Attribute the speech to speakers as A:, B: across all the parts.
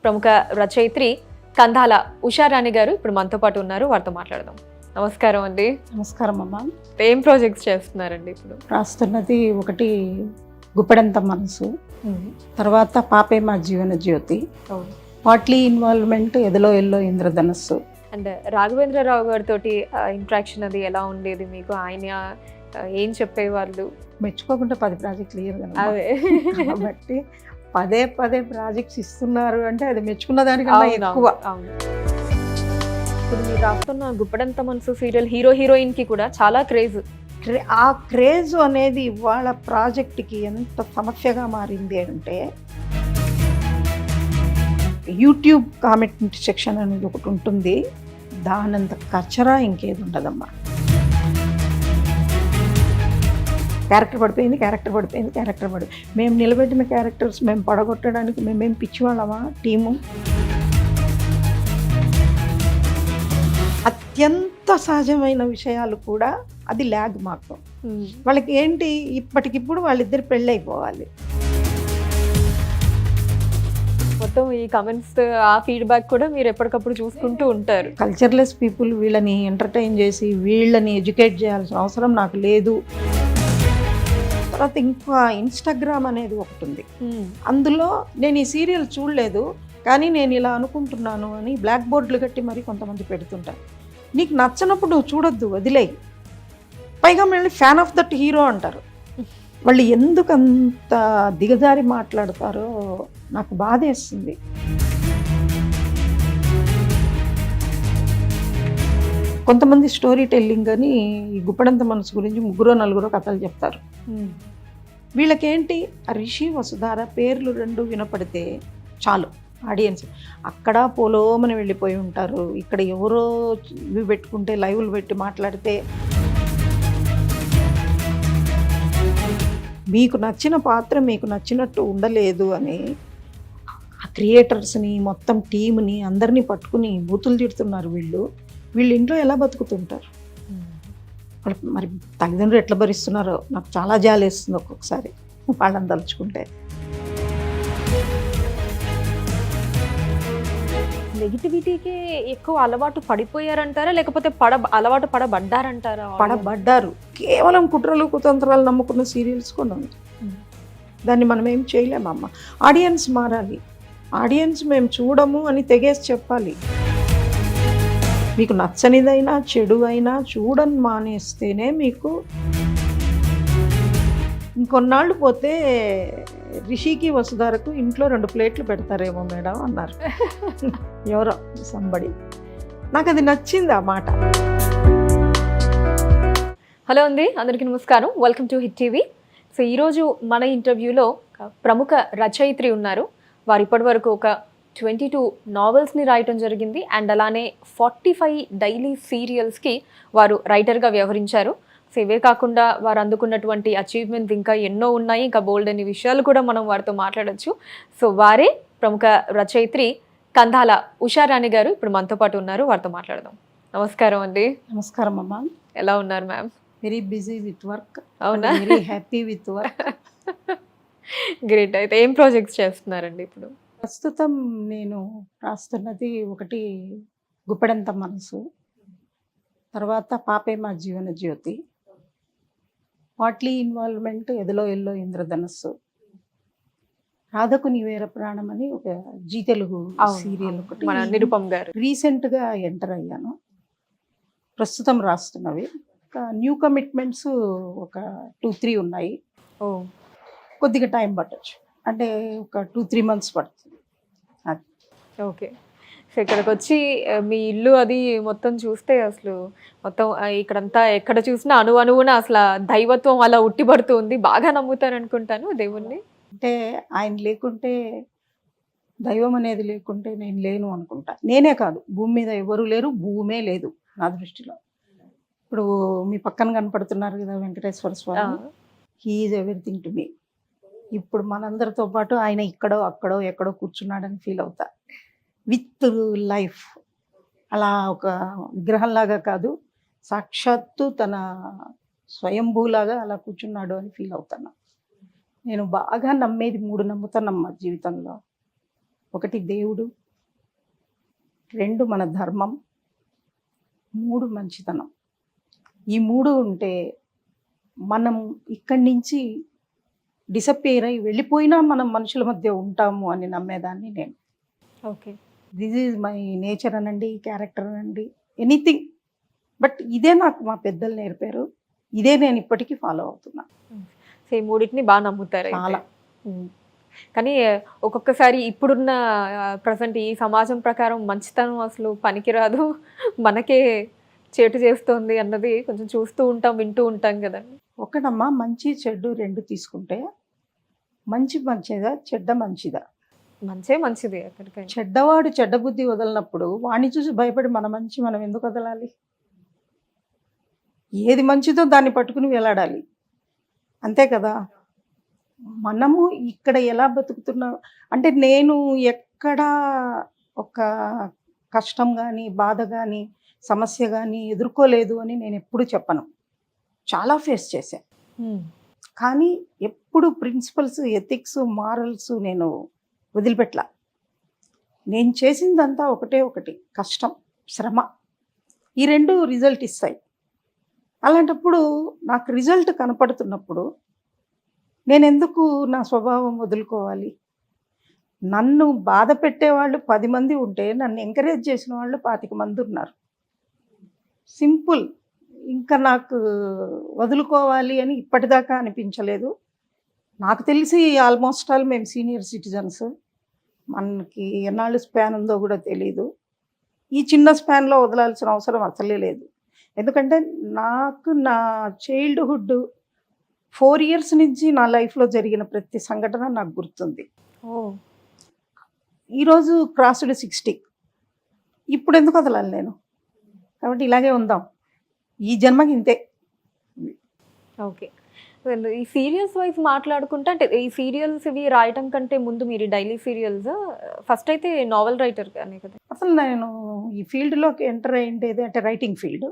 A: ప్రముఖ రచయిత్రి కందాల ఉషారాణి గారు ఇప్పుడు మనతో పాటు ఉన్నారు. వారితో మాట్లాడదాం. నమస్కారం అండి.
B: నమస్కారం అమ్మ.
A: ఏం ప్రాజెక్ట్స్ చేస్తున్నారండి ఇప్పుడు?
B: రాస్తున్నది ఒకటి గుప్పెడంత మనసు, తర్వాత పాపే మా జీవన జ్యోతి, వాట్లీ ఇన్వాల్వ్మెంట్ ఎదలో ఎల్లో ఇంద్రధనస్సు.
A: అండ్ రాఘవేంద్రరావు గారితో ఇంట్రాక్షన్ అది ఎలా ఉండేది మీకు? ఆయన ఏం చెప్పేవాళ్ళు?
B: మెచ్చుకోకుండా 10 ప్రాజెక్టులు ఇయ్యరు కదా,
A: అదే
B: కాబట్టి పదే పదే ప్రాజెక్ట్స్ ఇస్తున్నారు అంటే అది మెచ్చుకున్న దానికన్నా ఎక్కువ.
A: ఇప్పుడు మీరు రాస్తున్న గుప్పెడంత మనసు సీరియల్ హీరో హీరోయిన్ కి కూడా చాలా క్రేజ్.
B: ఆ క్రేజ్ అనేది ఇవాళ ప్రాజెక్ట్కి ఎంత సమస్యగా మారింది అంటే, యూట్యూబ్ కామెంట్ సెక్షన్ అనేది ఒకటి ఉంటుంది, దానంత కచరా ఇంకేది ఉండదమ్మా. క్యారెక్టర్ పడిపోయింది. మేము నిలబెట్టిన క్యారెక్టర్స్ మేము పడగొట్టడానికి మేమేం పిచ్చివాళ్ళమా? టీము అత్యంత సహజమైన విషయాలు కూడా అది ల్యాగ్ మాకు. వాళ్ళకి ఏంటి, ఇప్పటికిప్పుడు వాళ్ళిద్దరు పెళ్ళైపోవాలి.
A: మొత్తం ఈ కమెంట్స్, ఆ ఫీడ్బ్యాక్ కూడా మీరు ఎప్పటికప్పుడు చూసుకుంటూ ఉంటారు.
B: కల్చర్లెస్ పీపుల్ వీళ్ళని ఎంటర్టైన్ చేసి వీళ్ళని ఎడ్యుకేట్ చేయాల్సిన అవసరం నాకు లేదు. తర్వాత ఇంకా ఇన్స్టాగ్రామ్ అనేది ఒకటి ఉంది, అందులో నేను ఈ సీరియల్ చూడలేదు కానీ నేను ఇలా అనుకుంటున్నాను అని బ్లాక్ బోర్డులు కట్టి మరి కొంతమంది పెడుతుంటారు. నీకు నచ్చనప్పుడు నువ్వు చూడొద్దు, వదిలేయి. పైగా మళ్ళీ ఫ్యాన్ ఆఫ్ దట్ హీరో అంటారు. వాళ్ళు ఎందుకు అంత దిగజారి మాట్లాడతారో నాకు బాధేస్తుంది. కొంతమంది స్టోరీ టెల్లింగ్ అని ఈ గుప్పెడంత మనసు గురించి 3-4 కథలు చెప్తారు. వీళ్ళకేంటి, రిషి వసుధార పేర్లు 2 వినపడితే చాలు ఆడియన్స్ అక్కడ పోలోమని వెళ్ళిపోయి ఉంటారు. ఇక్కడ ఎవరో ఇవి పెట్టుకుంటే, లైవ్లు పెట్టి మాట్లాడితే మీకు నచ్చిన పాత్ర మీకు నచ్చినట్టు ఉండలేదు అని ఆ క్రియేటర్స్ని, మొత్తం టీమ్ని అందరినీ పట్టుకుని బూతులు తిడుతున్నారు. వీళ్ళు ఇంట్లో ఎలా బతుకుతుంటారు? మరి తల్లిదండ్రులు ఎట్లా భరిస్తున్నారో నాకు చాలా జాలేస్తుంది ఒక్కొక్కసారి వాళ్ళని తలుచుకుంటే.
A: నెగిటివిటీకి ఎక్కువ అలవాటు పడిపోయారంటారా, లేకపోతే అలవాటు పడబడ్డారంటారా?
B: పడబడ్డారు. కేవలం కుట్రలు కుతంత్రాలు నమ్ముకున్న సీరియల్స్ కూడా ఉంది. దాన్ని మనం ఏం చేయలేమమ్మ. ఆడియన్స్ మారాలి. ఆడియన్స్ మేము చూడము అని తెగేసి చెప్పాలి. మీకు నచ్చనిదైనా చెడు అయినా చూడని మానేస్తేనే మీకు ఇంకొన్నాళ్ళు పోతే రిషికి వసుధారకు ఇంట్లో 2 ప్లేట్లు పెడతారేమో మేడం అన్నారు ఎవరో సంబడి. నాకు అది నచ్చింది ఆ మాట.
A: హలో అండి, అందరికీ నమస్కారం. Welcome to hit TV. So ఈరోజు మన ఇంటర్వ్యూలో ప్రముఖ రచయిత్రి ఉన్నారు. వారు ఇప్పటి వరకు ఒక 22 నావెల్స్ని రాయటం జరిగింది. అండ్ అలానే 45 డైలీ సీరియల్స్కి వారు రైటర్గా వ్యవహరించారు. సో ఇవే కాకుండా వారు అందుకున్నటువంటి అచీవ్మెంట్స్ ఇంకా ఎన్నో ఉన్నాయి. ఇంకా బోల్డ్ అనే విషయాలు కూడా మనం వారితో మాట్లాడచ్చు. సో వారే ప్రముఖ రచయిత్రి కందాల ఉషారాణి గారు ఇప్పుడు మనతో పాటు ఉన్నారు. వారితో మాట్లాడదాం. నమస్కారం అండి.
B: నమస్కారం అమ్మ.
A: ఎలా ఉన్నారు ma'am?
B: Very busy with work.
A: అవునా?
B: Very happy with work.
A: Great. అయితే ఏం ప్రాజెక్ట్స్ చేస్తున్నారండి ఇప్పుడు?
B: ప్రస్తుతం నేను రాస్తున్నది ఒకటి గుప్పెడంత మనసు, తర్వాత పాపే మా జీవన జ్యోతి, వాట్లీ ఇన్వాల్వ్మెంట్ ఎదలో ఎల్లో ఇంద్రధనస్సు, రాధకు నీవేర ప్రాణం అని ఒక జీ తెలుగు సీరియల్ ఒకటి
A: మన నిరుపమ్ గారు
B: రీసెంట్గా ఎంటర్ అయ్యాను. ప్రస్తుతం రాస్తున్నవి న్యూ కమిట్మెంట్స్ ఒక 2-3 ఉన్నాయి. కొద్దిగా టైం పట్టచ్చు, అంటే ఒక 2-3 months పడుతుంది.
A: ఓకే. సో ఇక్కడికి వచ్చి మీ ఇల్లు అది మొత్తం చూస్తే అసలు మొత్తం ఇక్కడంతా ఎక్కడ చూసినా అణువున అసలు దైవత్వం అలా ఉట్టిపడుతుంది. బాగా నమ్ముతారు అనుకుంటాను దేవుణ్ణి.
B: అంటే ఆయన లేకుంటే, దైవం అనేది లేకుంటే నేను లేను అనుకుంటా. నేనే కాదు, భూమి మీద ఎవరు లేరు, భూమే లేదు నా దృష్టిలో. ఇప్పుడు మీ పక్కన కనపడుతున్నారు కదా వెంకటేశ్వర స్వామి, he is everything to me. ఇప్పుడు మనందరితో పాటు ఆయన ఇక్కడో అక్కడో ఎక్కడో కూర్చున్నాడని ఫీల్ అవుతా. విత్ లైఫ్, అలా ఒక విగ్రహంలాగా కాదు, సాక్షాత్తు తన స్వయంభూలాగా అలా కూర్చున్నాడు అని ఫీల్ అవుతాను. నేను బాగా నమ్మేది 3 నమ్ముతానమ్మా జీవితంలో. ఒకటి దేవుడు, 2 మన ధర్మం, 3 మంచితనం. ఈ 3 ఉంటే మనం ఇక్కడి నుంచి డిసప్పేర్ అయ్యి వెళ్ళిపోయినా మనం మనుషుల మధ్య ఉంటాము అని నమ్మేదాన్ని నేను.
A: Okay.
B: This is my nature అనండి, క్యారెక్టర్ అనండి, ఎనీథింగ్. బట్ ఇదే నాకు మా పెద్దలు నేర్పారు. ఇదే నేను ఇప్పటికీ ఫాలో అవుతున్నా.
A: సో ఈ మూడింటిని బాగా నమ్ముతారు అయితే.
B: చాలా.
A: కానీ ఒక్కొక్కసారి ఇప్పుడున్న ప్రజెంట్ ఈ సమాజం ప్రకారం మంచితనం అసలు పనికిరాదు, మనకే చేటు చేస్తుంది అన్నది కొంచెం చూస్తూ ఉంటాం, వింటూ ఉంటాం కదండి.
B: ఒకటమ్మా, మంచి చెడు 2 తీసుకుంటే మంచి మంచిదా, చెడ్డ మంచిదా?
A: మంచే మంచిది ఎక్కడికైనా.
B: చెడ్డవాడు చెడ్డ బుద్ధి వదలనప్పుడు వాడిని చూసి భయపడి మన మంచి మనం ఎందుకు వదలాలి? ఏది మంచిదో దాన్ని పట్టుకుని వేలాడాలి, అంతే కదా. మనము ఇక్కడ ఎలా బతుకుతున్నాం అంటే, నేను ఎక్కడ ఒక కష్టం కానీ, బాధ కానీ, సమస్య కానీ ఎదుర్కోలేదు అని నేను ఎప్పుడు చెప్పను. చాలా ఫేస్ చేశాను. కానీ ఎప్పుడు ప్రిన్సిపల్స్, ఎథిక్స్, మారల్స్ నేను వదిలిపెట్టలా. నేను చేసిందంతా ఒకటి కష్టం, శ్రమ. ఈ 2 రిజల్ట్ ఇస్తాయి. అలాంటప్పుడు నాకు రిజల్ట్ కనపడుతున్నప్పుడు నేను ఎందుకు నా స్వభావం వదులుకోవాలి? నన్ను బాధ పెట్టేవాళ్ళు 10 మంది ఉంటే నన్ను ఎంకరేజ్ చేసిన వాళ్ళు 25 మంది ఉన్నారు. సింపుల్. ఇంకా నాకు వదులుకోవాలి అని ఇప్పటిదాకా అనిపించలేదు. నాకు తెలిసి ఆల్మోస్ట్ ఆల్ మేము సీనియర్ సిటిజన్స్. మనకి ఎన్నాళ్ళు స్పాన్ ఉందో కూడా తెలీదు. ఈ చిన్న స్పాన్లో వదలాల్సిన అవసరం అసలే లేదు. ఎందుకంటే నాకు నా చైల్డ్హుడ్ 4 ఇయర్స్ నుంచి నా లైఫ్లో జరిగిన ప్రతి సంఘటన నాకు గుర్తుంది. ఈరోజు క్రాస్డ్ 60. ఇప్పుడు ఎందుకు వదలాలి నేను? కాబట్టి ఇలాగే ఉందాం, ఈ జన్మకి ఇంతే.
A: ఓకే. ఈ సీరియల్స్ వైజ్ మాట్లాడుకుంటే, అంటే ఈ సీరియల్స్ ఇవి రాయటం కంటే ముందు మీరు డైలీ సీరియల్స్ ఫస్ట్ అయితే నావెల్ రైటర్ కానీ కదా?
B: అసలు నేను ఈ ఫీల్డ్లోకి ఎంటర్ అయ్యేది అంటే రైటింగ్ ఫీల్డ్.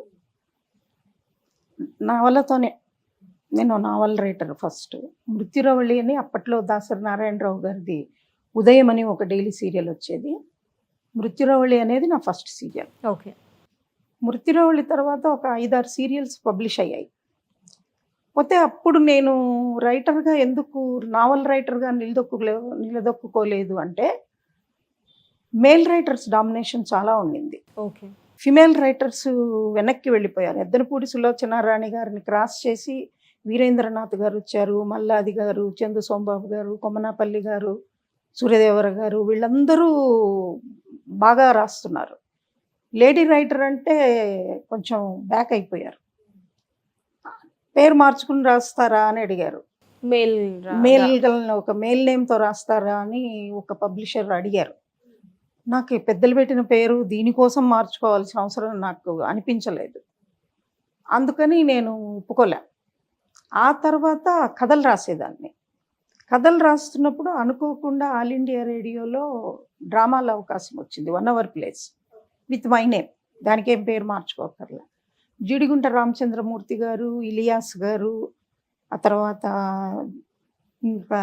B: నావలతోనే. నేను నావల్ రైటర్ ఫస్ట్. మృత్యురవళి అని అప్పట్లో దాసరి నారాయణరావు గారిది ఉదయం అని ఒక డైలీ సీరియల్ వచ్చేది. మృత్యురవళి అనేది నా ఫస్ట్ సీరియల్.
A: ఓకే.
B: మృత్యురవళి తర్వాత ఒక 5-6 సీరియల్స్ పబ్లిష్ అయ్యాయి. పోతే అప్పుడు నేను రైటర్గా ఎందుకు నావల్ రైటర్గా నిలదొక్కుకోలేదు అంటే, మేల్ రైటర్స్ డామినేషన్ చాలా ఉండింది.
A: ఓకే.
B: ఫిమేల్ రైటర్స్ వెనక్కి వెళ్ళిపోయారు. ఎద్దనపూడి సులోచనారాణి గారిని క్రాస్ చేసి వీరేంద్రనాథ్ గారు వచ్చారు, మల్లాది గారు, చందు సోంబాబు గారు, కొమ్మనాపల్లి గారు, సూర్యదేవర గారు, వీళ్ళందరూ బాగా రాస్తున్నారు. లేడీ రైటర్ అంటే కొంచెం బ్యాక్ అయిపోయారు. పేరు మార్చుకుని రాస్తారా అని అడిగారు. ఒక మేల్ నేమ్తో రాస్తారా అని ఒక పబ్లిషర్ అడిగారు. నాకు పెద్దలు పెట్టిన పేరు దీనికోసం మార్చుకోవాల్సిన అవసరం నాకు అనిపించలేదు. అందుకని నేను ఒప్పుకోలే. ఆ తర్వాత కథలు రాసేదాన్ని. కథలు రాస్తున్నప్పుడు అనుకోకుండా ఆల్ ఇండియా రేడియోలో డ్రామాల అవకాశం వచ్చింది. 1 our place with my name. దానికి ఏం పేరు మార్చుకోకర్లే. జీడిగుంట రామచంద్రమూర్తి గారు, ఇలియాస్ గారు, ఆ తర్వాత ఇంకా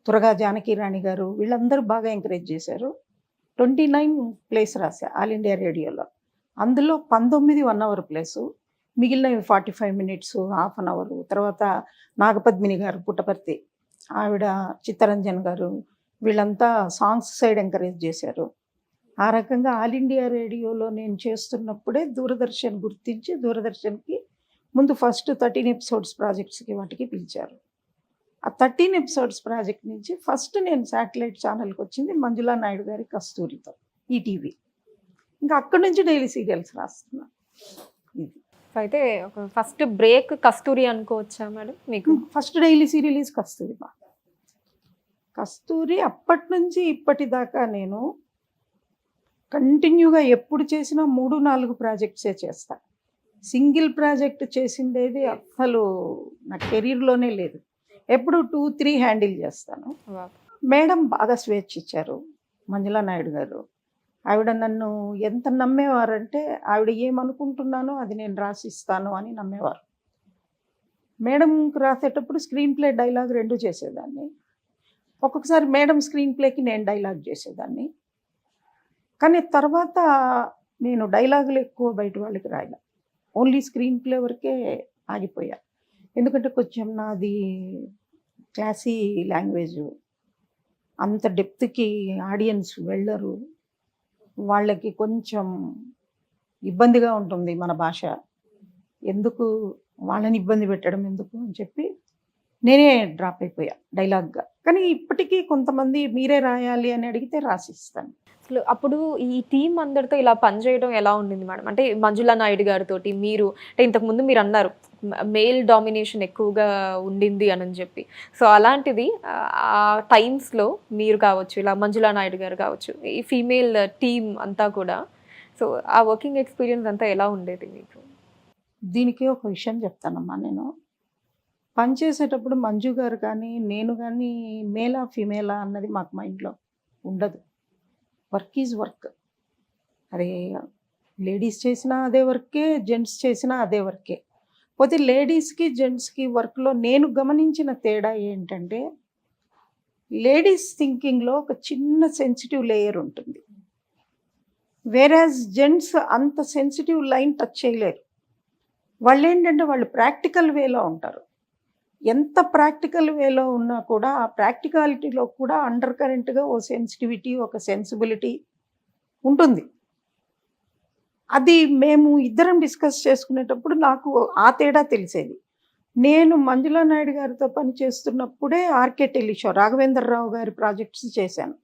B: తురగా జానకిరాణి గారు, వీళ్ళందరూ బాగా ఎంకరేజ్ చేశారు. 29 ప్లేస్ రాశా ఆల్ ఇండియా రేడియోలో. అందులో 19 1 అవర్ ప్లేసు, మిగిలినవి 45 మినిట్స్, హాఫ్ అన్ అవర్. తర్వాత నాగపద్మిని గారు పుట్టపర్తి, ఆవిడ, చిత్తరంజన్ గారు, వీళ్ళంతా సాంగ్స్ సైడ్ ఎంకరేజ్ చేశారు. ఆ రకంగా ఆల్ ఇండియా రేడియోలో నేను చేస్తున్నప్పుడే దూరదర్శన్ గుర్తించి దూరదర్శన్కి ముందు ఫస్ట్ 13 ఎపిసోడ్స్ ప్రాజెక్ట్స్కి వాటికి పిలిచారు. ఆ 13 ఎపిసోడ్స్ ప్రాజెక్ట్ నుంచి ఫస్ట్ నేను శాటిలైట్ ఛానల్కి వచ్చింది మంజులా నాయుడు గారి కస్తూరితో, ఈటీవీ. ఇంకా అక్కడి నుంచి డైలీ సీరియల్స్ రాస్తున్నా. ఇది
A: అయితే ఒక ఫస్ట్ బ్రేక్ కస్తూరి అనుకోవచ్చా మేడం మీకు?
B: ఫస్ట్ డైలీ సీరియల్ ఈజ్ కస్తూరి. కస్తూరి అప్పటి నుంచి ఇప్పటిదాకా నేను కంటిన్యూగా ఎప్పుడు చేసినా 3-4 ప్రాజెక్ట్సే చేస్తా. సింగిల్ ప్రాజెక్ట్ చేసిండేది అసలు నా కెరీర్లోనే లేదు. ఎప్పుడు 2-3 హ్యాండిల్ చేస్తాను. మేడం బాగా స్వేచ్ఛ ఇచ్చారు, మంజులా నాయుడు గారు. ఆవిడ నన్ను ఎంత నమ్మేవారంటే, ఆవిడ ఏమనుకుంటున్నానో అది నేను రాసిస్తాను అని నమ్మేవారు. మేడంకి రాసేటప్పుడు స్క్రీన్ ప్లే, డైలాగ్ 2 చేసేదాన్ని. ఒక్కొక్కసారి మేడం స్క్రీన్ ప్లేకి నేను డైలాగ్ చేసేదాన్ని. కానీ తర్వాత నేను డైలాగులు ఎక్కువ బయట వాళ్ళకి రాయలే. ఓన్లీ స్క్రీన్ ప్లే వరకే ఆగిపోయా. ఎందుకంటే కొంచెం నాది క్లాసీ లాంగ్వేజు. అంత డెప్త్‌కి ఆడియన్స్ వెళ్ళరు. వాళ్ళకి కొంచెం ఇబ్బందిగా ఉంటుంది మన భాష. ఎందుకు వాళ్ళని ఇబ్బంది పెట్టడం ఎందుకు అని చెప్పి నేనే డ్రాప్ అయిపోయా డైలాగ్‌గా. కానీ ఇప్పటికీ కొంతమంది మీరే రాయాలి అని అడిగితే రాసిస్తాను.
A: అసలు అప్పుడు ఈ టీమ్ అందరితో ఇలా పనిచేయడం ఎలా ఉండింది మేడం? అంటే మంజులా నాయుడు గారితోటి మీరు అంటే ఇంతకుముందు మీరన్నారు మేల్ డామినేషన్ ఎక్కువగా ఉండింది అనని చెప్పి. సో అలాంటిది ఆ టైమ్స్‌లో మీరు కావచ్చు, ఇలా మంజులా నాయుడు గారు కావచ్చు, ఈ ఫీమేల్ టీమ్ అంతా కూడా సో ఆ వర్కింగ్ ఎక్స్‌పీరియన్స్ అంతా ఎలా ఉండేది మీకు?
B: దీనికి ఒక విషయం చెప్తానమ్మా నేను. పనిచేసేటప్పుడు మంజు గారు కానీ, నేను కానీ మేలా, ఫీమేలా అన్నది మాకు మైండ్‌లో ఉండదు. Work is work. అది లేడీస్ చేసినా అదే వర్కే, జెంట్స్ చేసినా అదే వర్కే. పోతే లేడీస్‌కి, జెంట్స్‌కి వర్క్‌లో నేను గమనించిన తేడా ఏంటంటే, లేడీస్ థింకింగ్‌లో ఒక చిన్న సెన్సిటివ్ లేయర్ ఉంటుంది. వేరాజ్ జెంట్స్ అంత సెన్సిటివ్ లైన్ టచ్ చేయలేరు. వాళ్ళేంటంటే వాళ్ళు ప్రాక్టికల్ వేలో ఉంటారు. ఎంత ప్రాక్టికల్ వేలో ఉన్నా కూడా ఆ ప్రాక్టికాలిటీలో కూడా అండర్ కరెంట్‌గా ఓ సెన్సిటివిటీ, ఒక సెన్సిబిలిటీ ఉంటుంది. అది మేము ఇద్దరం డిస్కస్ చేసుకునేటప్పుడు నాకు ఆ తేడా తెలిసేది. నేను మంజులా నాయుడు గారితో పని చేస్తున్నప్పుడే ఆర్‌కే టెలిషో రాఘవేంద్రరావు గారి ప్రాజెక్ట్స్ చేశాను.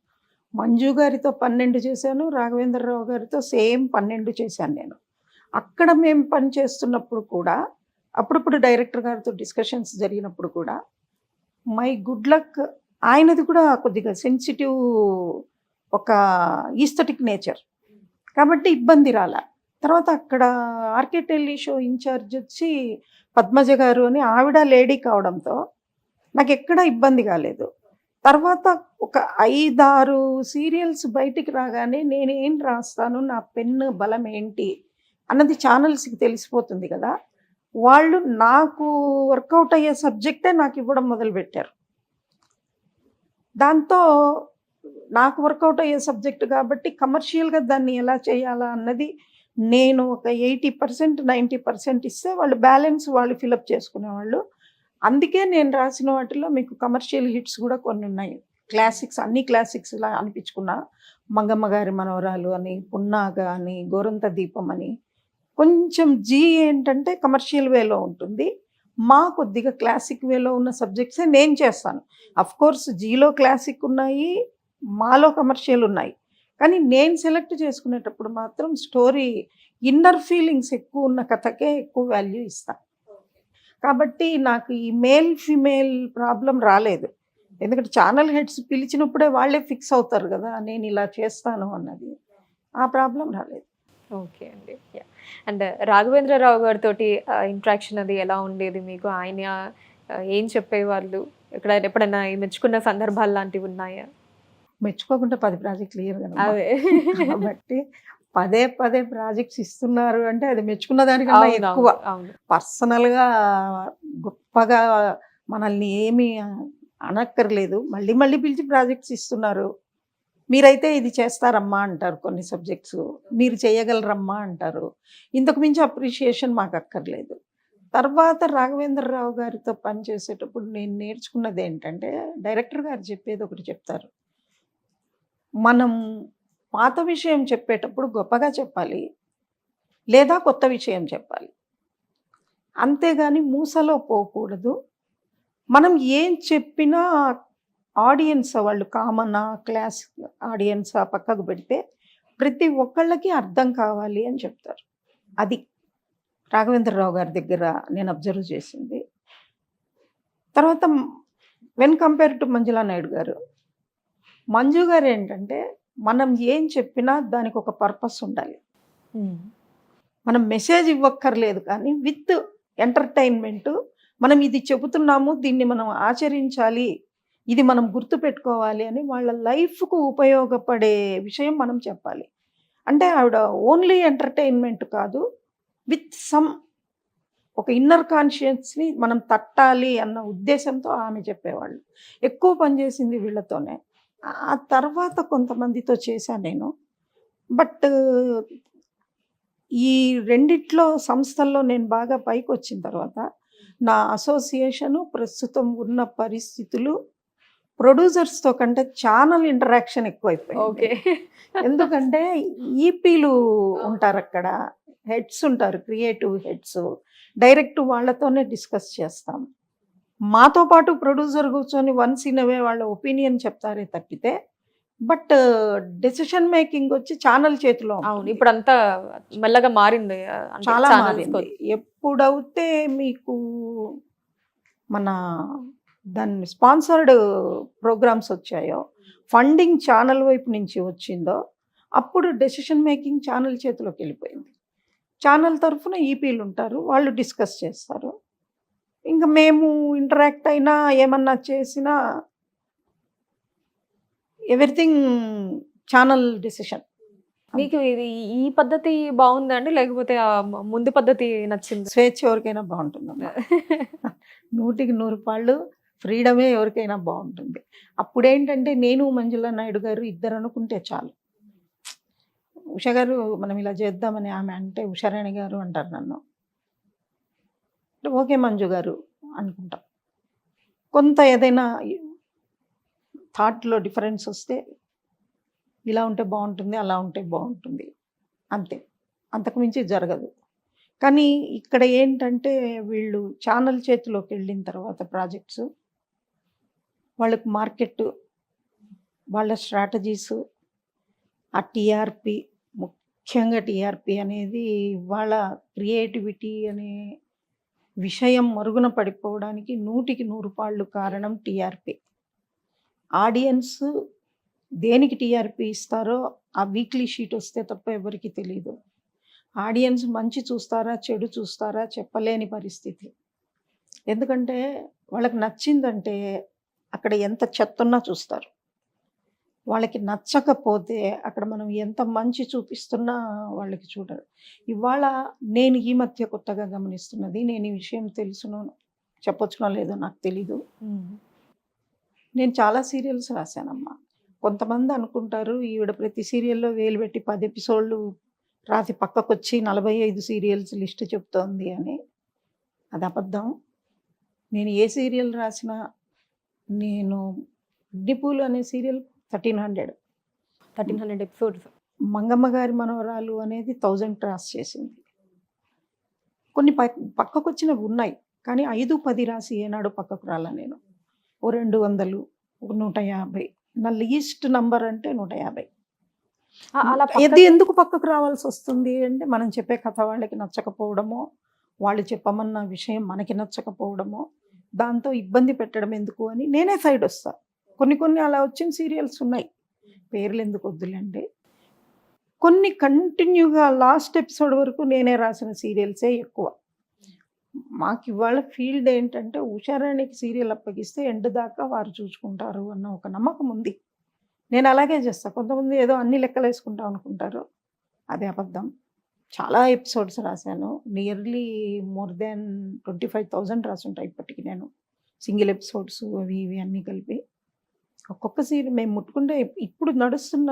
B: మంజు గారితో 12 చేశాను. రాఘవేంద్రరావు గారితో సేమ్ 12 చేశాను నేను. అక్కడ మేము పని చేస్తున్నప్పుడు కూడా అప్పుడప్పుడు డైరెక్టర్ గారితో డిస్కషన్స్ జరిగినప్పుడు కూడా మై గుడ్ లక్ ఆయనది కూడా కొద్దిగా సెన్సిటివ్ ఒక ఈస్థెటిక్ నేచర్. కాబట్టి ఇబ్బంది రాలా. తర్వాత అక్కడ ఆర్‌కే టెలి షో ఇన్‌చార్జ్ వచ్చి పద్మజ గారు అని ఆవిడ లేడీ కావడంతో నాకెక్కడ ఇబ్బంది కాలేదు. తర్వాత ఒక 5, 6 సీరియల్స్ బయటికి రాగానే నేనేం రాస్తాను, నా పెన్ను బలం ఏంటి అన్నది ఛానల్స్‌కి తెలిసిపోతుంది కదా! వాళ్ళు నాకు వర్కౌట్ అయ్యే సబ్జెక్టే నాకివ్వడం మొదలుపెట్టారు. దాంతో నాకు వర్కౌట్ అయ్యే సబ్జెక్ట్ కాబట్టి కమర్షియల్‌గా దాన్ని ఎలా చేయాలా అన్నది నేను ఒక 80%, 90% ఇస్తే వాళ్ళు బ్యాలెన్స్ వాళ్ళు ఫిలప్ చేసుకునేవాళ్ళు. అందుకే నేను రాసిన వాటిలో మీకు కమర్షియల్ హిట్స్ కూడా కొన్నున్నాయి. క్లాసిక్స్ అన్ని క్లాసిక్స్‌లా అనిపించుకున్నా. 'మంగమ్మ గారి మనవరాలు' అని, 'పున్నాగ' అని, 'గోరంత దీపం' అని. కొంచెం 'జీ' ఏంటంటే కమర్షియల్ వేలో ఉంటుంది. కొద్దిగా క్లాసిక్ వేలో ఉన్న సబ్జెక్ట్సే నేను చేస్తాను. అఫ్‌కోర్స్ 'జీలో' క్లాసిక్ ఉన్నాయి. మాలో కమర్షియల్ ఉన్నాయి. కానీ నేను సెలెక్ట్ చేసుకునేటప్పుడు మాత్రం స్టోరీ ఇన్నర్ ఫీలింగ్స్ ఎక్కువ ఉన్న కథకే ఎక్కువ వాల్యూ ఇస్తా. కాబట్టి నాకు ఈ మేల్, ఫీమేల్ ప్రాబ్లమ్ రాలేదు. ఎందుకంటే ఛానల్ హెడ్స్ పిలిచినప్పుడే వాళ్ళే ఫిక్స్ అవుతారు గదా! నేను ఇలా చేస్తాను అన్నది. ఆ ప్రాబ్లమ్ రాలేదు.
A: ఓకే అండి. యాహ్! అండ్ రాఘవేంద్రరావు గారితోటి ఇంటరాక్షన్ అది ఎలా ఉండేది మీకు? ఆయన ఏం చెప్పేవాళ్ళు? ఎప్పుడైనా మెచ్చుకున్న సందర్భాలు లాంటివి ఉన్నాయా?
B: మెచ్చుకోకుండా 10 ప్రాజెక్టులు ఇయ్యరు కదమ్మా!
A: అదే.
B: కాబట్టి పదే పదే ప్రాజెక్ట్స్ ఇస్తున్నారు అంటే అది మెచ్చుకున్న దానికన్నా ఎక్కువ.
A: అవునవును. అవును.
B: పర్సనల్‌గా గొప్పగా మనల్ని ఏమి అనక్కర్లేదు. మళ్ళీ మళ్ళీ పిలిచి ప్రాజెక్ట్స్ ఇస్తున్నారు. మీరైతే ఇది చేస్తారమ్మా అంటారు కొన్ని సబ్జెక్ట్స్. మీరు చేయగలరమ్మా అంటారు. ఇంతకు మించి అప్రిషియేషన్ మాకక్కర్లేదు. తర్వాత రాఘవేంద్రరావు గారితో పనిచేసేటప్పుడు నేను నేర్చుకున్నదేంటంటే, డైరెక్టర్ గారు చెప్పేది ఒకటి చెప్తారు. మనం పాత విషయం చెప్పేటప్పుడు గొప్పగా చెప్పాలి. లేదా కొత్త విషయం చెప్పాలి. అంతేగాని మూసలో పోకూడదు. మనం ఏం చెప్పినా ఆడియన్స్ వాళ్ళు కామనా, క్లాస్ ఆడియన్సా పక్కకు పెడితే ప్రతి ఒక్కళ్ళకి అర్థం కావాలి అని చెప్తారు. అది రాఘవేంద్రరావు గారి దగ్గర నేను అబ్జర్వ్ చేసింది. తర్వాత when compare to Manjula Naidu గారు. మంజు గారు ఏంటంటే మనం ఏం చెప్పినా దానికి ఒక పర్పస్ ఉండాలి. మనం మెసేజ్ ఇవ్వక్కర్లేదు కానీ విత్ ఎంటర్‌టైన్‌మెంట్ మనం ఇది చెబుతున్నాము, దీన్ని మనం ఆచరించాలి, ఇది మనం గుర్తుపెట్టుకోవాలి అని వాళ్ళ లైఫ్‌కు ఉపయోగపడే విషయం మనం చెప్పాలి. అంటే ఆవిడ ఓన్లీ ఎంటర్‌టైన్‌మెంట్ కాదు, విత్ సమ్ ఒక ఇన్నర్ కాన్షియస్ని మనం తట్టాలి అన్న ఉద్దేశంతో ఆమె చెప్పేవాళ్ళు. ఎక్కువ పనిచేసింది వీళ్ళతోనే. ఆ తర్వాత కొంతమందితో చేశాను నేను. బట్ ఈ రెండిట్లో సంస్థల్లో నేను బాగా పైకొచ్చిన తర్వాత నా అసోసియేషను ప్రస్తుతం ఉన్న పరిస్థితులు ప్రొడ్యూసర్స్‌తో కంటే ఛానల్ ఇంటరాక్షన్ ఎక్కువైపోయింది.
A: ఓకే.
B: ఎందుకంటే ఈపీలు ఉంటారక్కడ. హెడ్స్ ఉంటారు. Creative heads. డైరెక్ట్ వాళ్ళతోనే డిస్కస్ చేస్తాం. మాతో పాటు ప్రొడ్యూసర్ కూర్చొని వన్స్ ఇన్ ఎ వే వాళ్ళ ఒపీనియన్ చెప్తారే తప్పితే, బట్ డెసిషన్ మేకింగ్ వచ్చి ఛానల్ చేతిలో
A: అవును.
B: ఉంటుంది.
A: ఇప్పుడంతా మెల్లగా మారింది. అంటే
B: చాలా
A: ఛానల్స్
B: మారింది. ఎప్పుడైతే మీకు మన దాన్ని స్పాన్సర్డ్ ప్రోగ్రామ్స్ వచ్చాయో, ఫండింగ్ ఛానల్ వైపు నుంచి వచ్చిందో, అప్పుడు డెసిషన్ మేకింగ్ ఛానల్ చేతిలోకి వెళ్ళిపోయింది. ఛానల్ తరఫున ఈపీలు ఉంటారు. వాళ్ళు డిస్కస్ చేస్తారు. ఇంకా మేము ఇంటరాక్ట్ అయినా ఏమన్నా చేసినా ఎవ్రీథింగ్ ఛానల్ డెసిషన్.
A: మీకు ఇది ఈ పద్ధతి బాగుందా అండి? లేకపోతే ముందు పద్ధతి నచ్చిందా?
B: స్వేచ్ఛ ఎవరికైనా బాగుంటుందమ్మా. 100కి 100 పాళ్ళు ఫ్రీడమే ఎవరికైనా బాగుంటుంది. అప్పుడేంటంటే నేను మంజులా నాయుడు గారు ఇద్దరు అనుకుంటే చాలు. ఉష గారు మనం ఇలా చేద్దామని ఆమె అంటే ఉషారాణి గారు అంటారు నన్ను. ఓకే మంజు గారు అనుకుంటాం. కొంత ఏదైనా థాట్లో డిఫరెన్స్ వస్తే ఇలా ఉంటే బాగుంటుంది, అలా ఉంటే బాగుంటుంది, అంతే. అంతకు మించి జరగదు. కానీ ఇక్కడ ఏంటంటే వీళ్ళు ఛానల్ చేతిలోకి వెళ్ళిన తర్వాత ప్రాజెక్ట్స్ వాళ్ళకి మార్కెట్, వాళ్ళ స్ట్రాటజీస్, ఆ టీఆర్పి, ముఖ్యంగా టీఆర్పి అనేది వాళ్ళ క్రియేటివిటీ అనే విషయం మరుగున పడిపోవడానికి 100కి 100 పాళ్ళు కారణం టీఆర్పి. ఆడియన్స్ దేనికి టీఆర్పి ఇస్తారో ఆ వీక్లీ షీట్ వస్తే తప్ప ఎవరికి తెలియదు. ఆడియన్స్ మంచి చూస్తారా చెడు చూస్తారా చెప్పలేని పరిస్థితి. ఎందుకంటే వాళ్ళకి నచ్చిందంటే అక్కడ ఎంత చెత్తున్నా చూస్తారు. వాళ్ళకి నచ్చకపోతే అక్కడ మనం ఎంత మంచి చూపిస్తున్నా వాళ్ళకి చూడరు. ఇవాళ నేను ఈ మధ్య కొత్తగా గమనిస్తున్నది, నేను ఈ విషయం తెలుసునో చెప్పొచ్చునో లేదో నాకు తెలీదు. నేను చాలా సీరియల్స్ రాశానమ్మా. కొంతమంది అనుకుంటారు ఈవిడ ప్రతి సీరియల్లో వేలు పెట్టి 10 ఎపిసోడ్లు రాసి పక్కకొచ్చి 45 సీరియల్స్ లిస్ట్ చెప్తోంది అని. అది అబద్ధం. నేను ఏ సీరియల్ రాసినా, నేను అగ్నిపూలు అనే సీరియల్
A: 1300 ఎపిసోడ్స్.
B: మంగమ్మ గారి మనవరాలు అనేది 1000 క్రాస్ చేసింది. కొన్ని పక్కకొచ్చినవి ఉన్నాయి. కానీ 5, 10 రాసి ఏనాడు పక్కకు రాలా నేను. ఓ 200, ఒక 150. నా లీస్ట్ నంబర్ అంటే 150.
A: అలా
B: ఇది ఎందుకు పక్కకు రావాల్సి వస్తుంది అంటే మనం చెప్పే కథ వాళ్ళకి నచ్చకపోవడమో, వాళ్ళు చెప్పమన్న విషయం మనకి నచ్చకపోవడమో, దాంతో ఇబ్బంది పెట్టడం ఎందుకు అని నేనే సైడ్ వస్తా. కొన్ని అలా వచ్చిన సీరియల్స్ ఉన్నాయి. పేర్లు ఎందుకు వద్దులేండి. కొన్ని కంటిన్యూగా లాస్ట్ ఎపిసోడ్ వరకు నేనే రాసిన సీరియల్సే ఎక్కువ. మాకు ఇవాళ ఫీల్డ్ ఏంటంటే ఉషారాణికి సీరియల్ అప్పగిస్తే ఎండ్ దాకా వారు చూసుకుంటారు అన్న ఒక నమ్మకం ఉంది. నేను అలాగే చేస్తా. కొంతమంది ఏదో అన్ని లెక్కలు వేసుకుంటాం అనుకుంటారు. అదే అబద్ధం. చాలా ఎపిసోడ్స్ రాశాను. నియర్లీ మోర్ దాన్ 25,000 రాసుంటాయి ఇప్పటికి నేను. సింగిల్ ఎపిసోడ్స్ అవి ఇవి అన్నీ కలిపి. ఒక్కొక్క సీరియల్ మేము ముట్టుకుంటే ఇప్పుడు నడుస్తున్న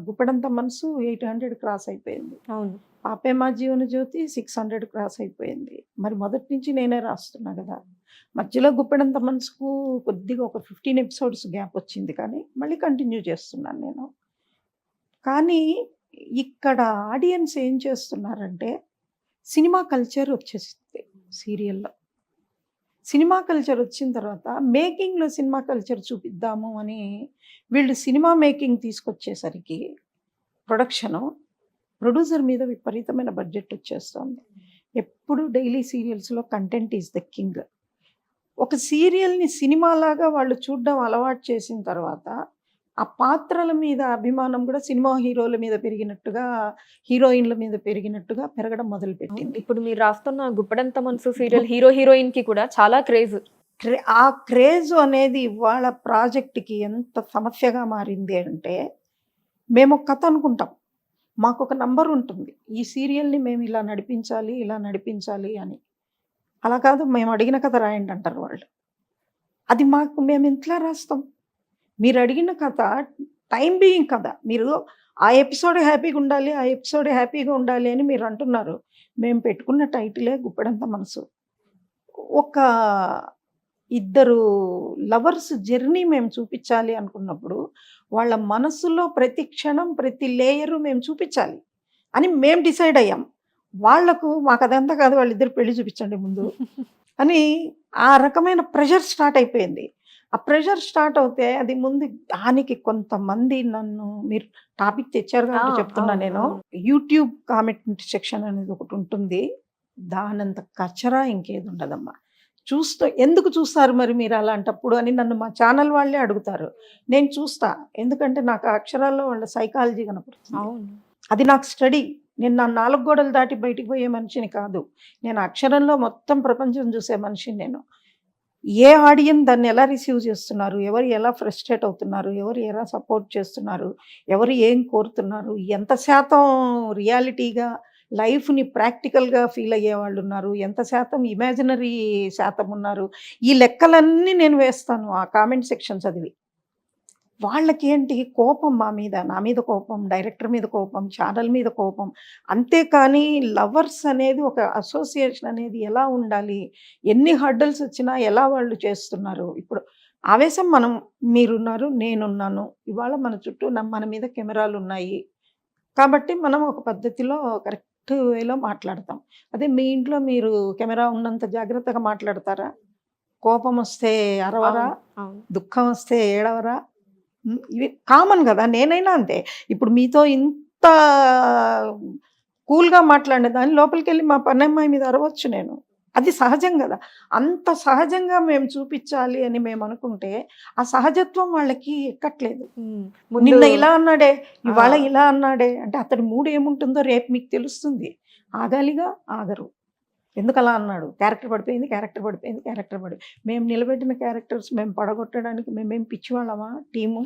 B: గుప్పెడంత మనసు 800 క్రాస్ అయిపోయింది.
A: అవును.
B: పాపే మా జీవన జ్యోతి 600 క్రాస్ అయిపోయింది. మరి మొదటి నుంచి నేనే రాస్తున్నా కదా. మధ్యలో గుప్పెడంత మనసుకు కొద్దిగా ఒక 15 ఎపిసోడ్స్ గ్యాప్ వచ్చింది, కానీ మళ్ళీ కంటిన్యూ చేస్తున్నాను నేను. కానీ ఇక్కడ ఆడియన్స్ ఏం చేస్తున్నారంటే సినిమా కల్చర్ వచ్చేసింది సీరియల్లో. సినిమా కల్చర్ వచ్చిన తర్వాత మేకింగ్లో సినిమా కల్చర్ చూపిద్దాము అని వీళ్ళు సినిమా మేకింగ్ తీసుకొచ్చేసరికి ప్రొడ్యూసర్ మీద విపరీతమైన బడ్జెట్ వచ్చేస్తుంది. ఎప్పుడు డైలీ సీరియల్స్లో కంటెంట్ ఈజ్ ద కింగ్. ఒక సీరియల్ని సినిమాలాగా వాళ్ళు చూడడం అలవాటు చేసిన తర్వాత ఆ పాత్రల మీద అభిమానం కూడా సినిమా హీరోల మీద పెరిగినట్టుగా, హీరోయిన్ల మీద పెరిగినట్టుగా పెరగడం మొదలుపెట్టింది.
A: ఇప్పుడు మీరు రాస్తున్న గుప్పెడంత మనసు సీరియల్ హీరోయిన్ కి కూడా చాలా క్రేజ్.
B: ఆ క్రేజ్ అనేది ఇవాళ ప్రాజెక్ట్కి ఎంత సమస్యగా మారింది అంటే, మేము ఒక కథ అనుకుంటాం, మాకు ఒక నంబర్ ఉంటుంది, ఈ సీరియల్ని మేము ఇలా నడిపించాలి అని. అలా కాదు, మేము అడిగిన కథ రాయండి అంటారు వాళ్ళు. అది మేము ఇంట్లో రాస్తాం. మీరు అడిగిన కథ టైం బీయింగ్ కథ. మీరు ఆ ఎపిసోడ్ హ్యాపీగా ఉండాలి, ఆ ఎపిసోడ్ హ్యాపీగా ఉండాలి అని మీరు అంటున్నారు. మేము పెట్టుకున్న టైటిలే గుప్పెడంత మనసు. ఒక ఇద్దరు లవర్స్ జర్నీ మేము చూపించాలి అనుకున్నప్పుడు, వాళ్ళ మనసులో ప్రతి క్షణం, ప్రతి లేయరు మేము చూపించాలి అని మేము డిసైడ్ అయ్యాం. వాళ్లకు మాకు అదంతా కాదు, వాళ్ళిద్దరు పెళ్లి చూపించండి ముందు అని ఆ రకమైన ప్రెషర్ స్టార్ట్ అయిపోయింది. ఆ ప్రెషర్ స్టార్ట్ అవుతే అది ముందు దానికి కొంతమంది నన్ను, మీరు టాపిక్ తెచ్చారు కాబట్టి చెప్తున్నా నేను. యూట్యూబ్ కామెంట్ సెక్షన్ అనేది ఒకటి ఉంటుంది. దానంత కచరా ఇంకేది ఉండదమ్మా. ఎందుకు చూస్తారు మరి మీరు అలాంటప్పుడు అని నన్ను మా ఛానల్ వాళ్ళే అడుగుతారు. నేను చూస్తా, ఎందుకంటే నాకు ఆ అక్షరాల్లో వాళ్ళ సైకాలజీ కనపడుతుంది. అది నాకు స్టడీ. నేను నా 4 గోడలు దాటి బయటికి పోయే మనిషిని కాదు. నేను అక్షరంలో మొత్తం ప్రపంచం చూసే మనిషిని నేను. ఏ ఆడియన్స్ దాన్ని ఎలా రిసీవ్ చేస్తున్నారు, ఎవరు ఎలా ఫ్రస్ట్రేట్ అవుతున్నారు, ఎవరు ఎలా సపోర్ట్ చేస్తున్నారు, ఎవరు ఏం కోరుతున్నారు, ఎంత శాతం రియాలిటీగా లైఫ్ని ప్రాక్టికల్గా ఫీల్ అయ్యే వాళ్ళు ఉన్నారు, ఎంత శాతం ఇమాజినరీ శాతం ఉన్నారు, ఈ లెక్కలన్నీ నేను వేస్తాను ఆ కామెంట్ సెక్షన్ చదివి. వాళ్ళకి ఏంటి కోపం మా మీద, నా మీద కోపం, డైరెక్టర్ మీద కోపం, ఛానల్ మీద కోపం. అంతేకాని లవర్స్ అనేది ఒక అసోసియేషన్ అనేది ఎలా ఉండాలి, ఎన్ని హర్డల్స్ వచ్చినా ఎలా వాళ్ళు చేస్తున్నారు. ఇప్పుడు ఆవేశం మీరున్నారు, నేనున్నాను, ఇవాళ మన చుట్టూ మన మీద కెమెరాలు ఉన్నాయి కాబట్టి మనం ఒక పద్ధతిలో కరెక్ట్ వేలో మాట్లాడతాం. అదే మీ ఇంట్లో మీరు కెమెరా ఉన్నంత జాగ్రత్తగా మాట్లాడతారా? కోపం వస్తే అరవరా? దుఃఖం వస్తే ఏడవరా? ఇవి కామన్ కదా. నేనైనా అంతే. ఇప్పుడు మీతో ఇంత కూల్గా మాట్లాడిన దాన్ని లోపలికి వెళ్ళి మా పనమ్మాయి మీద అరవచ్చు నేను. అది సహజం కదా. అంత సహజంగా మేము చూపించాలి అని మేము అనుకుంటే ఆ సహజత్వం వాళ్ళకి ఎక్కట్లేదు. నిన్న ఇలా అన్నాడే, ఇవాళ ఇలా అన్నాడే అంటే అతడి మూడు ఏముంటుందో రేపు మీకు తెలుస్తుంది. ఆగాలిగా, ఆగరు. ఎందుకు అలా అన్నాడు? క్యారెక్టర్ పడిపోయింది, క్యారెక్టర్ పడిపోయింది, క్యారెక్టర్ పడిపోయింది. మేము నిలబెట్టిన క్యారెక్టర్స్ మేము పడగొట్టడానికి మేమేం పిచ్చివాళ్ళమా టీము?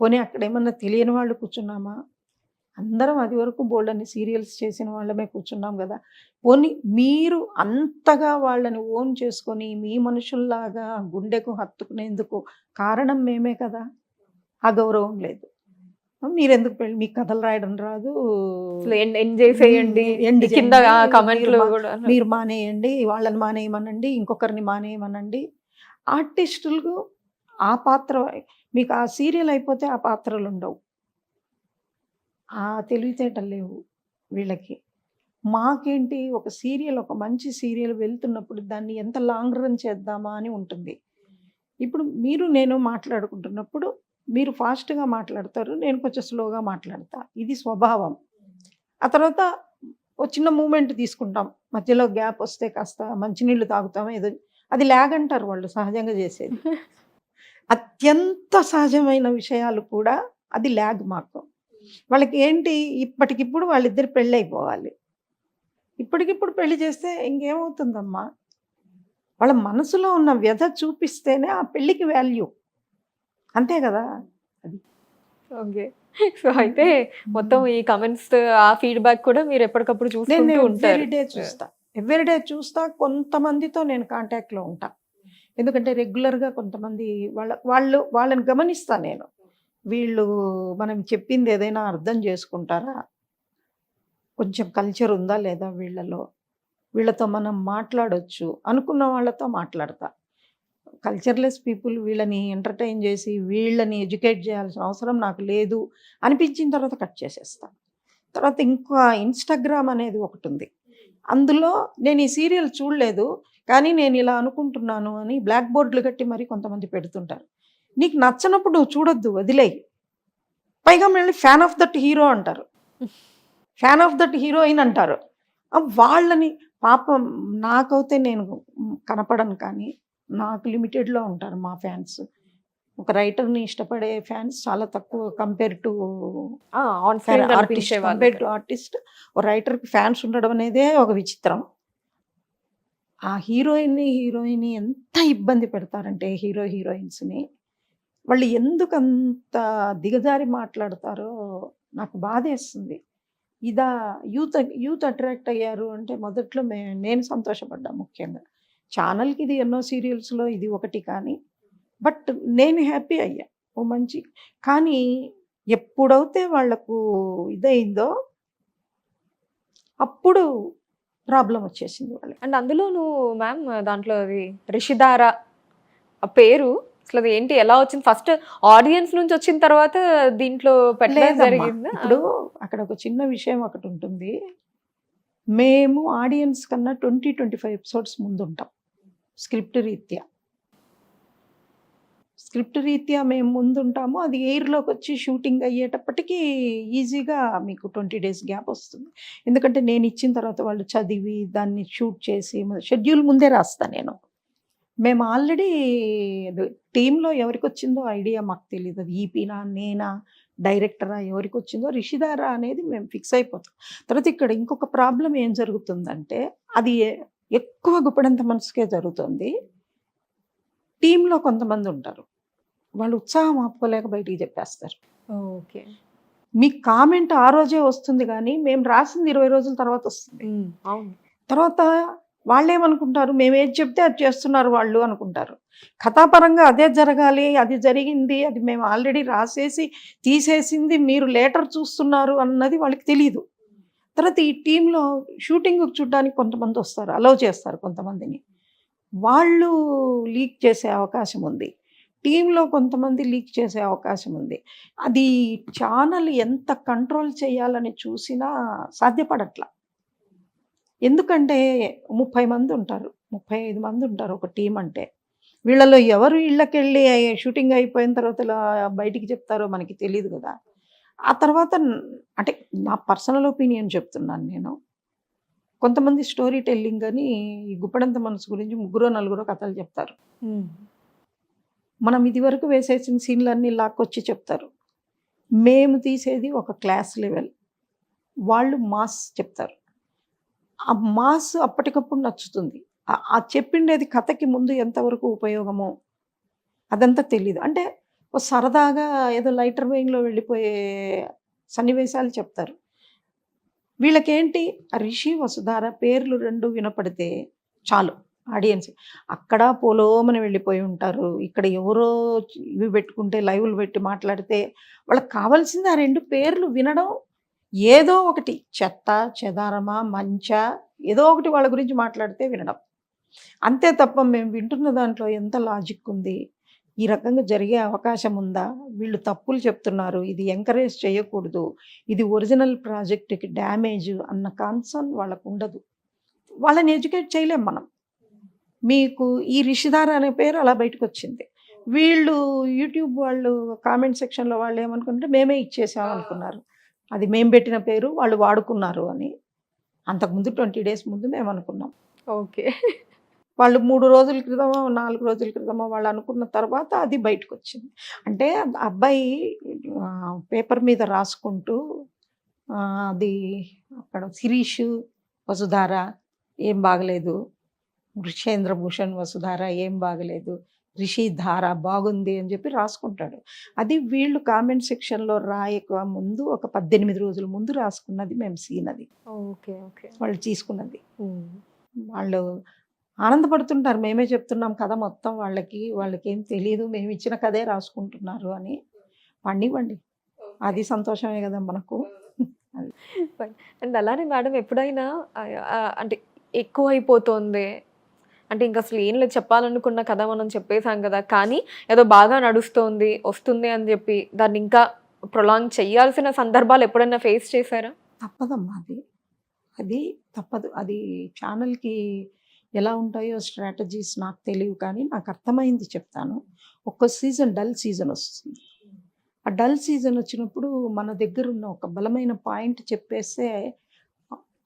B: పోనీ అక్కడ ఏమన్నా తెలియని వాళ్ళు కూర్చున్నామా? అందరం అది వరకు బోల్డన్ని సీరియల్స్ చేసిన వాళ్ళమే కూర్చున్నాం కదా. పోనీ మీరు అంతగా వాళ్ళని ఓన్ చేసుకొని మీ మనుషుల్లాగా గుండెకు హత్తుకునేందుకు కారణం మేమే కదా. ఆ గౌరవం లేదు. మీరెందుకు పెళ్ళి, మీకు కథలు రాయడం రాదు, మీరు మానేయండి, వాళ్ళని మానేయమనండి, ఇంకొకరిని మానేయమనండి. ఆర్టిస్టులకు ఆ పాత్ర, మీకు ఆ సీరియల్ అయిపోతే ఆ పాత్రలు ఉండవు, ఆ తెలివితేటలు లేవు వీళ్ళకి. మాకేంటి, ఒక సీరియల్, ఒక మంచి సీరియల్ వెళ్తున్నప్పుడు దాన్ని ఎంత లాంగ్ రన్ చేద్దామా అని ఉంటుంది. ఇప్పుడు మీరు నేను మాట్లాడుకుంటున్నప్పుడు మీరు ఫాస్ట్గా మాట్లాడతారు, నేను కొంచెం స్లోగా మాట్లాడతా. ఇది స్వభావం. ఆ తర్వాత ఒక చిన్న మూమెంట్ తీసుకుంటాం, మధ్యలో గ్యాప్ వస్తే కాస్త మంచినీళ్ళు తాగుతాం, ఏదో అది ల్యాగ్ అంటారు వాళ్ళు సహజంగా చేసేది. అత్యంత సహజమైన విషయాలు కూడా అది ల్యాగ్ మాకు. వాళ్ళకి ఏంటి, ఇప్పటికిప్పుడు వాళ్ళిద్దరు పెళ్ళి అయిపోవాలి. ఇప్పటికిప్పుడు పెళ్లి చేస్తే ఇంకేమవుతుందమ్మా? వాళ్ళ మనసులో ఉన్న వ్యధ చూపిస్తేనే ఆ పెళ్ళికి వాల్యూ. అంతే కదా. అది
A: ఓకే. సో అయితే మొత్తం ఈ కమెంట్స్, ఆ ఫీడ్బ్యాక్ కూడా మీరు ఎప్పటికప్పుడు చూస్తూ ఉంటారు?
B: ఎవ్రీడే చూస్తా. కొంతమందితో నేను కాంటాక్ట్లో ఉంటా, ఎందుకంటే రెగ్యులర్గా కొంతమంది వాళ్ళని గమనిస్తా నేను. వీళ్ళు మనం చెప్పింది ఏదైనా అర్థం చేసుకుంటారా, కొంచెం కల్చర్ ఉందా లేదా వీళ్ళలో, వీళ్ళతో మనం మాట్లాడొచ్చు అనుకున్న వాళ్ళతో మాట్లాడతా. కల్చర్లెస్ పీపుల్, వీళ్ళని ఎంటర్టైన్ చేసి వీళ్ళని ఎడ్యుకేట్ చేయాల్సిన అవసరం నాకు లేదు అనిపించిన తర్వాత కట్ చేసేస్తా. తర్వాత ఇంకా ఇన్స్టాగ్రామ్ అనేది ఒకటి ఉంది. అందులో నేను ఈ సీరియల్ చూడలేదు కానీ నేను ఇలా అనుకుంటున్నాను అని బ్లాక్ బోర్డులు కట్టి మరి కొంతమంది పెడుతుంటారు. నీకు నచ్చనప్పుడు నువ్వు చూడొద్దు, వదిలేయి. పైగా మళ్ళీ ఫ్యాన్ ఆఫ్ దట్ హీరో అంటారు, ఫ్యాన్ ఆఫ్ దట్ హీరోయిన్ అంటారు. వాళ్ళని పాపం, నాకైతే నేను కనపడను కానీ నాకు లిమిటెడ్లో ఉంటారు మా ఫ్యాన్స్. ఒక రైటర్ని ఇష్టపడే ఫ్యాన్స్ చాలా తక్కువ కంపేర్ టు ఆర్టిస్ట్. ఒక రైటర్కి ఫ్యాన్స్ ఉండడం అనేదే ఒక విచిత్రం. ఆ హీరోయిన్ ఎంత ఇబ్బంది పెడతారంటే హీరోయిన్స్ని, వాళ్ళు ఎందుకు అంత దిగజారి మాట్లాడతారో నాకు బాధేస్తుంది. ఇదా యూత్ అట్రాక్ట్ అయ్యారు అంటే మొదట్లో నేను సంతోషపడ్డా ముఖ్యంగా. ఛానల్‌కి ఇది ఎన్నో సీరియల్స్‌లో ఇది ఒకటి కానీ, బట్ నేను హ్యాపీ అయ్యా. ఓ మంచి కానీ ఎప్పుడైతే వాళ్ళకు ఇదయిందో అప్పుడు ప్రాబ్లమ్ వచ్చేసింది వాళ్ళకి.
A: అండ్ అందులోను మ్యామ్ దాంట్లో అది రిషిదార ఆ పేరు అసలు అది ఏంటి, ఎలా వచ్చింది? ఫస్ట్ ఆడియన్స్ నుంచి వచ్చిన తర్వాత దీంట్లో పెట్టడం
B: లేదమ్మా.
A: జరిగిందా?
B: ఇప్పుడు అక్కడ ఒక చిన్న విషయం ఒకటి ఉంటుంది. మేము ఆడియన్స్ కన్నా 25 ఎపిసోడ్స్ ముందుంటాం స్క్రిప్ట్ రీత్యా. స్క్రిప్ట్ రీత్యా మేము ముందుంటాము. అది ఎయిర్‌లోకి వచ్చి షూటింగ్ అయ్యేటప్పటికి ఈజీగా మీకు 20 డేస్ గ్యాప్ వస్తుంది. ఎందుకంటే నేను ఇచ్చిన తర్వాత వాళ్ళు చదివి దాన్ని షూట్ చేసి షెడ్యూల్ ముందే రాస్తా నేను. మేము ఆల్రెడీ టీమ్‌లో ఎవరికొచ్చిందో ఐడియా మాకు తెలీదు. అది ఈపీనా, నేనా, డైరెక్టరా ఎవరికొచ్చిందో రిషిదారా అనేది మేము ఫిక్స్ అయిపోతాం. తర్వాత ఇక్కడ ఇంకొక ప్రాబ్లమ్ ఏం జరుగుతుందంటే అది ఎక్కువ గుప్పెడంత మనసుకే జరుగుతుంది. టీమ్‌లో కొంతమంది ఉంటారు. వాళ్ళు ఉత్సాహం ఆపుకోలేక బయటికి చెప్పేస్తారు.
A: ఓకే.
B: మీకు కామెంట్ ఆ రోజే వస్తుంది గానీ, మేము రాసింది 20 రోజుల తర్వాత వస్తుంది.
A: అవును.
B: తర్వాత వాళ్ళేమనుకుంటారు, మేమేది చెప్తే అది చేస్తున్నారు వాళ్ళు అనుకుంటారు. కథాపరంగా అదే జరగాలి, అది జరిగింది, అది మేము ఆల్రెడీ రాసేసి తీసేసింది మీరు లేటర్ చూస్తున్నారు అన్నది వాళ్ళకి తెలీదు. తర్వాత ఈ టీమ్‌లో షూటింగ్‌కి చూడ్డానికి కొంతమంది వస్తారు. అలౌ చేస్తారు కొంతమందిని. వాళ్ళు లీక్ చేసే అవకాశం ఉంది. టీమ్‌లో కొంతమంది లీక్ చేసే అవకాశం ఉంది. అది ఛానల్ ఎంత కంట్రోల్ చేయాలని చూసినా సాధ్యపడట్ల. ఎందుకంటే 30 మంది ఉంటారు. 35 మంది ఉంటారు ఒక టీమ్ అంటే. వీళ్ళలో ఎవరు ఇళ్ళకెళ్ళి షూటింగ్ అయిపోయిన తర్వాత ఇలా బయటికి చెప్తారో మనకి తెలీదు గదా! ఆ తర్వాత అంటే నా పర్సనల్ ఒపీనియన్ చెప్తున్నాను నేను. కొంతమంది స్టోరీ టెల్లింగ్ అని ఈ గుప్పెడంత మనసు గురించి ముగ్గురో, నలుగురో కథలు చెప్తారు. మనం ఇదివరకు వేసేసిన సీన్‌లన్నీ లాక్కొచ్చి చెప్తారు. మేము తీసేది ఒక క్లాస్ లెవెల్. వాళ్ళు మాస్ చెప్తారు. ఆ మాస్ అప్పటికప్పుడు నచ్చుతుంది. ఆ చెప్పిండేది కథకి ముందు ఎంతవరకు ఉపయోగమో అదంతా తెలీదు. అంటే ఓ సరదాగా ఏదో లైటర్ వెయిన్‌లో వెళ్ళిపోయే సన్నివేశాలు చెప్తారు. వీళ్ళకేంటి ఆ రిషి, వసుధార పేర్లు 2 వినపడితే చాలు ఆడియన్స్. అక్కడ పోలోమని వెళ్ళిపోయి ఉంటారు. ఇక్కడ ఎవరో ఇవి పెట్టుకుంటే లైవ్‌లు పెట్టి మాట్లాడితే వాళ్ళకి కావాల్సింది ఆ 2 పేర్లు వినడం. ఏదో ఒకటి చెత్త, చెదారమా, మంచా ఏదో ఒకటి వాళ్ళ గురించి మాట్లాడితే వినడం. అంతే తప్ప మేము వింటున్న దాంట్లో ఎంత లాజిక్ ఉంది? ఈ రకంగా జరిగే అవకాశం ఉందా? వీళ్ళు తప్పులు చెప్తున్నారు. ఇది ఎంకరేజ్ చేయకూడదు. ఇది ఒరిజినల్ ప్రాజెక్ట్‌కి డ్యామేజ్ అన్న కన్సర్న్ వాళ్ళకుండదు. వాళ్ళని ఎడ్యుకేట్ చేయలేం మనం. మీకు ఈ రిషిధార అనే పేరు అలా బయటకొచ్చింది. వీళ్ళు యూట్యూబ్ వాళ్ళు కామెంట్ సెక్షన్‌లో వాళ్ళేమనుకుంటే మేమే ఇచ్చేసాం అనుకున్నారు. అది మేము పెట్టిన పేరు వాళ్ళు వాడుకున్నారు అని. అంతకుముందు 20 డేస్ ముందు మేమనుకున్నాం.
A: ఓకే.
B: వాళ్ళు 3 రోజుల క్రితమో, 4 రోజుల క్రితమో వాళ్ళు అనుకున్న తర్వాత అది బయటకొచ్చింది. అంటే అబ్బాయి పేపర్ మీద రాసుకుంటూ అది అక్కడ శిరీష్, వసుధార ఏం బాగలేదు. వృషేంద్ర భూషణ్, వసుధార ఏం బాగలేదు. రిషి ధార బాగుంది అని చెప్పి రాసుకుంటాడు. అది వీళ్ళు కామెంట్ సెక్షన్‌లో రాయక ముందు ఒక 18 రోజుల ముందు రాసుకున్నది మేము సీన్ అది.
A: ఓకే. ఓకే.
B: వాళ్ళు తీసుకున్నది. వాళ్ళు ఆనందపడుతుంటారు. మేమే చెప్తున్నాం కథ మొత్తం వాళ్ళకి. వాళ్ళకేం తెలీదు. మేమిచ్చిన కథే రాసుకుంటున్నారు అని. పండివ్వండి. అది సంతోషమే గదా మనకు. అది.
A: అండ్ అలానే మేడం ఎప్పుడైనా అంటే ఎక్కువైపోతుంది. అంటే ఇంక అసలు ఏం లేదు, చెప్పాలనుకున్న కథ మనం చెప్పేసాం కదా! కానీ ఏదో బాగా నడుస్తోంది, వస్తుంది అని చెప్పి దాన్ని ఇంకా ప్రొలాంగ్ చేయాల్సిన సందర్భాలు ఎప్పుడైనా ఫేస్ చేశారా?
B: తప్పదమ్మా అది. అది తప్పదు. అది ఛానల్‌కి ఎలా ఉంటాయో స్ట్రాటజీస్ నాకు తెలియవు కానీ నాకు అర్థమైంది చెప్తాను. ఒక్కో సీజన్ డల్ సీజన్ వస్తుంది. ఆ డల్ సీజన్ వచ్చినప్పుడు మన దగ్గరున్న ఒక బలమైన పాయింట్ చెప్పేస్తే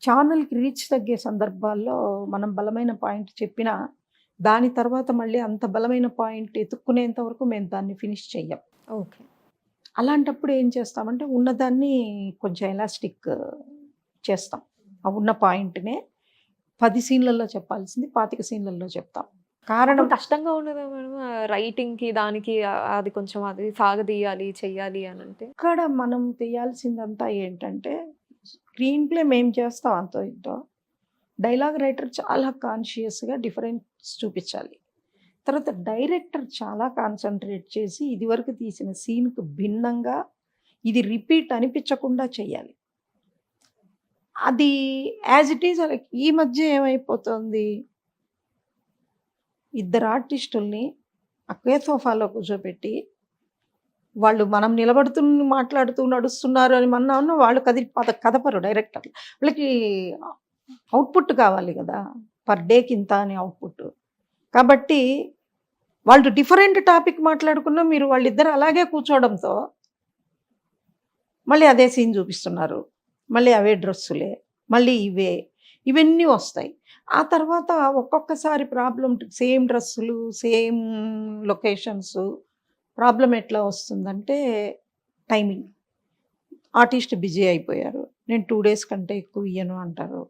B: ఛానల్‌కి రీచ్ తగ్గే సందర్భాల్లో మనం బలమైన పాయింట్ చెప్పినా దాని తర్వాత మళ్ళీ అంత బలమైన పాయింట్ ఎతుక్కునేంత వరకు మేము దాన్ని ఫినిష్ చెయ్యం.
A: ఓకే.
B: అలాంటప్పుడు ఏం చేస్తామంటే ఉన్నదాన్ని కొంచెం ఎలాస్టిక్ చేస్తాం. ఆ ఉన్న పాయింట్‌నే 10 సీన్‌లలో చెప్పాల్సింది 25 సీన్‌లలో చెప్తాం. కారణం
A: అప్పుడు కష్టంగా ఉండదా మేడం? రైటింగ్‌కి దానికి అది కొంచెం అది సాగదీయాలి, చెయ్యాలి అనంటే?
B: ఇక్కడ మనం చేయాల్సిందంతా ఏంటంటే స్క్రీన్ ప్లే మేము చేస్తాం అంతో ఇంతో. డైలాగ్ రైటర్ చాలా కాన్షియస్గా డిఫరెన్స్ చూపించాలి. తర్వాత డైరెక్టర్ చాలా కాన్సన్ట్రేట్ చేసి ఇదివరకు తీసిన సీన్కు భిన్నంగా ఇది రిపీట్ అనిపించకుండా చేయాలి. అది యాజ్ ఇట్ ఈజ్ ఈ మధ్య ఏమైపోతుంది, ఇద్దరు ఆర్టిస్టుల్ని ఒకే సోఫాలో కూర్చోబెట్టి వాళ్ళు మనం నిలబడుతూ మాట్లాడుతూ నడుస్తున్నారు అని అన్న వాళ్ళు కదపరు డైరెక్టర్. వాళ్ళకి అవుట్పుట్ కావాలి కదా, పర్ డేకి ఇంత అని అవుట్పుట్. కాబట్టి వాళ్ళు డిఫరెంట్ టాపిక్ మాట్లాడుకున్నా మీరు వాళ్ళిద్దరు అలాగే కూర్చోవడంతో మళ్ళీ అదే సీన్ చూపిస్తున్నారు, మళ్ళీ అవే డ్రెస్సులే, మళ్ళీ ఇవన్నీ వస్తాయి. ఆ తర్వాత ఒక్కొక్కసారి ప్రాబ్లం సేమ్ డ్రెస్సులు సేమ్ లొకేషన్స్. ప్రాబ్లం ఎట్లా వస్తుందంటే టైమింగ్. ఆర్టిస్ట్ బిజీ అయిపోయారు, నేను 2 days కంటే ఎక్కువ ఇయ్యను అంటారు.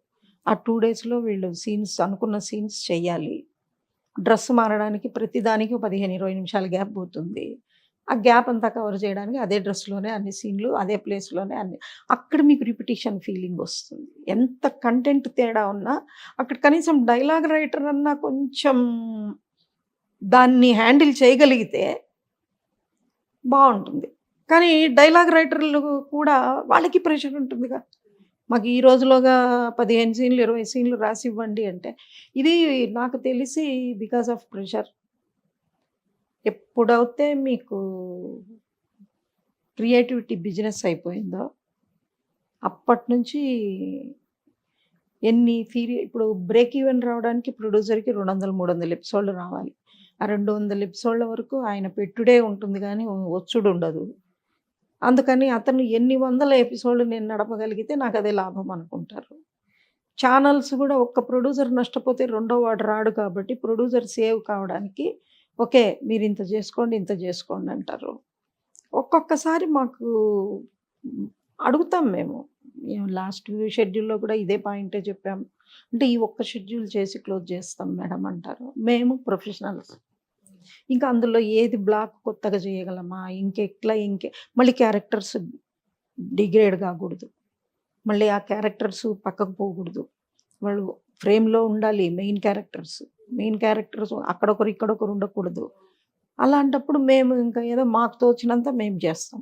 B: ఆ 2 daysలో వీళ్ళు అనుకున్న సీన్స్ చెయ్యాలి. డ్రెస్ మారడానికి ప్రతిదానికి 15-20 నిమిషాలు గ్యాప్ పోతుంది. ఆ గ్యాప్ అంతా కవర్ చేయడానికి అదే డ్రెస్లోనే అన్ని సీన్లు, అదే ప్లేస్లోనే అన్ని. అక్కడ మీకు రిపిటిషన్ ఫీలింగ్ వస్తుంది. ఎంత కంటెంట్ తేడా ఉన్నా అక్కడ కనీసం డైలాగ్ రైటర్ అన్నా కొంచెం దాన్ని హ్యాండిల్ చేయగలిగితే బాగుంటుంది. కానీ డైలాగ్ రైటర్లు కూడా వాళ్ళకి ప్రెషర్ ఉంటుందిగా, మాకు ఈ రోజులోగా 15 సీన్లు 20 సీన్లు రాసి ఇవ్వండి అంటే. ఇది నాకు తెలిసి బికాస్ ఆఫ్ ప్రెషర్. ఎప్పుడైతే మీకు క్రియేటివిటీ బిజినెస్ అయిపోయిందో అప్పటి నుంచి ఇప్పుడు బ్రేక్ ఈవెన్ రావడానికి ప్రొడ్యూసర్కి 200-300 ఎపిసోడ్లు రావాలి. ఆ 200 ఎపిసోడ్ల వరకు ఆయన పెట్టుడే ఉంటుంది కానీ వచ్చుడు ఉండదు. అందుకని అతను ఎన్ని వందల ఎపిసోడ్లు నేను నడపగలిగితే నాకు అదే లాభం అనుకుంటారు. ఛానల్స్ కూడా ఒక్క ప్రొడ్యూసర్ నష్టపోతే రెండో వాడు రాడు. కాబట్టి ప్రొడ్యూసర్ సేవ్ కావడానికి ఓకే మీరు ఇంత చేసుకోండి అంటారు. ఒక్కొక్కసారి మాకు అడుగుతాం మేము లాస్ట్ షెడ్యూల్లో కూడా ఇదే పాయింటే చెప్పాము. అంటే ఈ ఒక్క షెడ్యూల్ చేసి క్లోజ్ చేస్తాం మేడం అంటారు. మేము ప్రొఫెషనల్స్, ఇంకా అందులో ఏది బ్లాక్ కొత్తగా చేయగలమా, మళ్ళీ క్యారెక్టర్స్ డిగ్రేడ్ కాకూడదు, మళ్ళీ ఆ క్యారెక్టర్స్ పక్కకు పోకూడదు, వాళ్ళు ఫ్రేమ్లో ఉండాలి. మెయిన్ క్యారెక్టర్స్ అక్కడొకరు ఇక్కడొకరు ఉండకూడదు. అలాంటప్పుడు మేము ఇంకా ఏదో మాకు తోచినంత మేము చేస్తాం.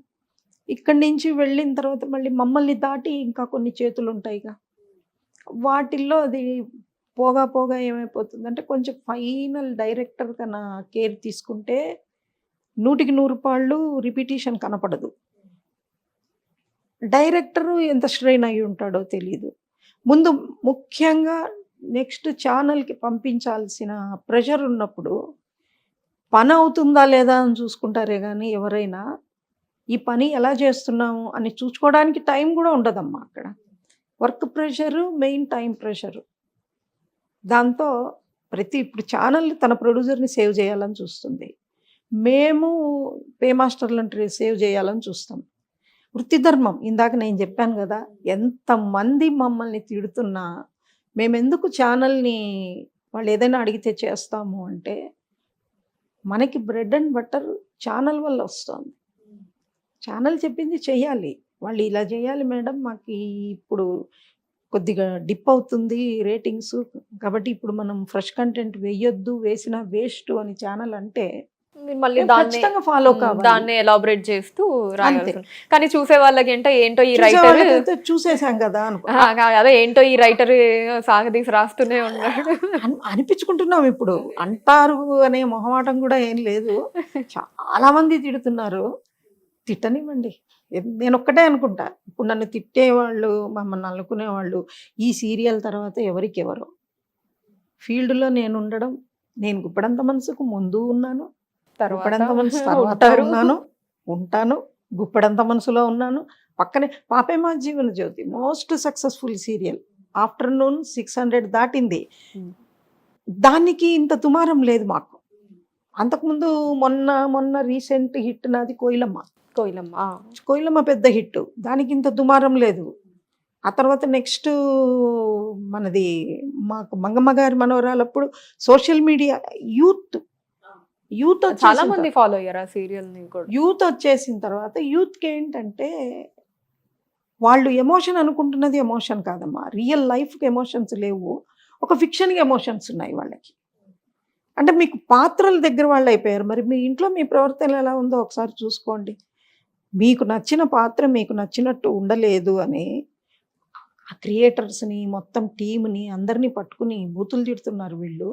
B: ఇక్కడి నుంచి వెళ్ళిన తర్వాత మళ్ళీ మమ్మల్ని దాటి ఇంకా కొన్ని చేతులు ఉంటాయిగా, వాటిల్లో అది పోగా ఏమైపోతుందంటే కొంచెం ఫైనల్ డైరెక్టర్ కన్నా కేర్ తీసుకుంటే 100% రిపిటీషన్ కనపడదు. డైరెక్టరు ఎంత స్ట్రెయిన్ అయి ఉంటాడో తెలియదు. ముందు ముఖ్యంగా నెక్స్ట్ ఛానల్కి పంపించాల్సిన ప్రెషర్ ఉన్నప్పుడు పని అవుతుందా లేదా అని చూసుకుంటారే కానీ ఎవరైనా ఈ పని ఎలా చేస్తున్నాము అని చూసుకోవడానికి టైం కూడా ఉండదమ్మా. అక్కడ work pressure, main time pressure. దాంతో ఇప్పుడు ఛానల్ తన ప్రొడ్యూసర్ని సేవ్ చేయాలని చూస్తుంది, మేము పే మాస్టర్లను సేవ్ చేయాలని చూస్తాం. వృత్తి ధర్మం. ఇందాక నేను చెప్పాను కదా, ఎంతమంది మమ్మల్ని తిడుతున్నా మేమెందుకు ఛానల్ని వాళ్ళు ఏదైనా అడిగితే చేస్తాము అంటే మనకి బ్రెడ్ అండ్ బటర్ ఛానల్ వల్ల వస్తుంది. ఛానల్ చెప్పింది చెయ్యాలి. వాళ్ళు ఇలా చేయాలి మేడం, మాకు ఇప్పుడు కొద్దిగా డిప్ అవుతుంది రేటింగ్స్, కాబట్టి ఇప్పుడు మనం ఫ్రెష్ కంటెంట్ వేయొద్దు, వేసిన వేస్ట్ అని ఛానల్ అంటే
A: మళ్ళీ
B: ఖచ్చితంగా ఫాలో కావాలి.
A: దాన్ని ఎలాబరేట్ చేస్తూ రాయాలి. కానీ చూసే వాళ్ళకి ఏంటో ఈ రైటర్
B: చూసేసాం కదా అనుకో,
A: అదే ఏంటో ఈ రైటర్ సాగదీసి రాస్తూనే ఉన్నాడు
B: అనిపించుకుంటున్నాం. ఇప్పుడు అంటారు అనే మొహమాటం కూడా ఏం లేదు. చాలా మంది తిడుతున్నారు, తిట్టనివ్వండి. నేను ఒక్కటే అనుకుంటా, ఇప్పుడు నన్ను తిట్టేవాళ్ళు, మమ్మల్ని అనుకునేవాళ్ళు ఈ సీరియల్ తర్వాత ఎవరికెవరో. ఫీల్డ్లో నేను ఉండడం, నేను గుప్పడంత మనసుకు ముందు ఉన్నాను, గుప్పడంత మనసు తర్వాత ఉంటాను, గుప్పడంత మనసులో ఉన్నాను. పక్కనే పాపే మా Jeevan Jyoti most successful serial. Afternoon 600 దాటింది. దానికి ఇంత దుమారం లేదు మాకు. అంతకుముందు మొన్న రీసెంట్ హిట్ నాది కోయిలమ్మ పెద్ద హిట్, దానికి ఇంత దుమారం లేదు. ఆ తర్వాత నెక్స్ట్ మనది మాకు మంగమ్మ గారి మనవరాలప్పుడు సోషల్ మీడియా యూత్
A: చాలా మంది ఫాలో అయ్యారు ఆ సీరియల్ ని కూడా.
B: యూత్ వచ్చేసిన తర్వాత యూత్కి ఏంటంటే వాళ్ళు ఎమోషన్ అనుకుంటున్నది ఎమోషన్ కాదమ్మా, రియల్ లైఫ్కి ఎమోషన్స్ లేవు, ఒక ఫిక్షన్కి ఎమోషన్స్ ఉన్నాయి వాళ్ళకి. అంటే మీకు పాత్రల దగ్గర వాళ్ళు అయిపోయారు. మరి మీ ఇంట్లో మీ ప్రవర్తన ఎలా ఉందో ఒకసారి చూసుకోండి. మీకు నచ్చిన పాత్ర మీకు నచ్చినట్టు ఉండలేదు అని ఆ క్రియేటర్స్ని మొత్తం టీంని అందరినీ పట్టుకుని బూతులు తిడుతున్నారు వీళ్ళు.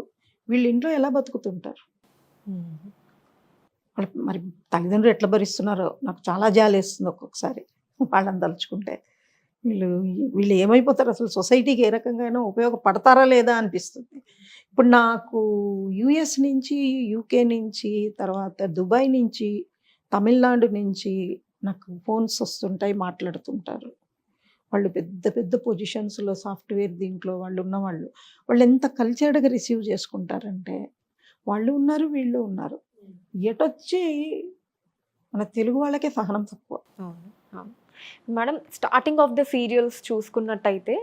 B: వీళ్ళు ఇంట్లో ఎలా బతుకుతుంటారు? మరి తల్లిదండ్రులు ఎట్లా భరిస్తున్నారో నాకు చాలా జాలేస్తుంది ఒక్కొక్కసారి వాళ్ళని తలుచుకుంటే. వీళ్ళు వీళ్ళు ఏమైపోతారు అసలు, సొసైటీకి ఏ రకంగానో ఉపయోగపడతారా లేదా అనిపిస్తుంది. ఇప్పుడు నాకు యుఎస్ నుంచి, యూకే నుంచి, తర్వాత దుబాయ్ నుంచి, తమిళనాడు నుంచి నాకు ఫోన్స్ వస్తుంటాయి, మాట్లాడుతుంటారు. వాళ్ళు పెద్ద పెద్ద పొజిషన్స్లో సాఫ్ట్వేర్ దీంట్లో వాళ్ళు ఉన్నవాళ్ళు. వాళ్ళు ఎంత కల్చర్డ్గా రిసీవ్ చేసుకుంటారంటే వాళ్ళు ఉన్నారు, వీళ్ళు ఉన్నారు. ఎటొచ్చి మన తెలుగు వాళ్ళకే సహనం తక్కువ.
A: Madam, starting of the serials చూసుకున్నట్టయితే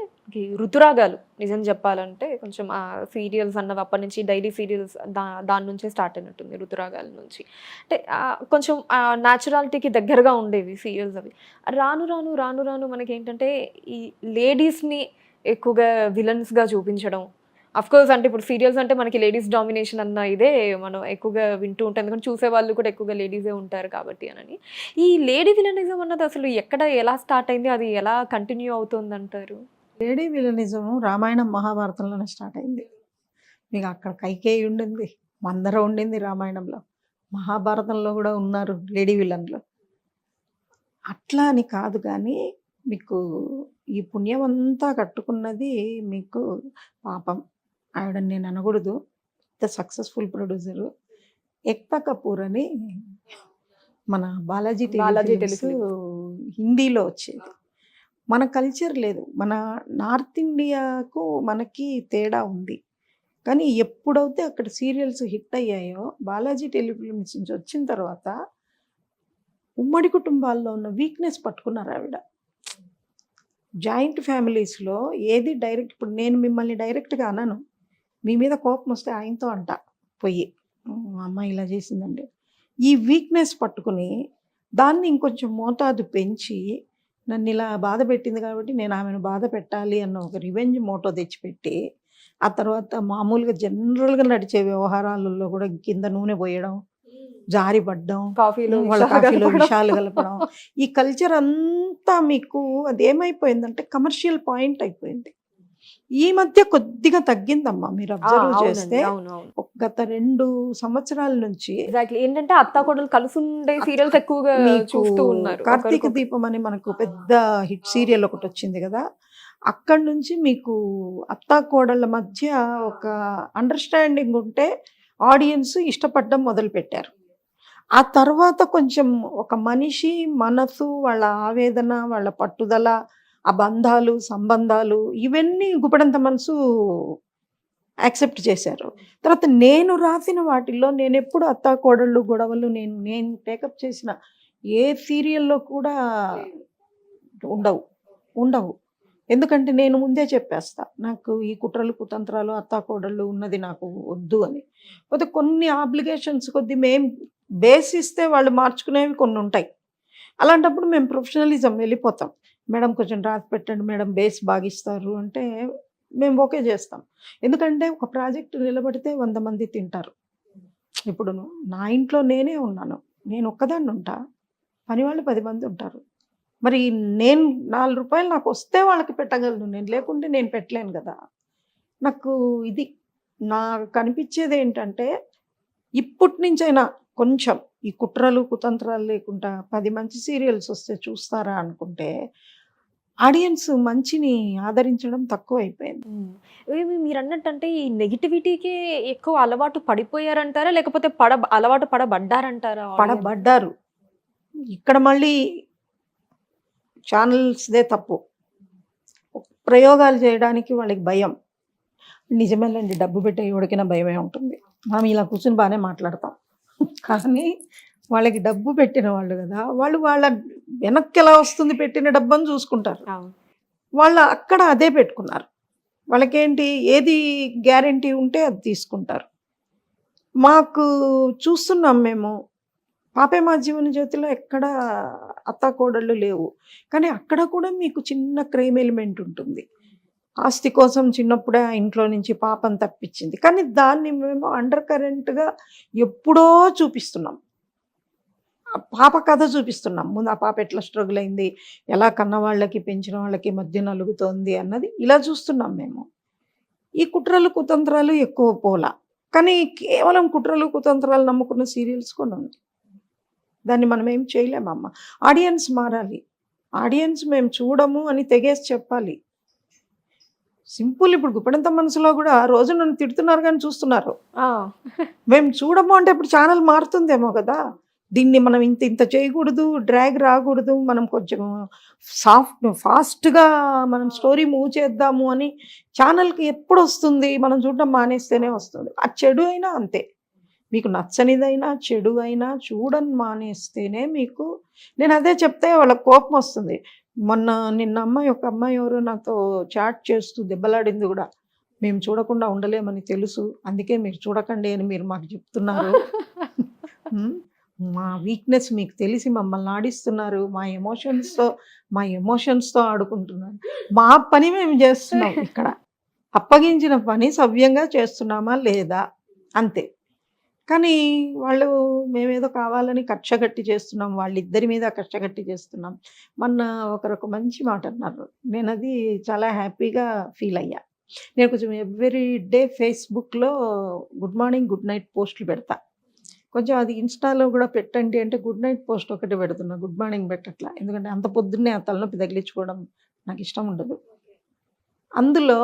A: ఋతురాగాలు నిజం చెప్పాలంటే కొంచెం ఆ సీరియల్స్ అన్నవి అప్పటి నుంచి డైలీ సీరియల్స్ దాని నుంచే స్టార్ట్ అయినట్టుంది. ఋతురాగాల నుంచి అంటే కొంచెం న్యాచురాలిటీకి దగ్గరగా ఉండేవి సీరియల్స్ అవి. రాను రాను రాను రాను మనకి ఏంటంటే ఈ లేడీస్ని ఎక్కువగా విలన్స్గా చూపించడం. కోర్స్ అంటే ఇప్పుడు సీరియల్స్ అంటే మనకి లేడీస్ డామినేషన్ అన్న ఇదే మనం ఎక్కువగా వింటూ ఉంటాం, ఎందుకంటే చూసే వాళ్ళు కూడా ఎక్కువగా లేడీసే ఉంటారు కాబట్టి అని. ఈ లేడీ విలనిజం అన్నది అసలు ఎక్కడ ఎలా స్టార్ట్ అయింది, అది ఎలా కంటిన్యూ అవుతుంది అంటారు?
B: లేడీ విలనిజం రామాయణం మహాభారతంలోనే స్టార్ట్ అయింది. మీకు అక్కడ కైకేయి ఉండింది, మందర ఉండింది రామాయణంలో, మహాభారతంలో కూడా ఉన్నారు లేడీ విలన్లు. అట్లా అని కాదు కానీ మీకు ఈ పుణ్యం అంతా కట్టుకున్నది మీకు పాపం. ఆవిడ నేను అనకూడదు, the successful producer Ekta Kapoor అని మన బాలాజీ టెలిఫిల్మ్స్ హిందీలో వచ్చేది. మన కల్చర్ లేదు, మన నార్త్ ఇండియాకు మనకి తేడా ఉంది. కానీ ఎప్పుడైతే అక్కడ సీరియల్స్ హిట్ అయ్యాయో బాలాజీ టెలిఫిల్మ్స్ నుంచి వచ్చిన తర్వాత ఉమ్మడి కుటుంబాల్లో ఉన్న వీక్నెస్ పట్టుకున్నారు ఆవిడ. జాయింట్ ఫ్యామిలీస్లో ఏది డైరెక్ట్, ఇప్పుడు నేను మిమ్మల్ని డైరెక్ట్గా అనను, మీ మీద కోపం వస్తే ఆయనతో అంట పోయి అమ్మాయి ఇలా చేసిందండి. ఈ వీక్నెస్ పట్టుకుని దాన్ని ఇంకొంచెం మోతాదు పెంచి నన్ను ఇలా బాధ పెట్టింది కాబట్టి నేను ఆమెను బాధ పెట్టాలి అన్న ఒక రివెంజ్ మోటో తెచ్చిపెట్టి ఆ తర్వాత మామూలుగా జనరల్గా నడిచే వ్యవహారాలలో కూడా కింద నూనె పోయడం, జారి పడ్డం, వాళ్ళ కాఫీలో విషాలు కలపడం, ఈ కల్చర్ అంతా మీకు అది ఏమైపోయిందంటే కమర్షియల్ పాయింట్ అయిపోయింది. ఈ మధ్య కొద్దిగా తగ్గిందమ్మా, మీరు అబ్జర్వ్ చేస్తే గత 2 సంవత్సరాల నుంచి
A: ఏంటంటే అత్తాకోడలు కలిసి ఉండే సీరియల్స్ ఎక్కువగా చూస్తూ ఉన్నారు.
B: కార్తీక దీపం అని మనకు పెద్ద హిట్ సీరియల్ ఒకటి వచ్చింది కదా, అక్కడి నుంచి మీకు అత్తాకోడళ్ళ మధ్య ఒక అండర్స్టాండింగ్ ఉంటే ఆడియన్స్ ఇష్టపడడం మొదలుపెట్టారు. ఆ తర్వాత కొంచెం ఒక మనిషి మనసు, వాళ్ళ ఆవేదన, వాళ్ళ పట్టుదల, ఆ బంధాలు సంబంధాలు ఇవన్నీ గుపడంత మనసు యాక్సెప్ట్ చేశారు. తర్వాత నేను రాసిన వాటిల్లో నేను ఎప్పుడు అత్తాకోడళ్ళు గొడవలు నేను టేకప్ చేసిన ఏ సీరియల్లో కూడా ఉండవు. ఎందుకంటే నేను ముందే చెప్పేస్తా, నాకు ఈ కుట్రలు కుతంత్రాలు అత్తాకోడళ్ళు ఉన్నది నాకు వద్దు అని. పోతే కొన్ని ఆబ్లిగేషన్స్ కొద్ది మేము బేసిస్తే వాళ్ళు మార్చుకునేవి కొన్ని ఉంటాయి. అలాంటప్పుడు మేము ప్రొఫెషనలిజం వెళ్ళిపోతాం. మేడం కొంచెం రాసి పెట్టండి మేడం, బేస్ బాగిస్తారు అంటే మేము ఓకే చేస్తాం. ఎందుకంటే ఒక ప్రాజెక్ట్ నిలబడితే 100 మంది తింటారు. ఇప్పుడు నా ఇంట్లో నేనే ఉన్నాను, నేను ఒక్కదాన్ని ఉంటా, పని వాళ్ళు 10 మంది ఉంటారు. మరి నేను 4 రూపాయలు నాకు వస్తే వాళ్ళకి పెట్టగలను, నేను లేకుంటే నేను పెట్టలేను కదా. నాకు ఇది నాకు అనిపించేది ఏంటంటే ఇప్పటి నుంచైనా కొంచెం ఈ కుట్రలు కుతంత్రాలు లేకుండా 10 మంచి సీరియల్స్ వస్తే చూస్తారా అనుకుంటే ఆడియన్స్ మంచిని ఆదరించడం తక్కువ అయిపోయింది.
A: మీరు అన్నట్టంటే ఈ నెగిటివిటీకి ఎక్కువ అలవాటు పడిపోయారంటారా, లేకపోతే అలవాటు పడబడ్డారంటారా?
B: పడబడ్డారు. ఇక్కడ మళ్ళీ ఛానల్స్దే తప్పు, ప్రయోగాలు చేయడానికి వాళ్ళకి భయం. నిజమేనండి, డబ్బు పెట్టే ఎవరికైనా భయమే ఉంటుంది. మనం ఇలా కూర్చుని బాగానే మాట్లాడతాం, కానీ వాళ్ళకి డబ్బు పెట్టిన వాళ్ళు కదా, వాళ్ళు వాళ్ళ వెనక్కి ఎలా వస్తుంది పెట్టిన డబ్బుని చూసుకుంటారు. వాళ్ళు అక్కడ అదే పెట్టుకున్నారు. వాళ్ళకేంటి ఏది గ్యారంటీ ఉంటే అది తీసుకుంటారు. మాకు చూస్తున్నాం మేము పాపే మా జీవన జ్యోతిలో ఎక్కడ అత్తాకోడళ్ళు లేవు. కానీ అక్కడ కూడా మీకు చిన్న క్రైమ్ ఎలిమెంట్ ఉంటుంది. ఆస్తి కోసం చిన్నప్పుడే ఆ ఇంట్లో నుంచి పాపను తప్పించింది. కానీ దాన్ని మేము అండర్ కరెంట్‌గా ఎప్పుడో చూపిస్తున్నాం. ఆ పాప కథ చూపిస్తున్నాం. ముందు ఆ పాప ఎట్లా స్ట్రగుల్ అయింది, ఎలా కన్నవాళ్ళకి, పెంచిన వాళ్ళకి మధ్య నలుగుతోంది అన్నది ఇలా చూస్తున్నాం మేము. ఈ కుట్రలు, కుతంత్రాలు ఎక్కువ పోలా. కానీ కేవలం కుట్రలు, కుతంత్రాలు నమ్ముకున్న సీరియల్స్ కొన్ని ఉన్నాయి. దాన్ని మనం ఏం చేయలేమమ్మ. ఆడియన్స్ మారాలి. ఆడియన్స్ మేము చూడము అని తెగేసి చెప్పాలి. సింపుల్. ఇప్పుడు గుప్పెడంత మనసులో కూడా రోజు నన్ను తిడుతున్నారు కానీ చూస్తున్నారు. మేము చూడము అంటే ఇప్పుడు ఛానల్ మారుతుందేమో కదా! దీన్ని మనం ఇంత ఇంత చేయకూడదు, డ్రాగ్ రాకూడదు, మనం కొంచెం ఫాస్ట్‌గా మనం స్టోరీ మూవ్ చేద్దాము అని ఛానల్‌కి ఎప్పుడొస్తుంది? మనం చూడడం మానేస్తేనే వస్తుంది. ఆ చెడు అయినా అంతే. మీకు నచ్చనిదైనా, చెడు అయినా చూడని మానేస్తేనే మీకు నేను అదే చెప్తే వాళ్ళకి కోపం వస్తుంది. మొన్న నిన్న ఒక అమ్మాయి ఎవరో నాతో చాట్ చేస్తూ దెబ్బలాడింది కూడా. మేము చూడకుండా ఉండలేమని తెలుసు. అందుకే మీరు చూడకండి అని మీరు మాకు చెప్తున్నారు. హ్మ్. మా వీక్‌నెస్ మీకు తెలిసి మమ్మల్ని ఆడిస్తున్నారు. మా ఎమోషన్స్‌తో ఆడుకుంటున్నారు. మా పని మేము చేస్తున్నాం ఇక్కడ. అప్పగించిన పని సవ్యంగా చేస్తున్నామా లేదా? అంతే. కానీ వాళ్ళు మేమేదో కావాలని కక్షగట్టి చేస్తున్నాం. వాళ్ళిద్దరి మీద కక్షగట్టి చేస్తున్నాం. మొన్న ఒకరొక మంచి మాట అన్నారు. నేనది చాలా హ్యాపీగా ఫీల్ అయ్యా. నేను కొంచెం ఎవ్రీ డే ఫేస్‌బుక్‌లో గుడ్ మార్నింగ్, గుడ్ నైట్ పోస్టులు పెడతా. కొంచెం అది ఇన్‌స్టాలో కూడా పెట్టండి అంటే గుడ్ నైట్ పోస్ట్ ఒకటే పెడుతున్నా. గుడ్ మార్నింగ్ పెట్టట్లా. ఎందుకంటే అంత పొద్దున్నే ఆ తలనొప్పి తగిలించుకోవడం నాకిష్టం ఉండదు. అందులో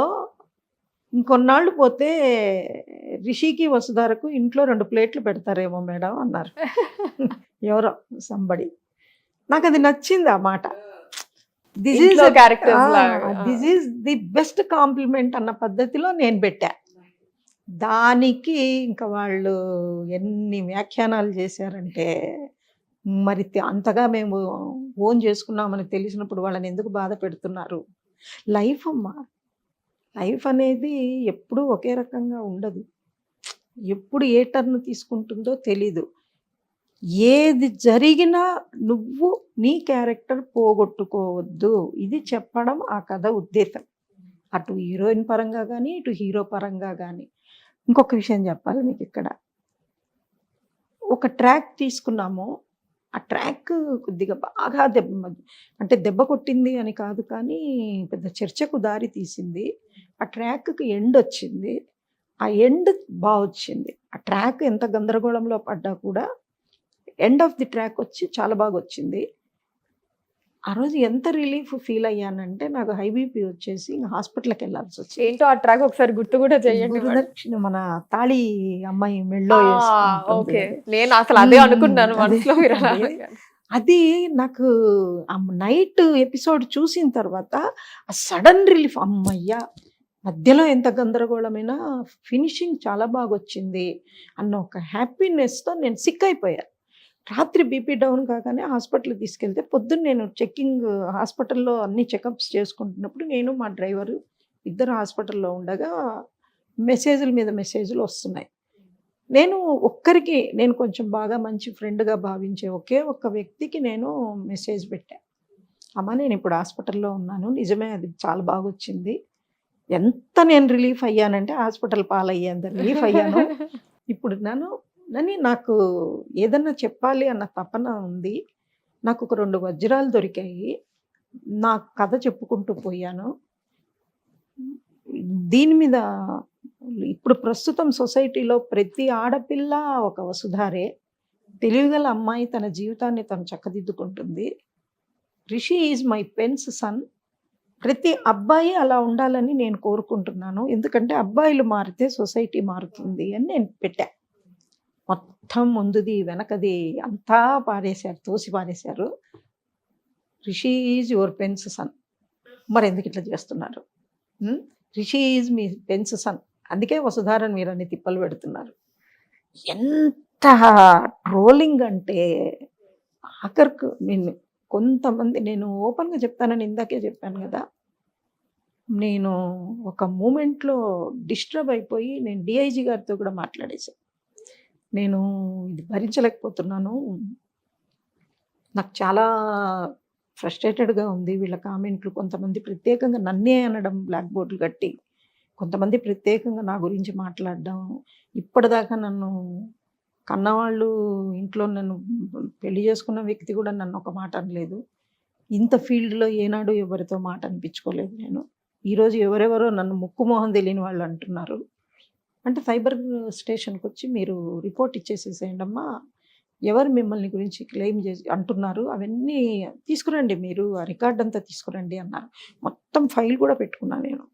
B: ఇంకొన్నాళ్ళు పోతే రిషికి, వసుధారకు ఇంట్లో 2 ప్లేట్లు పెడతారేమో మేడం అన్నారు. ఎవరో సంబడి. నాకది నచ్చింది ఆ మాట. దిస్ ఈజ్
A: ఇంట్లో క్యారెక్టర్స్ లాగా.
B: This is the best compliment అన్న పద్ధతిలో నేను పెట్టా. దానికి ఇంకా వాళ్ళు ఎన్ని వ్యాఖ్యానాలు చేశారంటే, మరి అంతగా మేము ఓన్ చేసుకున్నామని తెలిసినప్పుడు వాళ్ళని ఎందుకు బాధ పెడుతున్నారు? లైఫ్ అమ్మా. లైఫ్ అనేది ఎప్పుడూ ఒకే రకంగా ఉండదు. ఎప్పుడు ఏ టర్న్ తీసుకుంటుందో తెలీదు. ఏది జరిగినా నువ్వు నీ క్యారెక్టర్ పోగొట్టుకోవద్దు. ఇది చెప్పడం ఆ కథ ఉద్దేశం. అటు హీరోయిన్ పరంగా గానీ, ఇటు హీరో పరంగా గానీ. ఇంకొక విషయం చెప్పాలి మీకిక్కడ. ఒక ట్రాక్ తీసుకున్నాము. ఆ ట్రాక్ కొద్దిగా బాగా దెబ్బ కొట్టింది అని కాదు కానీ, పెద్ద చర్చకు దారి తీసింది. ఆ ట్రాక్‌కి ఎండొచ్చింది. ఆ ఎండ్ వచ్చింది. ఆ ట్రాక్ ఎంత గందరగోళంలో పడ్డా కూడా ఎండ్ ఆఫ్ ది ట్రాక్ వచ్చి చాలా బాగొచ్చింది. ఆ రోజు ఎంత రిలీఫ్ ఫీల్ అయ్యానంటే, నాకు హై బీపీ వచ్చేసి హాస్పిటల్‌కెళ్ళాల్సొచ్చింది.
A: ఏంటో ఆ ట్రాక్ ఒకసారి గుర్తు కూడా చేయండి మేడం.
B: గురుదక్షిణ మన తాళి అమ్మాయి మెడలో
A: ఓకే.
B: యేసుకుంటుంది.
A: నేను అసలు అదే అనుకున్నాను
B: అదే.
A: మనసులో మీరు అలా
B: అదే.
A: అనగానే.
B: అది నాకు ఆ నైట్ ఎపిసోడ్ చూసిన తర్వాత ఆ సడన్ రిలీఫ్ హమ్మయ్య! మధ్యలో ఎంత గందరగోళమైనా ఫినిషింగ్ చాలా బాగొచ్చింది అన్న ఒక హ్యాపీనెస్‌తో నేను సిక్ అయిపోయా. రాత్రి బీపీ డౌన్ కాగానే హాస్పిటల్‌కి తీసుకెళ్తే పొద్దున్న నేను హాస్పిటల్‌లో అన్ని చెకప్స్ చేసుకుంటున్నప్పుడు నేను మా డ్రైవరు ఇద్దరు హాస్పిటల్‌లో ఉండగా మెసేజ్‌ల మీద మెసేజ్‌లు వస్తున్నాయి. నేను కొంచెం బాగా మంచి ఫ్రెండ్‌గా భావించే ఒకే ఒక్క వ్యక్తికి నేను మెసేజ్ పెట్టా. అమ్మ నేనిప్పుడు హాస్పిటల్‌లో ఉన్నాను. నిజమే అది చాలా బాగొచ్చింది. ఎంత నేను రిలీఫ్ అయ్యానంటే హాస్పిటల్ పాలయ్యేంత రిలీఫ్ అయ్యాను. ఇప్పుడు నాకు ఏదన్నా చెప్పాలి అన్న తపన ఉంది. నాకు ఒక 2 వజ్రాలు దొరికాయి. నా కథ చెప్పుకుంటూ పోయాను. దీని మీద ఇప్పుడు ప్రస్తుతం సొసైటీలో ప్రతి ఆడపిల్ల ఒక వసుధారే. తెలివిగల అమ్మాయి తన జీవితాన్ని తను చక్కదిద్దుకుంటుంది. Rishi is my pens son. ప్రతి అబ్బాయి అలా ఉండాలని నేను కోరుకుంటున్నాను. ఎందుకంటే అబ్బాయిలు మారితే సొసైటీ మారుతుంది అని నేను పెట్టా. మొత్తం ముందుది, వెనకది అంతా తోసి పారేశారు. Rishi is your pens son. మరెందుకు ఇట్లా చేస్తున్నారు? రిషి ఈజ్ మీ పెన్స్ సన్. అందుకే వసుధారని మీరు అన్ని తిప్పలు పెడుతున్నారు. ఎంత ట్రోలింగ్ అంటే ఆఖరికి కొంతమంది నేను ఓపెన్‌గా చెప్తానని ఇందాకే చెప్పాను కదా! నేను ఒక మూమెంట్‌లో డిస్టర్బ్ అయిపోయి నేను డీఐజీ గారితో కూడా మాట్లాడేసా. నేను ఇది భరించలేకపోతున్నాను. నాకు చాలా ఫ్రస్ట్రేటెడ్గా ఉంది వీళ్ళ కామెంట్లు. కొంతమంది ప్రత్యేకంగా నన్నే అనడం బ్లాక్ బోర్డులు కట్టి, కొంతమంది ప్రత్యేకంగా నా గురించి మాట్లాడడం. ఇప్పటిదాకా నన్ను కన్నవాళ్ళు ఇంట్లో నన్ను పెళ్లి చేసుకున్న వ్యక్తి కూడా నన్ను ఒక మాట అనలేదు. ఇంత ఫీల్డ్‌లో ఏనాడు ఎవరితో మాట అనిపించుకోలేదు నేను. ఈరోజు ఎవరెవరో నన్ను ముక్కు మొహం తెలియని వాళ్ళు అంటున్నారు. అంటే సైబర్ స్టేషన్‌కొచ్చి మీరు రిపోర్ట్ ఇచ్చేసేసేయండమ్మా. ఎవరు మిమ్మల్ని గురించి క్లెయిమ్ చేసి అంటున్నారు అవన్నీ తీసుకురండి మీరు ఆ రికార్డ్ అంతా తీసుకురండి అన్నారు. మొత్తం ఫైల్ కూడా పెట్టుకున్నా నేను.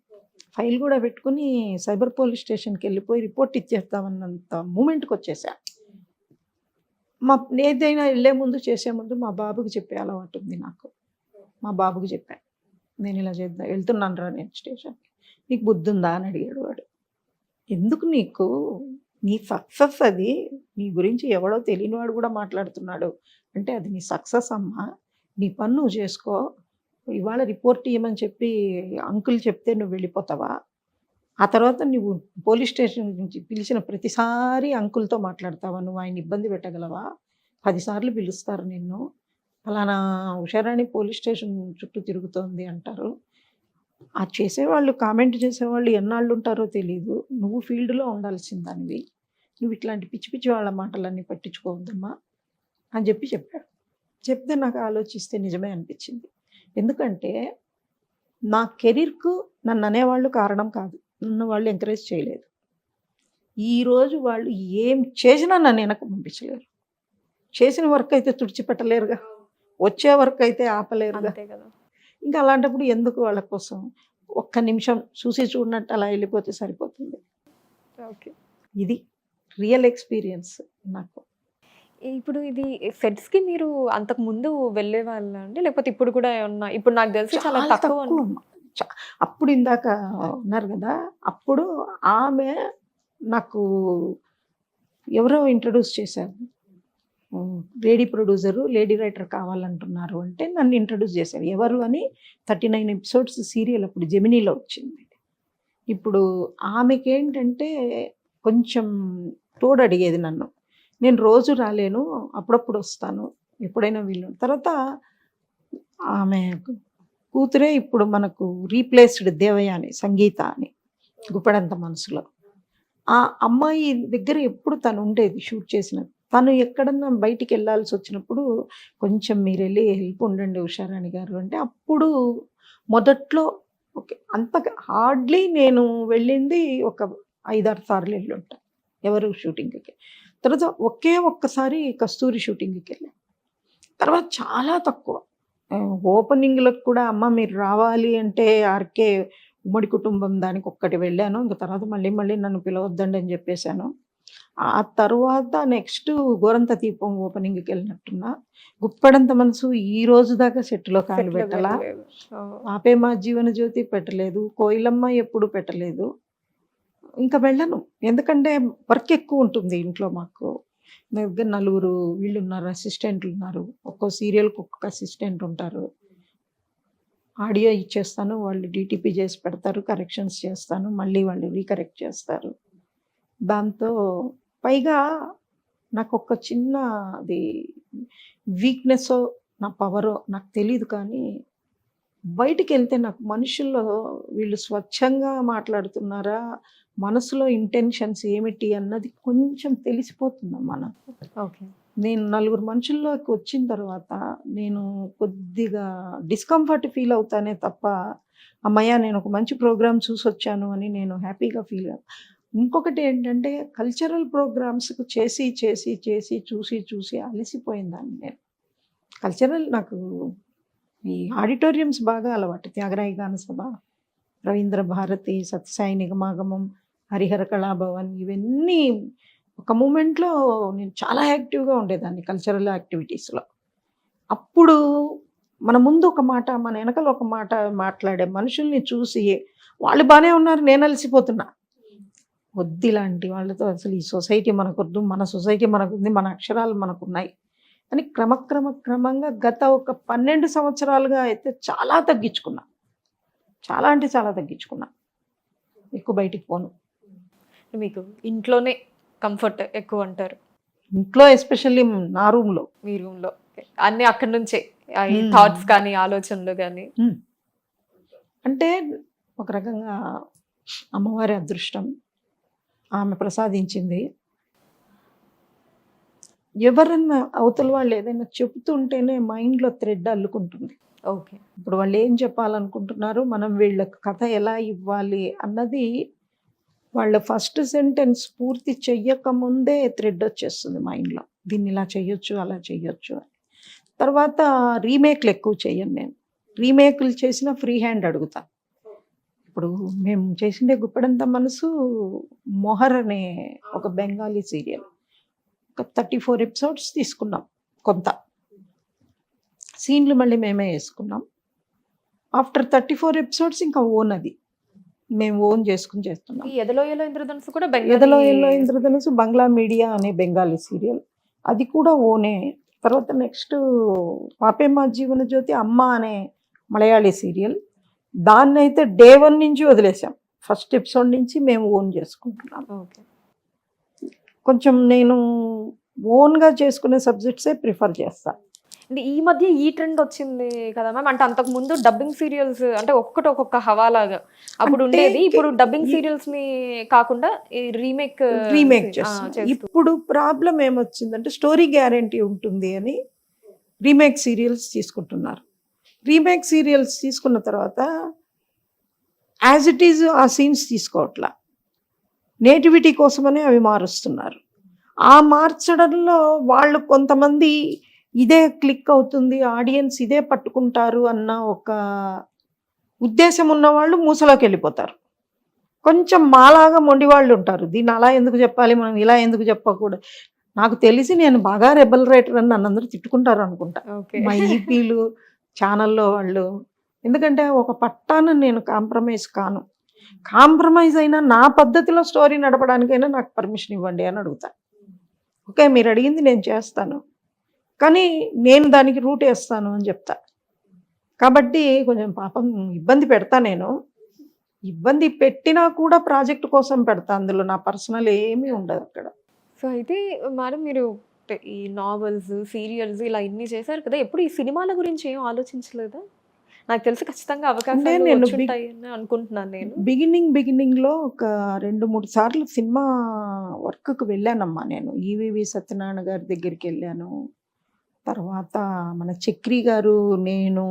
B: ఫైల్ కూడా పెట్టుకొని సైబర్ పోలీస్ స్టేషన్‌కి వెళ్ళిపోయి రిపోర్ట్ ఇచ్చేద్దామన్నంత మూమెంట్‌కొచ్చేసా. ఏదైనా వెళ్ళే ముందు చేసే ముందు మా బాబుకి చెప్పే అలవాటు ఉంది నాకు. మా బాబుకి చెప్పా. నేను ఇలా చేద్దాం వెళ్తున్నానురా నేను స్టేషన్‌కి. నీకు బుద్ధుందా అని అడిగాడు వాడు. ఎందుకు నీకు? నీ సక్సెస్ అది. నీ గురించి ఎవడో తెలియనివాడు కూడా మాట్లాడుతున్నాడు. అంటే అది నీ సక్సెస్ అమ్మా. నీ పని నువ్వు చేసుకో. ఇవాళ రిపోర్ట్ ఇయ్యమని చెప్పి అంకుల్ చెప్తే నువ్వు వెళ్ళిపోతావా? ఆ తర్వాత నువ్వు పోలీస్ స్టేషన్ నుంచి పిలిచిన ప్రతిసారి అంకుల్‌తో మాట్లాడతావా? నువ్వు ఆయన్ని ఇబ్బంది పెట్టగలవా? 10 సార్లు పిలుస్తారు నిన్ను. ఫలానా ఉషారాణి పోలీస్ స్టేషన్ చుట్టూ తిరుగుతోంది అంటారు. ఆ చేసేవాళ్ళు కామెంట్ చేసేవాళ్ళు ఎన్నాళ్ళు ఉంటారో తెలీదు. నువ్వు ఫీల్డ్‌లో ఉండాల్సిన దానివి. నువ్వు ఇట్లాంటి పిచ్చి పిచ్చి వాళ్ళ మాటలన్నీ పట్టించుకోవద్దమ్మా అని చెప్పాడు. చెప్తే నాకు ఆలోచిస్తే నిజమే అనిపించింది. ఎందుకంటే నా కెరీర్‌కు నన్ను అనేవాళ్ళు కారణం కాదు. నన్ను వాళ్ళు ఎంకరేజ్ చేయలేదు. ఈరోజు వాళ్ళు ఏం చేసినా నన్ను వెనక్కి పంపించలేరు. చేసిన వర్క్ అయితే తుడిచిపెట్టలేరుగా. వచ్చే వర్క్ అయితే ఆపలేరుగా.
A: అంతే కదా.
B: ఇంకా అలాంటప్పుడు ఎందుకు వాళ్ళ కోసం ఒక్క నిమిషం చూసి చూడనట్టు అలా వెళ్ళిపోతే సరిపోతుంది.
A: ఓకే.
B: ఇది రియల్ ఎక్స్పీరియన్స్ నాకు.
A: ఇప్పుడు ఇది సెట్స్‌కి మీరు అంతకు ముందు వెళ్ళేవాళ్ళా అండి? లేకపోతే ఇప్పుడు కూడా ఏమన్నా ఇప్పుడు నాకు తెలిసి చాలా
B: చాలా
A: తక్కువ
B: తక్కువ అమ్మ. అప్పుడు ఇందాక ఉన్నారు కదా! అప్పుడు ఆమె నాకు ఎవరో ఇంట్రొడ్యూస్ చేశారు. లేడీ ప్రొడ్యూసరు, లేడీ రైటర్ కావాలంటున్నారు అంటే నన్ను ఇంట్రొడ్యూస్ చేశారు. ఎవరు అని 39 ఎపిసోడ్స్ సీరియల్ అప్పుడు జెమినీలో వచ్చింది. ఇప్పుడు ఆమెకేంటంటే కొంచెం తోడు అడిగేది నన్ను. నేను రోజు రాలేను, అప్పుడప్పుడు వస్తాను. ఎప్పుడైనా వీలు తర్వాత ఆమె కూతురే ఇప్పుడు మనకు రీప్లేస్డ్ దేవయాని సంగీత అని గుప్పెడంత మనసులో. ఆ అమ్మాయి దగ్గర ఎప్పుడు తను ఉండేది షూట్ చేసిన. తను ఎక్కడన్నా బయటికి వెళ్ళాల్సి వచ్చినప్పుడు కొంచెం మీరు వెళ్ళి హెల్ప్ ఉండండి ఉషారాణి గారు అంటే అప్పుడు మొదట్లో ఓకే అంత హార్డ్లీ నేను వెళ్ళింది ఒక 5-6 సార్లు వెళ్ళి ఉంటాను ఎవరు షూటింగ్కి. తర్వాత ఒక్కసారి కస్తూరి షూటింగ్కి వెళ్ళాను. తర్వాత చాలా తక్కువ ఓపెనింగ్లకు కూడా అమ్మ మీరు రావాలి అంటే ఆర్కే ఉమ్మడి కుటుంబం దానికి ఒక్కటి వెళ్ళాను. ఇంక తర్వాత మళ్ళీ నన్ను పిలవద్దండి అని చెప్పేశాను. ఆ తర్వాత నెక్స్ట్ గోరంత దీపం ఓపెనింగ్కి వెళ్ళినట్టున్నా. గుప్పెడంత మనసు ఈ రోజు దాకా సెట్లో కాలు పెట్టలా. ఆపే మా జీవన జ్యోతి పెట్టలేదు. కోయిలమ్మ ఎప్పుడు పెట్టలేదు. ఇంకా వెళ్ళను. ఎందుకంటే వర్క్ ఎక్కువ ఉంటుంది ఇంట్లో మాకు. నా దగ్గర 4 వీళ్ళు ఉన్నారు, అసిస్టెంట్లు ఉన్నారు. ఒక్కో సీరియల్కి ఒక్కొక్క అసిస్టెంట్ ఉంటారు. ఆడియో ఇచ్చేస్తాను, వాళ్ళు డీటీపీ చేసి పెడతారు, కరెక్షన్స్ చేస్తాను, మళ్ళీ వాళ్ళు రీకరెక్ట్ చేస్తారు. దాంతో పైగా నాకు ఒక చిన్న అది వీక్నెస్సో నా పవరో నాకు తెలీదు కానీ బయటికి వెళ్తే నాకు మనుషుల్లో వీళ్ళు స్వచ్ఛంగా మాట్లాడుతున్నారా, మనసులో ఇంటెన్షన్స్ ఏమిటి అన్నది కొంచెం తెలిసిపోతుందమ్మా నాకు.
A: ఓకే.
B: నేను 4 మనుషుల్లోకి వచ్చిన తర్వాత నేను కొద్దిగా డిస్కంఫర్ట్ ఫీల్ అవుతానే తప్ప అమ్మయ్య నేను ఒక మంచి ప్రోగ్రామ్ చూసొచ్చాను అని నేను హ్యాపీగా ఫీల్ అవుతాను. ఇంకొకటి ఏంటంటే కల్చరల్ ప్రోగ్రామ్స్‌కి చూసి అలసిపోయిందాన్ని నేను. కల్చరల్ నాకు ఈ ఆడిటోరియంస్ బాగా అలవాటు. త్యాగరాయ గాన సభ, రవీంద్ర భారతి, సత్యసాయి నిగమాగమం, హరిహర కళాభవన్ ఇవన్నీ ఒక మూమెంట్‌లో నేను చాలా యాక్టివ్‌గా ఉండేదాన్ని కల్చరల్ యాక్టివిటీస్‌లో. అప్పుడు మన ముందు ఒక మాట, మన వెనకాల ఒక మాట మాట్లాడే మనుషుల్ని చూసి వాళ్ళు బానే ఉన్నారు, నేను అలసిపోతున్నా. వద్దు ఇలాంటి వాళ్ళతో అసలు ఈ సొసైటీ మనకొద్దు, మన సొసైటీ మనకుంది, మన అక్షరాలు మనకున్నాయి అని క్రమంగా గత ఒక 12 సంవత్సరాలుగా అయితే చాలా తగ్గించుకున్నా. చాలా అంటే చాలా తగ్గించుకున్నా. ఎక్కువ బయటికి పోను.
A: మీకు ఇంట్లోనే కంఫర్ట్ ఎక్కువ అంటారు.
B: ఇంట్లో ఎస్పెషల్లీ నా రూమ్‌లో.
A: మీ రూమ్‌లో. అన్ని అక్కడి నుంచే ఈ
B: Hmm.
A: థాట్స్ కానీ ఆలోచనలు కానీ.
B: అంటే ఒక రకంగా అమ్మవారి అదృష్టం ఆమె ప్రసాదించింది. ఎవరన్నా అవతల వాళ్ళు ఏదైనా చెప్తుంటేనే మైండ్లో థ్రెడ్ అల్లుకుంటుంది.
A: ఓకే.
B: ఇప్పుడు వాళ్ళు ఏం చెప్పాలనుకుంటున్నారు, మనం వీళ్ళకి కథ ఎలా ఇవ్వాలి అన్నది వాళ్ళ ఫస్ట్ సెంటెన్స్ పూర్తి చెయ్యకముందే థ్రెడ్ వచ్చేస్తుంది మైండ్లో. దీన్ని ఇలా చెయ్యొచ్చు, అలా చెయ్యొచ్చు అని. తర్వాత రీమేక్లు ఎక్కువ చెయ్యను నేను. రీమేక్లు చేసిన ఫ్రీ హ్యాండ్ అడుగుతా. ఇప్పుడు మేము చేసిండే గుప్పెడంత మనసు మొహర్ అనే ఒక బెంగాలీ సీరియల్. ఒక 34 ఎపిసోడ్స్ తీసుకున్నాం. కొంత సీన్లు మళ్ళీ మేమే వేసుకున్నాం. ఆఫ్టర్ 34 ఎపిసోడ్స్ ఇంకా ఓన్ అది. మేము ఓన్ చేసుకుని చేస్తున్నాం.
A: ఈ ఎదలోయలో ఇంద్రధనుసు కూడా
B: ఎదలో
A: బెంగాలీ.
B: ఎల్లో ఇంద్రధనుసు బంగ్లా మీడియా అనే బెంగాలీ సీరియల్. అది కూడా ఓనే. తర్వాత నెక్స్ట్ పాపే మా జీవన జ్యోతి అమ్మ అనే మలయాళీ సీరియల్. దాన్నైతే డే 1 నుంచి వదిలేసాం. ఫస్ట్ ఎపిసోడ్ నుంచి మేము ఓన్ చేసుకుంటున్నాం.
A: ఓకే.
B: కొంచెం నేను ఓన్గా చేసుకునే సబ్జెక్ట్సే ప్రిఫర్ చేస్తా.
A: అంటే ఈ మధ్య ఈ ట్రెండ్ వచ్చింది కదా మ్యామ్. అంటే అంతకు ముందు డబ్బింగ్ సీరియల్స్ అంటే ఒక్కటి ఒక్కొక్క హవాలాగా అప్పుడు
B: అంటే
A: ఉండేది. ఇప్పుడు డబ్బింగ్ సీరియల్స్ ని కాకుండా ఈ రీమేక్
B: చేస్తాం. ఇప్పుడు ప్రాబ్లం ఏమొచ్చిందంటే స్టోరీ గ్యారంటీ ఉంటుంది అని రీమేక్ సీరియల్స్ తీసుకుంటున్నారు. రీమేక్ సీరియల్స్ తీసుకున్న తర్వాత యాజ్ ఇట్ ఈజ్ ఆ సీన్స్ తీసుకోవట్లా, నేటివిటీ కోసమనే అవి మారుస్తున్నారు. ఆ మార్చడంలో వాళ్ళు కొంతమంది ఇదే క్లిక్ అవుతుంది, ఆడియన్స్ ఇదే పట్టుకుంటారు అన్న ఒక ఉద్దేశం ఉన్న వాళ్ళు మూసలోకి వెళ్ళిపోతారు. కొంచెం మాలాగా మొండి వాళ్ళు ఉంటారు, దీన్ని అలా ఎందుకు చెప్పాలి, మనం ఇలా ఎందుకు చెప్పకూడదు. నాకు తెలిసి నేను బాగా రెబల్ రైటర్ అని నన్ను అందరూ తిట్టుకుంటారు అనుకుంటా,
A: ఓకే.
B: మా ఈపీలు ఛానల్లో వాళ్ళు. ఎందుకంటే ఒక పట్టాన నేను కాంప్రమైజ్ కాను. కాంప్రమైజ్ అయినా నా పద్ధతిలో స్టోరీ నడపడానికైనా నాకు పర్మిషన్ ఇవ్వండి అని అడుగుతా. ఓకే, మీరు అడిగింది నేను చేస్తాను, కానీ నేను దానికి రూట్ వేస్తాను అని చెప్తా. కాబట్టి కొంచెం పాపం ఇబ్బంది పెడతా. నేను ఇబ్బంది పెట్టినా కూడా ప్రాజెక్ట్ కోసం పెడతా. అందులో నా పర్సనల్ ఏమీ ఉండదు అక్కడ.
A: సో అయితే మేడం మీరు ఈ నావెల్స్ సీరియల్స్ ఇలా ఇన్ని చేశారు కదా, ఎప్పుడు ఈ సినిమాల గురించి ఏం ఆలోచించలేదా? నాకు తెలిసి ఖచ్చితంగా అవకాశాలు
B: నేను
A: వచ్చుంటాయి అని అనుకుంటున్నాను నేను.
B: బిగినింగ్లో ఒక 2-3 సార్లు సినిమా వర్క్కి వెళ్ళానమ్మా నేను. ఈవీవి సత్యనారాయణ గారి దగ్గరికి వెళ్ళాను. తర్వాత మన చక్రి గారు, నేను,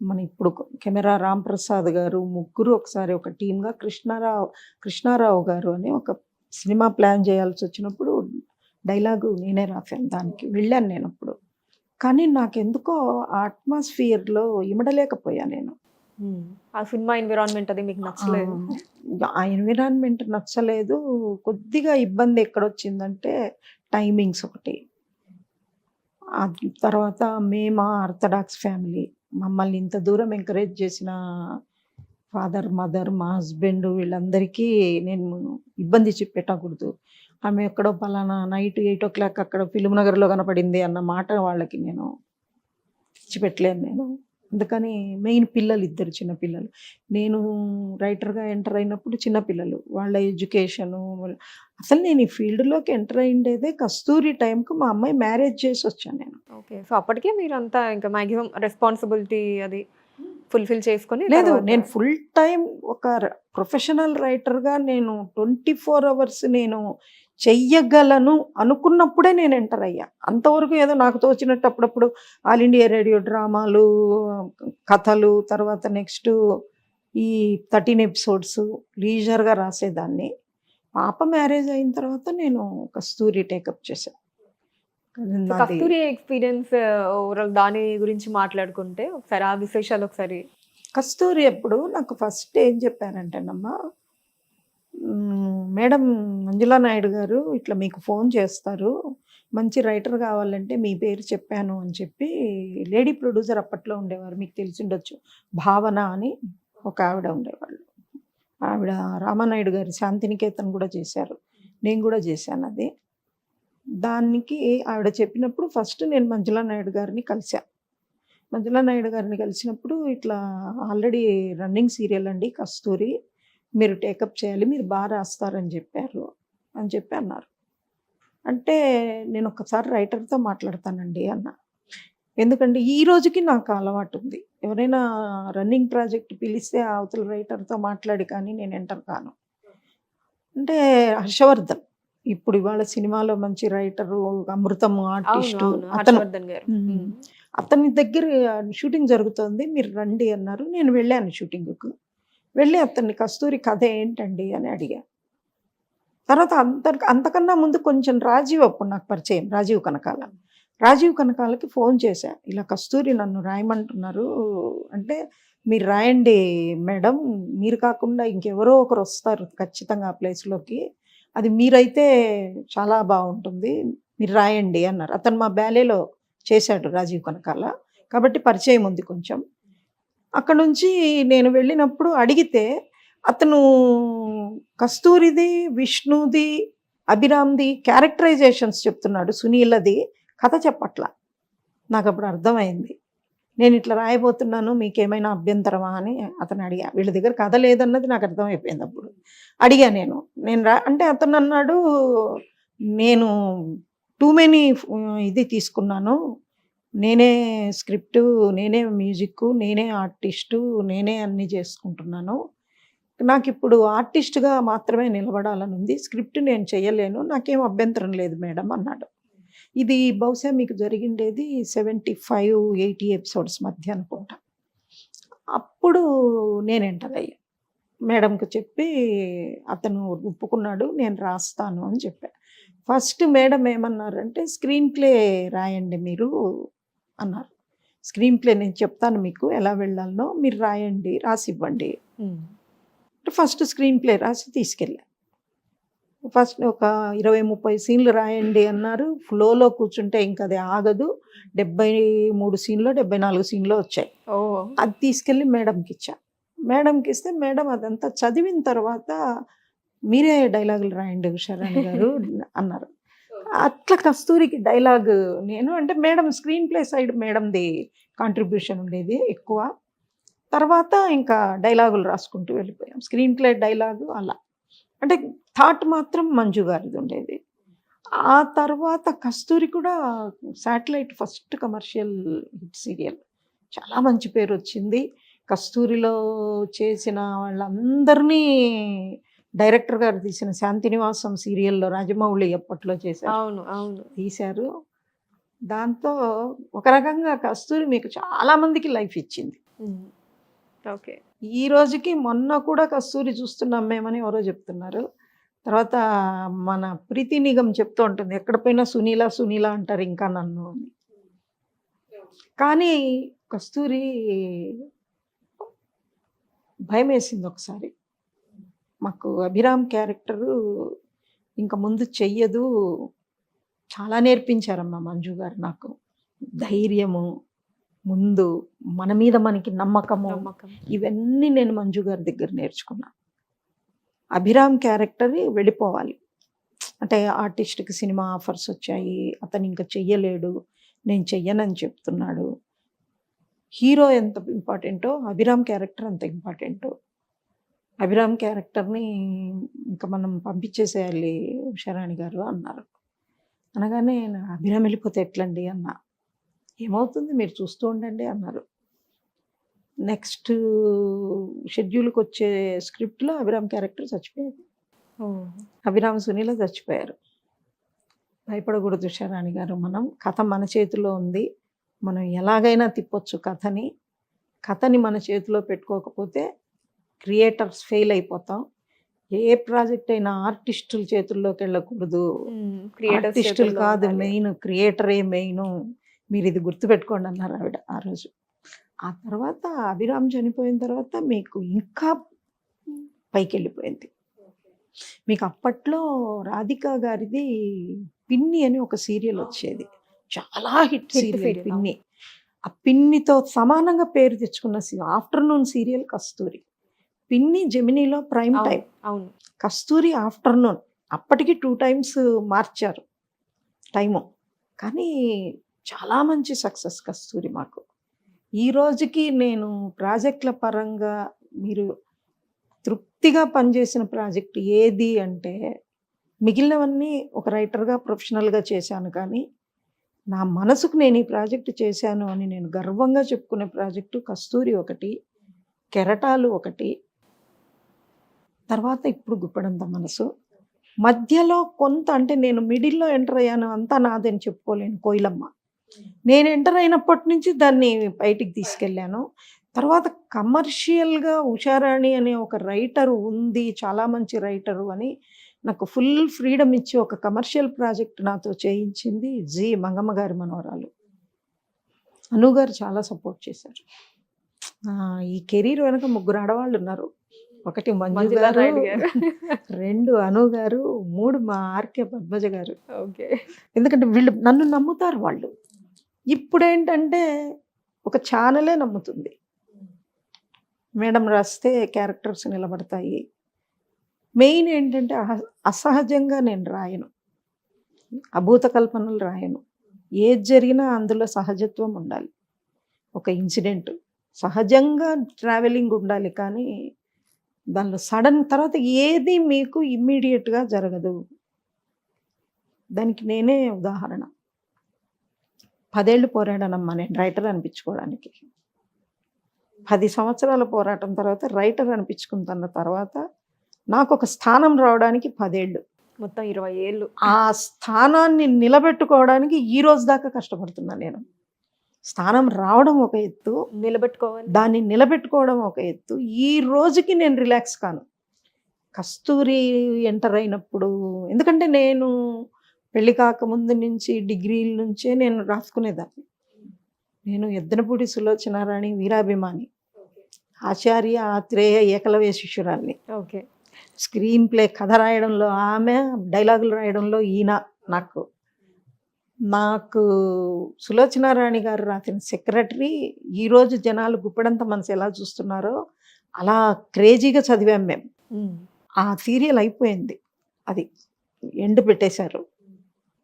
B: మన ఇప్పుడు కెమెరా రాంప్రసాద్ గారు, ముగ్గురు ఒకసారి ఒక టీమ్గా కృష్ణారావు గారు అని ఒక సినిమా ప్లాన్ చేయాల్సి వచ్చినప్పుడు డైలాగు నేనే రాశాను. దానికి వెళ్ళాను నేను అప్పుడు. కానీ నాకెందుకో ఆ అట్మాస్ఫియర్లో ఇమడలేకపోయా నేను.
A: ఆ సినిమా ఎన్విరాన్మెంట్ అది మీకు నచ్చలేదు?
B: ఆ ఎన్విరాన్మెంట్ నచ్చలేదు. కొద్దిగా ఇబ్బంది ఎక్కడొచ్చిందంటే టైమింగ్స్ ఒకటి. తర్వాత మేము ఆర్థడాక్స్ ఫ్యామిలీ, మమ్మల్ని ఇంత దూరం ఎంకరేజ్ చేసిన ఫాదర్, మదర్, మా హస్బెండ్ వీళ్ళందరికీ నేను ఇబ్బంది పెట్టకూడదు. ఆమె ఎక్కడో పలానా నైట్ 8 o'clock అక్కడ ఫిల్మ్ నగర్లో కనపడింది అన్న మాట వాళ్ళకి నేను తెచ్చిపెట్టలేను నేను. అందుకని మెయిన్ పిల్లలు, 2 చిన్నపిల్లలు. నేను రైటర్గా ఎంటర్ అయినప్పుడు చిన్నపిల్లలు, వాళ్ళ ఎడ్యుకేషను. అసలు నేను ఈ ఫీల్డ్లోకి ఎంటర్ అయ్యిండేదే కస్తూరి టైంకు మా అమ్మాయి మ్యారేజ్ చేసి వచ్చాను నేను.
A: ఓకే. సో అప్పటికే మీరు అంతా ఇంకా మ్యాక్సిమం రెస్పాన్సిబిలిటీ అది ఫుల్ఫిల్ చేసుకొని
B: లేదు, నేను ఫుల్ టైం ఒక ప్రొఫెషనల్ రైటర్గా నేను 24 hours నేను చెయ్యగలను అనుకున్నప్పుడే నేను ఎంటర్ అయ్యా. అంతవరకు ఏదో నాకు తోచినట్టు అప్పుడప్పుడు ఆల్ ఇండియా రేడియో డ్రామాలు, కథలు, తర్వాత నెక్స్ట్ ఈ 13 episodes లీజర్గా రాసేదాన్ని. పాప మ్యారేజ్ అయిన తర్వాత నేను కస్తూరి టేకప్ చేశాను.
A: కస్తూరి ఎక్స్పీరియన్స్ ఓవరాల్ దాని గురించి మాట్లాడుకుంటే ఒకసారి ఆ విశేషాలు ఒకసారి.
B: కస్తూరి అప్పుడు నాకు ఫస్ట్ ఏం చెప్పారంటేనమ్మా, మేడం మంజులా నాయుడు గారు ఇట్లా మీకు ఫోన్ చేస్తారు, మంచి రైటర్ కావాలంటే మీ పేరు చెప్పాను అని చెప్పి లేడీ ప్రొడ్యూసర్ అప్పట్లో ఉండేవారు, మీకు తెలిసి ఉండొచ్చు, భావన అని ఒక ఆవిడ ఉండేవాళ్ళు. ఆవిడ రామానాయుడు గారి శాంతినికేతన్ కూడా చేశారు, నేను కూడా చేశాను అది. దానికి ఆవిడ చెప్పినప్పుడు ఫస్ట్ నేను మంజులా నాయుడు గారిని కలిశాను. మంజులా నాయుడు గారిని కలిసినప్పుడు ఇట్లా ఆల్రెడీ రన్నింగ్ సీరియల్ అండి కస్తూరి, మీరు టేకప్ చేయాలి, మీరు బాగా రాస్తారని చెప్పారు అని చెప్పి అన్నారు. అంటే నేను ఒకసారి రైటర్తో మాట్లాడతానండి అన్న. ఎందుకంటే ఈ రోజుకి నాకు అలవాటు ఉంది. ఎవరైనా రన్నింగ్ ప్రాజెక్ట్ పిలిస్తే ఆ అవతల రైటర్‌తో మాట్లాడి కానీ నేను ఎంటర్ కాను. అంటే హర్షవర్ధన్ ఇప్పుడు ఇవాళ సినిమాలో మంచి రైటరు, అమృతం
A: అవును
B: ఆర్టిస్టు
A: అవును
B: అతను.
A: హర్షవర్ధన్ గారు.
B: హ్మ్. అతని దగ్గర షూటింగ్ జరుగుతోంది. మీరు రండి అన్నారు. నేను వెళ్ళాను షూటింగ్‌కు. వెళ్ళి అతన్ని కస్తూరి కథ ఏంటండి అని అడిగా. తర్వాత అంతకన్నా ముందు కొంచెం రాజీవ్ అప్పుడు నాకు పరిచయం. రాజీవ్ కనకాల. రాజీవ్ కనకాలకి ఫోన్ చేశా. ఇలా కస్తూరి నన్ను రాయమంటున్నారు. అంటే మీరు రాయండి మేడం. మీరు కాకుండా ఇంకెవరో ఒకరు వస్తారు ఖచ్చితంగా ఆ ప్లేస్‌లోకి. అది మీరైతే చాలా బావుంటుంది. మీరు రాయండి అన్నారు. అతను మా బ్యాలేలో చేశాడు రాజీవ్ కనకాల. కాబట్టి పరిచయం ఉంది కొంచెం. అక్కడి నుంచి నేను వెళ్ళినప్పుడు అడిగితే అతను కస్తూరిది, విష్ణుది, అభిరామ్‌ది క్యారెక్టరైజేషన్స్ చెప్తున్నాడు. సునీలది కథ చెప్పట్ల. నాకప్పుడు అర్థమైంది. నేనిట్లా రాయబోతున్నాను మీకేమైనా అభ్యంతరమా అని అతన్ని అడిగా. వీళ్ళ దగ్గర కథ లేదన్నది నాకు అర్థమైపోయింది అప్పుడు. అడిగా నేను. అంటే అతనన్నాడు, "నేను టూ మెనీ ఇది తీసుకున్నాను. నేనే స్క్రిప్టు, నేనే మ్యూజిక్కు, నేనే ఆర్టిస్టు, నేనే అన్నీ చేసుకుంటున్నాను. నాకిప్పుడు ఆర్టిస్ట్‌గా మాత్రమే నిలబడాలనుంది. స్క్రిప్ట్ నేను చెయ్యలేను. నాకేం అభ్యంతరం లేదు మేడం" అన్నాడు. ఇది బహుశా మీకు జరిగిండేది 75, 80 ఎపిసోడ్స్ మధ్య అనుకుంటా. అప్పుడు నేను ఎంటర్ అయ్యా. మేడంకి చెప్పి అతను ఒప్పుకున్నాడు. నేను రాస్తాను అని చెప్పా. ఫస్ట్ మేడం ఏమన్నారంటే, "స్క్రీన్ ప్లే రాయండి మీరు" అన్నారు. "స్క్రీన్ ప్లే నేను చెప్తాను మీకు ఎలా వెళ్ళాలనో. మీరు రాయండి, రాసివ్వండి." ఫస్ట్ స్క్రీన్ ప్లే రాసి తీసుకెళ్ళా. ఫస్ట్ ఒక 20, 30 సీన్‌లు రాయండి అన్నారు. ఫ్లోలో కూర్చుంటే ఇంక అది ఆగదు. 73 సీన్‌లో, 74 సీన్‌లో వచ్చాయి.
A: ఓహ్!
B: అది తీసుకెళ్ళి మేడంకిచ్చా. మేడంకిస్తే మేడం అదంతా చదివిన తర్వాత మీరే డైలాగులు రాయండి ఉషారాణి గారు అన్నారు. అట్లా కస్తూరికి డైలాగ్ నేను అంటే మేడం స్క్రీన్ ప్లే సైడ్ మేడంది కాంట్రిబ్యూషన్ ఉండేది ఎక్కువ. తర్వాత ఇంకా డైలాగులు రాసుకుంటూ వెళ్ళిపోయాం. స్క్రీన్ ప్లే డైలాగు అలా. అంటే థాట్ మాత్రం మంజు గారిది ఉండేది. ఆ తర్వాత కస్తూరి కూడా satellite first commercial hit serial. చాలా మంచి పేరొచ్చింది. కస్తూరిలో చేసిన వాళ్ళందరినీ డైరెక్టర్ గారు తీసిన 'శాంతినివాసం' సీరియల్‌లో రాజమౌళి అప్పట్లో చేశారు.
A: అవును అవును
B: తీశారు. దాంతో ఒక రకంగా కస్తూరి మీకు చాలా మందికి లైఫ్ ఇచ్చింది.
A: ఓకే.
B: ఈ రోజుకి మొన్న కూడా కస్తూరి చూస్తున్నాం మేమని ఎవరో చెప్తున్నారు. తర్వాత మన ప్రీతి నిగమ్ చెప్తూ ఉంటుంది. ఎక్కడ పోయినా సునీల, సునీల అంటారు ఇంకా నన్ను అని. కానీ కస్తూరి భయమేసింది ఒకసారి. మాకు అభిరామ్ క్యారెక్టరు ఇంక ముందు చెయ్యదు. చాలా నేర్పించారమ్మా మంజు గారు నాకు. ధైర్యము, ముందు మన మీద మనకి నమ్మకము,
A: నమ్మకం.
B: ఇవన్నీ నేను మంజు గారి దగ్గర నేర్చుకున్నా. అభిరామ్ క్యారెక్టర్ వెళ్ళిపోవాలి. అంటే ఆర్టిస్ట్‌కి సినిమా ఆఫర్స్ వచ్చాయి. అతను ఇంక చెయ్యలేడు. నేను చెయ్యనని చెప్తున్నాడు. హీరో ఎంత ఇంపార్టెంటో అభిరామ్ క్యారెక్టర్ అంత ఇంపార్టెంటు. అభిరామ్ క్యారెక్టర్‌ని ఇంక మనం పంపించేసేయాలి ఉషారాణి గారు అన్నారు. అనగానే అభిరామ్ వెళ్ళిపోతే ఎట్లండి అన్నా. ఏమవుతుంది మీరు చూస్తూ ఉండండి అన్నారు. నెక్స్ట్ షెడ్యూల్‌కొచ్చే స్క్రిప్ట్‌లో అభిరామ్ క్యారెక్టర్ చచ్చిపోయేది. అభిరామ్, సునీల చచ్చిపోయారు. భయపడకూడదు ఉషారాణి గారు. కథ మన చేతిలో ఉంది. మనం ఎలాగైనా తిప్పొచ్చు కథని. కథని మన చేతిలో పెట్టుకోకపోతే క్రియేటర్స్ ఫెయిల్ అయిపోతాం. ఏ ప్రాజెక్ట్ అయినా ఆర్టిస్టుల చేతుల్లోకి వెళ్ళకూడదు. ఆర్టిస్టులు కాదు మెయిన్, క్రియేటరే మెయిను. మీరు ఇది గుర్తుపెట్టుకోండి అన్నారు ఆవిడ ఆ రోజు. ఆ తర్వాత అభిరామ్ చనిపోయిన తర్వాత మీకు ఇంకా పైకెళ్ళిపోయింది. మీకు అప్పట్లో రాధిక గారిది 'పిన్ని' అని ఒక సీరియల్ వచ్చేది. చాలా హిట్ సీరియల్ 'పిన్ని'. ఆ 'పిన్ని'తో సమానంగా పేరు తెచ్చుకున్న ఆఫ్టర్‌నూన్ సీరియల్ 'కస్తూరి'. 'పిన్ని' జెమినీలో ప్రైమ్ టైం.
A: అవును.
B: 'కస్తూరి' ఆఫ్టర్‌నూన్. అప్పటికి 2 టైమ్స్ మార్చారు టైము. కానీ చాలా మంచి సక్సెస్ 'కస్తూరి' మాకు. ఈ రోజుకి నేను ప్రాజెక్ట్‌ల పరంగా మీరు తృప్తిగా పనిచేసిన ప్రాజెక్ట్ ఏది అంటే, మిగిలినవన్నీ ఒక రైటర్‌గా, ప్రొఫెషనల్‌గా చేశాను కానీ, నా మనసుకు నేను ఈ ప్రాజెక్ట్ చేశాను అని నేను గర్వంగా చెప్పుకునే ప్రాజెక్టు కస్తూరి ఒకటి, కెరటాలు ఒకటి, తర్వాత ఇప్పుడు గుప్పడంత మనసు. మధ్యలో కొంత అంటే నేను మిడిల్‌లో ఎంటర్ అయ్యాను, అంతా నాదని చెప్పుకోలేను, కోయిలమ్మ. నేను ఎంటర్ అయినప్పటి నుంచి దాన్ని బయటికి తీసుకెళ్ళాను. తర్వాత కమర్షియల్‌గా ఉషారాణి అనే ఒక రైటరు ఉంది, చాలా మంచి రైటరు అని నాకు ఫుల్ ఫ్రీడమ్ ఇచ్చి ఒక కమర్షియల్ ప్రాజెక్ట్ నాతో చేయించింది జి. మంగమ్మ గారి మనవరాలు. అను గారు చాలా సపోర్ట్ చేశారు. ఈ కెరీర్ వెనక ముగ్గురు ఆడవాళ్ళున్నారు. ఒకటి మంజు
A: మంజులా
B: గారు,
A: నాయుడు గారు.
B: 2 అను గారు, 3 మా ఆర్‌కే పద్మజ గారు.
A: ఓకే.
B: ఎందుకంటే వీళ్ళు నన్ను నమ్ముతారు వాళ్ళు. ఇప్పుడేంటంటే ఒక ఛానలే నమ్ముతుంది. మేడం రాస్తే క్యారెక్టర్స్ నిలబడతాయి. మెయిన్ ఏంటంటే అసహజంగా నేను రాయను. అభూత కల్పనలు రాయను. ఏది జరిగినా అందులో సహజత్వం ఉండాలి. ఒక ఇన్సిడెంట్ సహజంగా ట్రావెలింగ్ ఉండాలి, కానీ దానిలో సడన్ తర్వాత ఏది మీకు ఇమ్మీడియట్‌గా జరగదు. దానికి నేనే ఉదాహరణ. 10 ఏళ్ళు పోరాడానమ్మా నేను రైటర్ అనిపించుకోవడానికి. 10 సంవత్సరాల పోరాటం తర్వాత రైటర్ అనిపించుకున్న తర్వాత నాకొక స్థానం రావడానికి 10 ఏళ్ళు.
A: మొత్తం 20 ఏళ్ళు.
B: ఆ స్థానాన్ని నిలబెట్టుకోవడానికి ఈ రోజు దాకా కష్టపడుతున్నా నేను. స్థానం రావడం ఒక ఎత్తు,
A: నిలబెట్టుకోవాలి.
B: దాన్ని నిలబెట్టుకోవడం ఒక ఎత్తు. ఈ రోజుకి నేను రిలాక్స్ కాను. కస్తూరి ఎంటర్ అయినప్పుడు, ఎందుకంటే నేను పెళ్లి కాకముందు నుంచి డిగ్రీల నుంచే నేను రాసుకునేదాన్ని. నేను ఎద్దనపూడి సులోచనారాణి వీరాభిమాని, ఆచార్య ఆత్రేయ ఏకలవ్య శిష్యురాల్ని.
A: ఓకే.
B: స్క్రీన్ ప్లే కథ రాయడంలో ఆమె, డైలాగులు రాయడంలో ఈయన. నాకు సులోచనారాణి గారు రాసిన సెక్రటరీ ఈరోజు జనాలు గుప్పడంత మనసు ఎలా చూస్తున్నారో అలా క్రేజీగా చదివాం మేము. ఆ సీరియల్ అయిపోయింది, అది ఎండ్ పెట్టేశారు.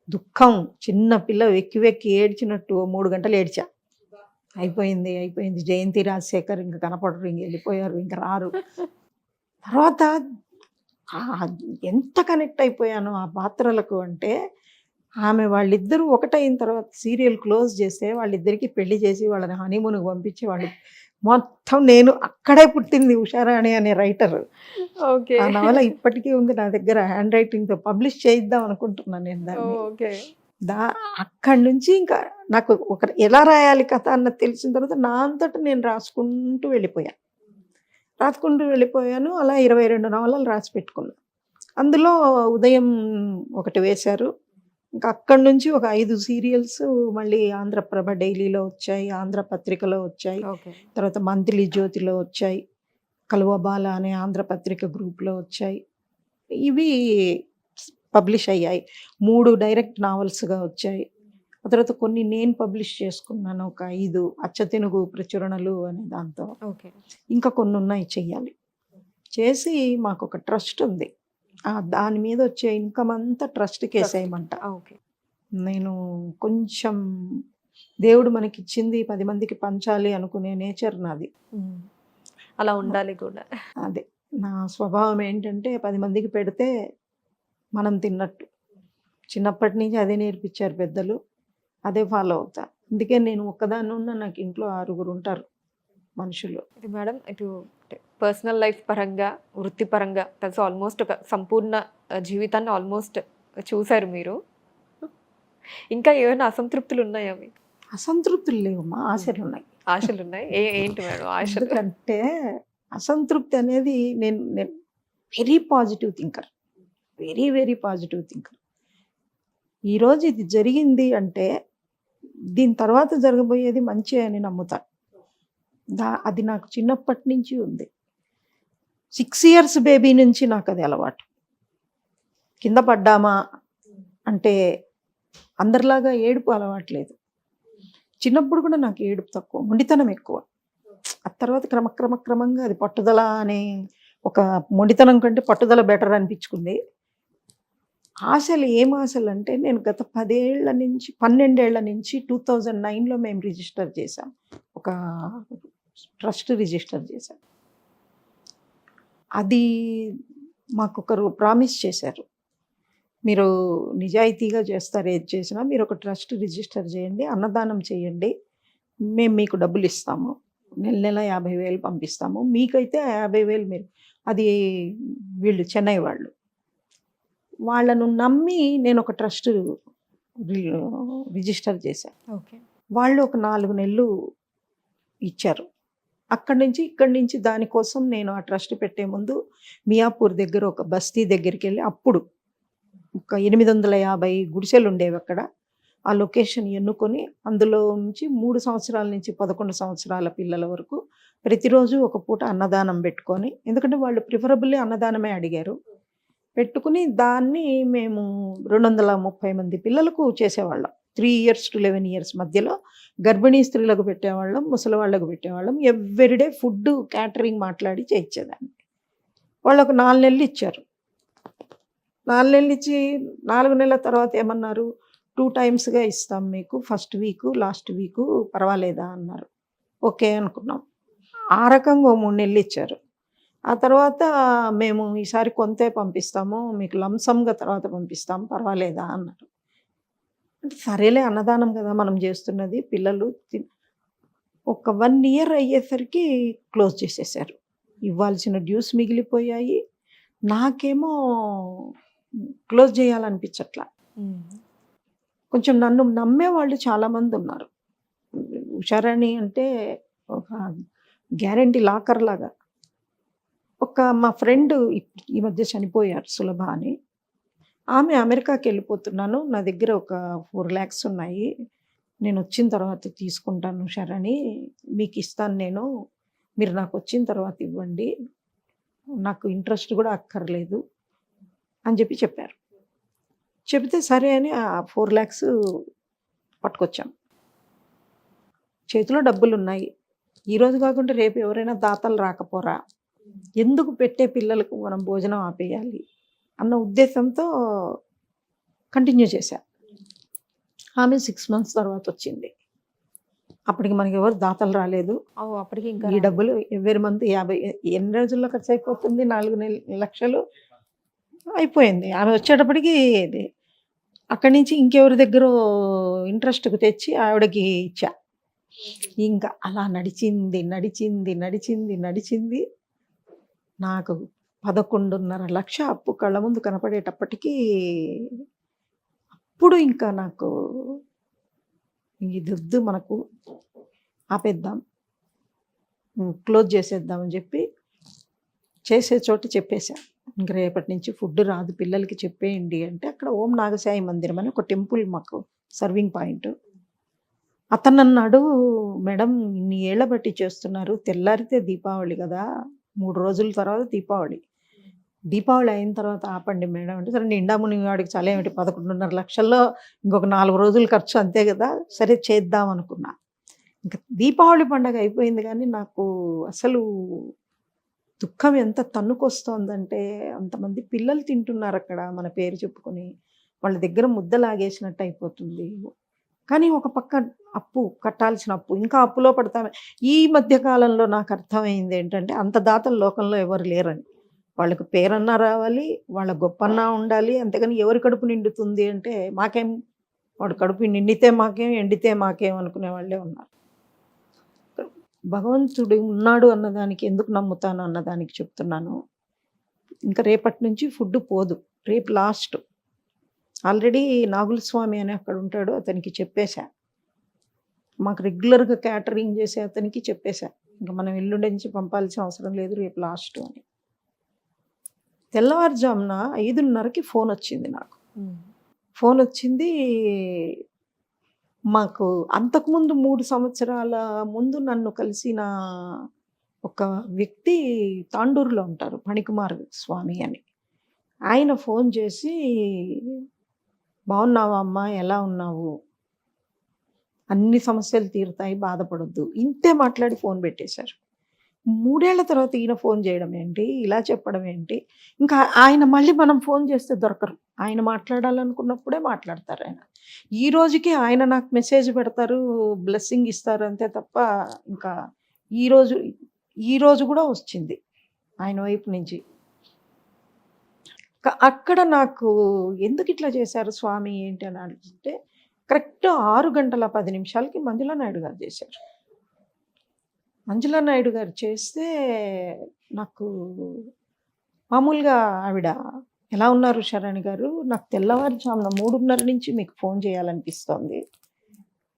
B: దుఃఖం, చిన్న పిల్ల వెక్కి వెక్కి ఏడ్చినట్టు 3 గంటలు ఏడ్చా. అయిపోయింది అయిపోయింది, జయంతి రాజశేఖర్ ఇంక కనపడరు, ఇంక వెళ్ళిపోయారు, ఇంక రారు. తర్వాత ఎంత కనెక్ట్ అయిపోయాను ఆ పాత్రలకు అంటే, ఆమె వాళ్ళిద్దరూ ఒకటైన తర్వాత సీరియల్ క్లోజ్ చేస్తే వాళ్ళిద్దరికీ పెళ్లి చేసి వాళ్ళని హనీమూన్కి పంపించి వాళ్ళు మొత్తం నేను అక్కడే పుట్టింది ఉషారాణి అనే రైటర్.
A: ఓకే.
B: ఆ నవల ఇప్పటికీ ఉంది నా దగ్గర, హ్యాండ్ రైటింగ్తో పబ్లిష్ చేయిద్దాం అనుకుంటున్నాను నేను దాన్ని.
A: ఓకే.
B: అక్కడి నుంచి ఇంకా నాకు ఎలా రాయాలి కథ అన్నది తెలిసిన తర్వాత నా అంతటా నేను రాసుకుంటూ వెళ్ళిపోయాను. అలా 22 నవలలు రాసి పెట్టుకున్నాను. అందులో ఉదయం ఒకటి వేశారు. ఇంకా అక్కడి నుంచి ఒక 5 సీరియల్స్ మళ్ళీ ఆంధ్రప్రభ డైలీలో వచ్చాయి, ఆంధ్రపత్రికలో వచ్చాయి,
A: ఓకే.
B: తర్వాత మంత్లీ జ్యోతిలో వచ్చాయి, కలువబాల అనే ఆంధ్రపత్రిక గ్రూప్లో వచ్చాయి. ఇవి పబ్లిష్ అయ్యాయి. 3 డైరెక్ట్ నావల్స్గా వచ్చాయి. ఆ తర్వాత కొన్ని నేను పబ్లిష్ చేసుకున్నాను, ఒక 5 అచ్చతెనుగు ప్రచురణలు అనే దాంతో.
A: ఓకే.
B: ఇంకా కొన్ని ఉన్నాయి చెయ్యాలి. చేసి మాకు ఒక ట్రస్ట్ ఉంది. దాని మీద వచ్చే ఇన్కమ్ అంతా ట్రస్ట్‌కి వేసేయమంట.
A: ఓకే.
B: నేను కొంచెం దేవుడు మనకిచ్చింది 10 మందికి పంచాలి అనుకునే నేచర్ నాది.
A: అలా ఉండాలి కూడా.
B: అదే నా స్వభావం ఏంటంటే 10 మందికి పెడితే మనం తిన్నట్టు. చిన్నప్పటి నుంచి అదే నేర్పించారు పెద్దలు, అదే ఫాలో అవుతా. అందుకే నేను ఒక్కదాన్ని ఉన్నా, నాకు ఇంట్లో 6గురు ఉంటారు మనుషులు.
A: ఇది మేడం ఇటు పర్సనల్ లైఫ్ పరంగా, వృత్తిపరంగా కలిసి ఆల్మోస్ట్ ఒక సంపూర్ణ జీవితాన్ని ఆల్మోస్ట్ చూశారు మీరు. ఇంకా ఏమైనా అసంతృప్తులు ఉన్నాయా మీకు?
B: అసంతృప్తులు లేవమ్మా, ఆశలు ఉన్నాయి.
A: ఆశలు ఉన్నాయి. ఏంటి మేడం ఆశలు?
B: ఎందుకంటే అసంతృప్తి అనేది నేను very positive thinker, very positive thinker. ఈరోజు ఇది జరిగింది అంటే దీని తర్వాత జరగబోయేది మంచి అని నమ్ముతా. అది నాకు చిన్నప్పటి నుంచి ఉంది. 6 ఇయర్స్ బేబీ నుంచి నాకు అది అలవాటు. కింద పడ్డామా అంటే అందరిలాగా ఏడుపు అలవాట్లేదు. చిన్నప్పుడు కూడా నాకు ఏడుపు తక్కువ, మొండితనం ఎక్కువ. ఆ తర్వాత క్రమంగా అది పట్టుదల అనే, ఒక మొండితనం కంటే పట్టుదల బెటర్ అనిపించుకుంది. ఆశలు ఏం ఆశలు అంటే, నేను గత 12 ఏళ్ల నుంచి 2009లో మేము రిజిస్టర్ చేసాం, ఒక ట్రస్ట్ రిజిస్టర్ చేశాం. అది మాకొకరు ప్రామిస్ చేశారు, మీరు నిజాయితీగా చేస్తారు, ఏది చేసినా మీరు ఒక ట్రస్ట్ రిజిస్టర్ చేయండి, అన్నదానం చేయండి, మేము మీకు డబ్బులు ఇస్తాము, నెల నెల 50,000 పంపిస్తాము, మీకైతే 50,000 మీరు. అది వీళ్ళు చెన్నై వాళ్ళను నమ్మి నేను ఒక ట్రస్ట్ రిజిస్టర్ చేశాను.
A: ఓకే.
B: వాళ్ళు ఒక 4 నెలలు ఇచ్చారు. ఇక్కడి నుంచి దానికోసం నేను ఆ ట్రస్ట్ పెట్టే ముందు మియాపూర్ దగ్గర ఒక బస్తీ దగ్గరికి వెళ్ళి, అప్పుడు ఒక 850 గుడిసెలు ఉండేవి అక్కడ. ఆ లొకేషన్ ఎన్నుకొని అందులో నుంచి 3 సంవత్సరాల నుంచి 11 సంవత్సరాల పిల్లల వరకు ప్రతిరోజు ఒక పూట అన్నదానం పెట్టుకొని, ఎందుకంటే వాళ్ళు ప్రిఫరబుల్లీ అన్నదానమే అడిగారు, పెట్టుకుని దాన్ని మేము 230 మంది పిల్లలకు చేసేవాళ్ళం. 3 ఇయర్స్ టు 11 ఇయర్స్ మధ్యలో గర్భిణీ స్త్రీలకు పెట్టేవాళ్ళం, ముసలి వాళ్ళకు పెట్టేవాళ్ళం. ఎవ్రీడే ఫుడ్ క్యాటరింగ్ మాట్లాడి చేయించేదాన్ని. వాళ్ళు ఒక 4 నెలలు ఇచ్చారు. 4 నెలలు ఇచ్చి 4 నెలల తర్వాత ఏమన్నారు, 2 టైమ్స్గా ఇస్తాం మీకు, ఫస్ట్ వీకు లాస్ట్ వీకు, పర్వాలేదా అన్నారు. ఓకే అనుకున్నాం. ఆ రకంగా ఓ 3 నెలలు ఇచ్చారు. ఆ తర్వాత మేము ఈసారి కొంతే పంపిస్తాము, మీకు లంసంగా తర్వాత పంపిస్తాం, పర్వాలేదా అన్నారు. అంటే సరేలే, అన్నదానం కదా మనం చేస్తున్నది, పిల్లలు ఒక 1 ఇయర్ అయ్యేసరికి క్లోజ్ చేసేసారు. ఇవ్వాల్సిన డ్యూస్ మిగిలిపోయాయి. నాకేమో క్లోజ్ చేయాలనిపించట్లా. కొంచెం నన్ను నమ్మేవాళ్ళు చాలామంది ఉన్నారు. ఉషారాణి అంటే ఒక గ్యారంటీ లాకర్ లాగా. మా ఫ్రెండ్ ఈ మధ్య చనిపోయారు, సులభ అని. ఆమె అమెరికాకి వెళ్ళిపోతున్నాను, నా దగ్గర ఒక 4 lakhs ఉన్నాయి, నేను వచ్చిన తర్వాత తీసుకుంటాను ఉషారాణి, మీకు ఇస్తాను నేను, మీరు నాకు వచ్చిన తర్వాత ఇవ్వండి, నాకు ఇంట్రెస్ట్ కూడా అక్కర్లేదు అని చెప్పారు. చెబితే సరే అని ఆ 4 lakhs పట్టుకొచ్చాం. చేతిలో డబ్బులు ఉన్నాయి. ఈరోజు కాకుండా రేపు ఎవరైనా దాతలు రాకపోరా, ఎందుకు పెట్టే పిల్లలకు మనం భోజనం ఆపేయాలి అన్న ఉద్దేశంతో కంటిన్యూ చేశా. ఆమె 6 months తర్వాత వచ్చింది. అప్పటికి మనకి ఎవరు దాతలు రాలేదు.
A: అప్పటికి ఇంకా
B: ఈ డబ్బులు ఎవరి మంత్ 50 ఎన్ని రోజుల్లో ఖర్చు అయిపోతుంది, 4 లక్షలు అయిపోయింది. ఆమె వచ్చేటప్పటికి ఇది అక్కడి నుంచి ఇంకెవరి దగ్గర ఇంట్రెస్ట్కి తెచ్చి ఆవిడకి ఇచ్చా. ఇంకా అలా నడిచింది నడిచింది నడిచింది నడిచింది. నాకు 11.5 లక్ష అప్పు కళ్ళ ముందు కనపడేటప్పటికీ అప్పుడు ఇంకా నాకు ఇది వద్దు, మనకు ఆపేద్దాం, క్లోజ్ చేసేద్దామని చెప్పి చేసే చోట చెప్పేశా. ఇంక రేపటి నుంచి ఫుడ్ రాదు పిల్లలకి చెప్పేయండి అంటే, అక్కడ ఓం నాగసాయి మందిరం అని ఒక టెంపుల్ మాకు సర్వింగ్ పాయింట్. అతను అన్నాడు, మేడం ఇన్ని ఏళ్ల బట్టి చేస్తున్నారు, తెల్లారితే దీపావళి కదా, 3 రోజుల తర్వాత దీపావళి అయిన తర్వాత ఆపండి మేడం అంటే, సరే నిండా మునిగాడికి చాలా ఏమిటి 11.5 లక్షల్లో ఇంకొక 4 రోజులు ఖర్చు అంతే కదా, సరే చేద్దాం అనుకున్నా. ఇంకా దీపావళి పండగ అయిపోయింది కానీ నాకు అసలు దుఃఖం ఎంత తన్నుకొస్తోందంటే, అంతమంది పిల్లలు తింటున్నారు అక్కడ మన పేరు చెప్పుకొని, వాళ్ళ దగ్గర ముద్ద లాగేసినట్టు అయిపోతుంది. కానీ ఒక పక్క అప్పు, కట్టాల్సిన అప్పు, ఇంకా అప్పులో పడతామే. ఈ మధ్య కాలంలో నాకు అర్థమైంది ఏంటంటే, అంత దాతలు లోకంలో ఎవరు లేరని. వాళ్ళకి పేరన్నా రావాలి, వాళ్ళ గొప్పన్నా ఉండాలి, అంతేగాని ఎవరి కడుపు నిండుతుంది అంటే మాకేం, వాడు కడుపు నిండితే మాకేం, ఎండితే మాకేం అనుకునే వాళ్ళే ఉన్నారు. భగవంతుడు ఉన్నాడు అన్నదానికి ఎందుకు నమ్ముతాను అన్నదానికి చెప్తున్నాను. ఇంకా రేపటి నుంచి ఫుడ్ పోదు, రేపు లాస్ట్. ఆల్రెడీ నాగుల స్వామి అని అక్కడ ఉంటాడు, అతనికి చెప్పేశా. మాకు రెగ్యులర్గా క్యాటరింగ్ చేసే అతనికి చెప్పేశా, ఇంకా మనం ఎల్లుండి నుంచి పంపాల్సిన అవసరం లేదు, రేపు లాస్ట్ అని. తెల్లవారుజామున 5:30కి ఫోన్ వచ్చింది నాకు. ఫోన్ వచ్చింది, మాకు అంతకుముందు 3 సంవత్సరాల ముందు నన్ను కలిసిన ఒక వ్యక్తి తాండూరులో ఉంటారు, ఫణికుమార్ స్వామి అని. ఆయన ఫోన్ చేసి, బాగున్నావా అమ్మా, ఎలా ఉన్నావు, అన్ని సమస్యలు తీరుతాయి, బాధపడొద్దు, ఇంతే మాట్లాడి ఫోన్ పెట్టేశారు. 3 ఏళ్ల తర్వాత ఈయన ఫోన్ చేయడం ఏంటి, ఇలా చెప్పడం ఏంటి. ఇంకా ఆయన మళ్ళీ మనం ఫోన్ చేస్తే దొరకరు, ఆయన మాట్లాడాలనుకున్నప్పుడే మాట్లాడతారు ఆయన. ఈ రోజుకి ఆయన నాకు మెసేజ్ పెడతారు, బ్లెస్సింగ్ ఇస్తారు అంతే తప్ప, ఇంకా ఈ రోజు కూడా వచ్చింది ఆయన వైపు నుంచి. అక్కడ నాకు ఎందుకు ఇట్లా చేశారు స్వామి ఏంటి అని ఆలోచిస్తే కరెక్ట్ 6 గంటల 10 నిమిషాలకి మంజులా నాయుడు గారు చేశారు. మంజులా నాయుడు గారు చేస్తే నాకు మామూలుగా ఆవిడ ఎలా ఉన్నారు శరణి గారు, నాకు తెల్లవారుజామున 3:30 నుంచి మీకు ఫోన్ చేయాలనిపిస్తోంది.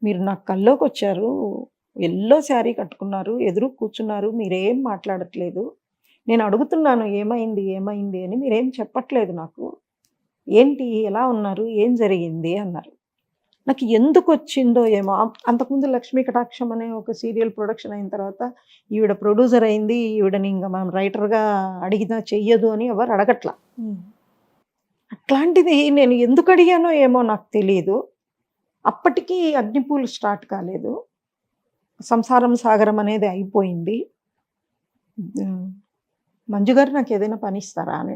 B: మీరు నాకు కల్లోకి వచ్చారు, ఎల్లో శారీ కట్టుకున్నారు, ఎదురు కూర్చున్నారు, మీరేం మాట్లాడట్లేదు. నేను అడుగుతున్నాను ఏమైంది ఏమైంది అని, మీరేం చెప్పట్లేదు నాకు. ఏంటి ఎలా ఉన్నారు, ఏం జరిగింది అన్నారు. నాకు ఎందుకు వచ్చిందో ఏమో అంతకుముందు లక్ష్మీ కటాక్షం అనే ఒక సీరియల్ ప్రొడక్షన్ అయిన తర్వాత ఈవిడ ప్రొడ్యూసర్ అయింది, ఈవిడని ఇంకా మనం రైటర్గా అడిగినా చెయ్యదు అని ఎవరు అడగట్లా. అట్లాంటిది నేను ఎందుకు అడిగానో ఏమో నాకు తెలియదు. అప్పటికి అగ్నిపూలు స్టార్ట్ కాలేదు, సంసారం సాగరం అనేది అయిపోయింది. మంజు గారు నాకు ఏదైనా పని ఇస్తారా అని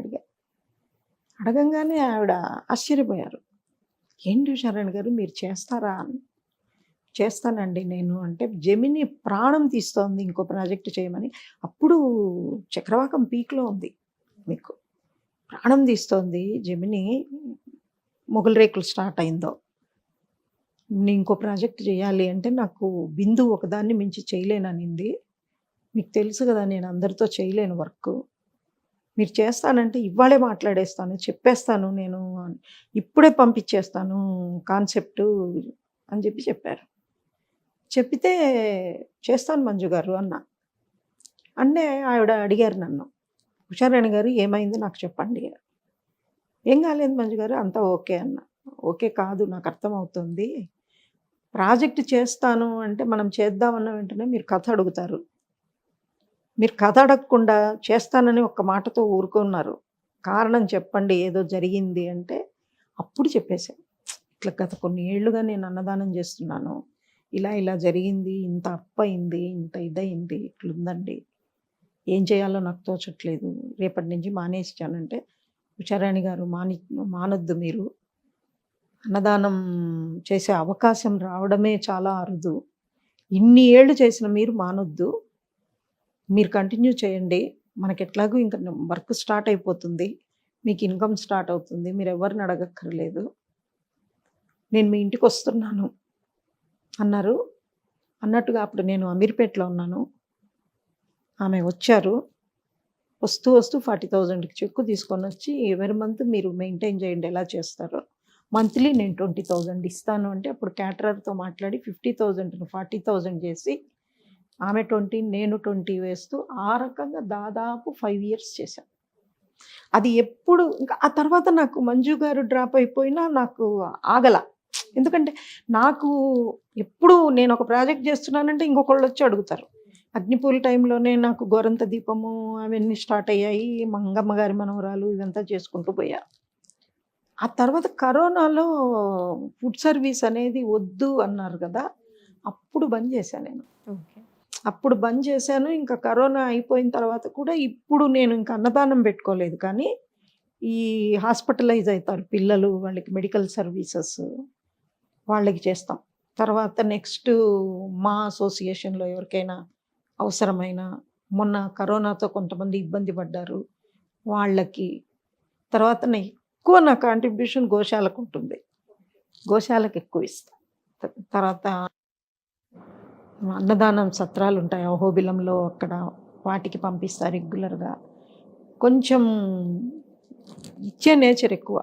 B: అడగంగానే ఆవిడ ఆశ్చర్యపోయారు. ఏంటి శరణ్ గారు మీరు చేస్తారా అని. చేస్తానండి నేను అంటే, జెమిని ప్రాణం తీస్తోంది ఇంకో ప్రాజెక్ట్ చేయమని. అప్పుడు చక్రవాకం పీక్లో ఉంది, మీకు ప్రాణం తీస్తోంది జెమిని, మొగలు రేకులు స్టార్ట్ అయిందో. నేను ఇంకో ప్రాజెక్ట్ చేయాలి అంటే నాకు బిందు ఒకదాన్ని మించి చేయలేననింది. మీకు తెలుసు కదా నేను అందరితో చేయలేను వర్క్, మీరు చేస్తానంటే ఇవాళే మాట్లాడేస్తాను, చెప్పేస్తాను నేను, ఇప్పుడే పంపించేస్తాను కాన్సెప్టు అని చెప్పారు. చెప్పితే చేస్తాను మంజు గారు అన్న. అంటే ఆవిడ అడిగారు నన్ను, ఉషారాణి గారు ఏమైంది నాకు చెప్పండి. ఏం కాలేదు మంజు గారు అంతా ఓకే అన్న. ఓకే కాదు, నాకు అర్థమవుతుంది. ప్రాజెక్ట్ చేస్తాను అంటే మనం చేద్దామన్న వెంటనే మీరు కథ అడుగుతారు, మీరు కథ అడగకుండా చేస్తానని ఒక్క మాటతో ఊరుకున్నారు. కారణం చెప్పండి ఏదో జరిగింది అంటే అప్పుడు చెప్పేశాను. ఇట్లా గత కొన్ని ఏళ్ళుగా నేను అన్నదానం చేస్తున్నాను, ఇలా ఇలా జరిగింది, ఇంత అప్పయింది, ఇంత ఇదయింది, ఇట్లుందండి, ఏం చేయాలో నాకు తోచట్లేదు, రేపటి నుంచి మానేసానంటే ఉషారాణి గారు మానొద్దు, మీరు అన్నదానం చేసే అవకాశం రావడమే చాలా అరుదు, ఇన్ని ఏళ్ళు చేసిన మీరు మానొద్దు, మీరు కంటిన్యూ చేయండి, మనకి ఎట్లాగూ ఇంకా వర్క్ స్టార్ట్ అయిపోతుంది, మీకు ఇన్కమ్ స్టార్ట్ అవుతుంది, మీరు ఎవరిని అడగక్కర్లేదు, నేను మీ ఇంటికి వస్తున్నాను అన్నారు. అన్నట్టుగా అప్పుడు నేను అమీర్పేటలో ఉన్నాను, ఆమె వచ్చారు. వస్తూ 40,000కి చెక్కు తీసుకొని వచ్చి ఎవరి మంత్ మీరు మెయింటైన్ చేయండి ఎలా చేస్తారో, మంత్లీ నేను 20,000 ఇస్తాను అంటే అప్పుడు క్యాటరర్తో మాట్లాడి 50,000 40,000 చేసి ఆమె 20 నేను 20 వేస్తూ ఆ రకంగా దాదాపు 5 years చేశాను. అది ఎప్పుడు ఇంకా ఆ తర్వాత నాకు మంజు గారు డ్రాప్ అయిపోయినా నాకు ఆగల. ఎందుకంటే నాకు ఎప్పుడు నేను ఒక ప్రాజెక్ట్ చేస్తున్నానంటే ఇంకొకళ్ళు వచ్చి అడుగుతారు. అగ్నిపూల టైంలోనే నాకు గోరంత దీపము అవన్నీ స్టార్ట్ అయ్యాయి, మంగమ్మ గారి మనవరాలు ఇదంతా చేసుకుంటూ పోయా. ఆ తర్వాత కరోనాలో ఫుడ్ సర్వీస్ అనేది వద్దు అన్నారు కదా, అప్పుడు బంద్ చేశాను నేను.
A: ఓకే.
B: అప్పుడు బంద్ చేశాను. ఇంకా కరోనా అయిపోయిన తర్వాత కూడా ఇప్పుడు నేను ఇంకా అన్నదానం పెట్టుకోలేదు, కానీ ఈ హాస్పిటలైజ్ అవుతారు పిల్లలు, వాళ్ళకి మెడికల్ సర్వీసెస్ వాళ్ళకి చేస్తాం. తర్వాత నెక్స్ట్ మా అసోసియేషన్లో ఎవరికైనా అవసరమైన, మొన్న కరోనాతో కొంతమంది ఇబ్బంది పడ్డారు వాళ్ళకి. తర్వాత ఎక్కువ నా కాంట్రిబ్యూషన్ గోశాలకు ఉంటుంది, గోశాలకు ఎక్కువ ఇస్తాను. తర్వాత అన్నదానం సత్రాలు ఉంటాయి అహోబిలంలో, అక్కడ వాటికి పంపిస్తారు రెగ్యులర్గా. కొంచెం ఇచ్చే నేచర్ ఎక్కువ.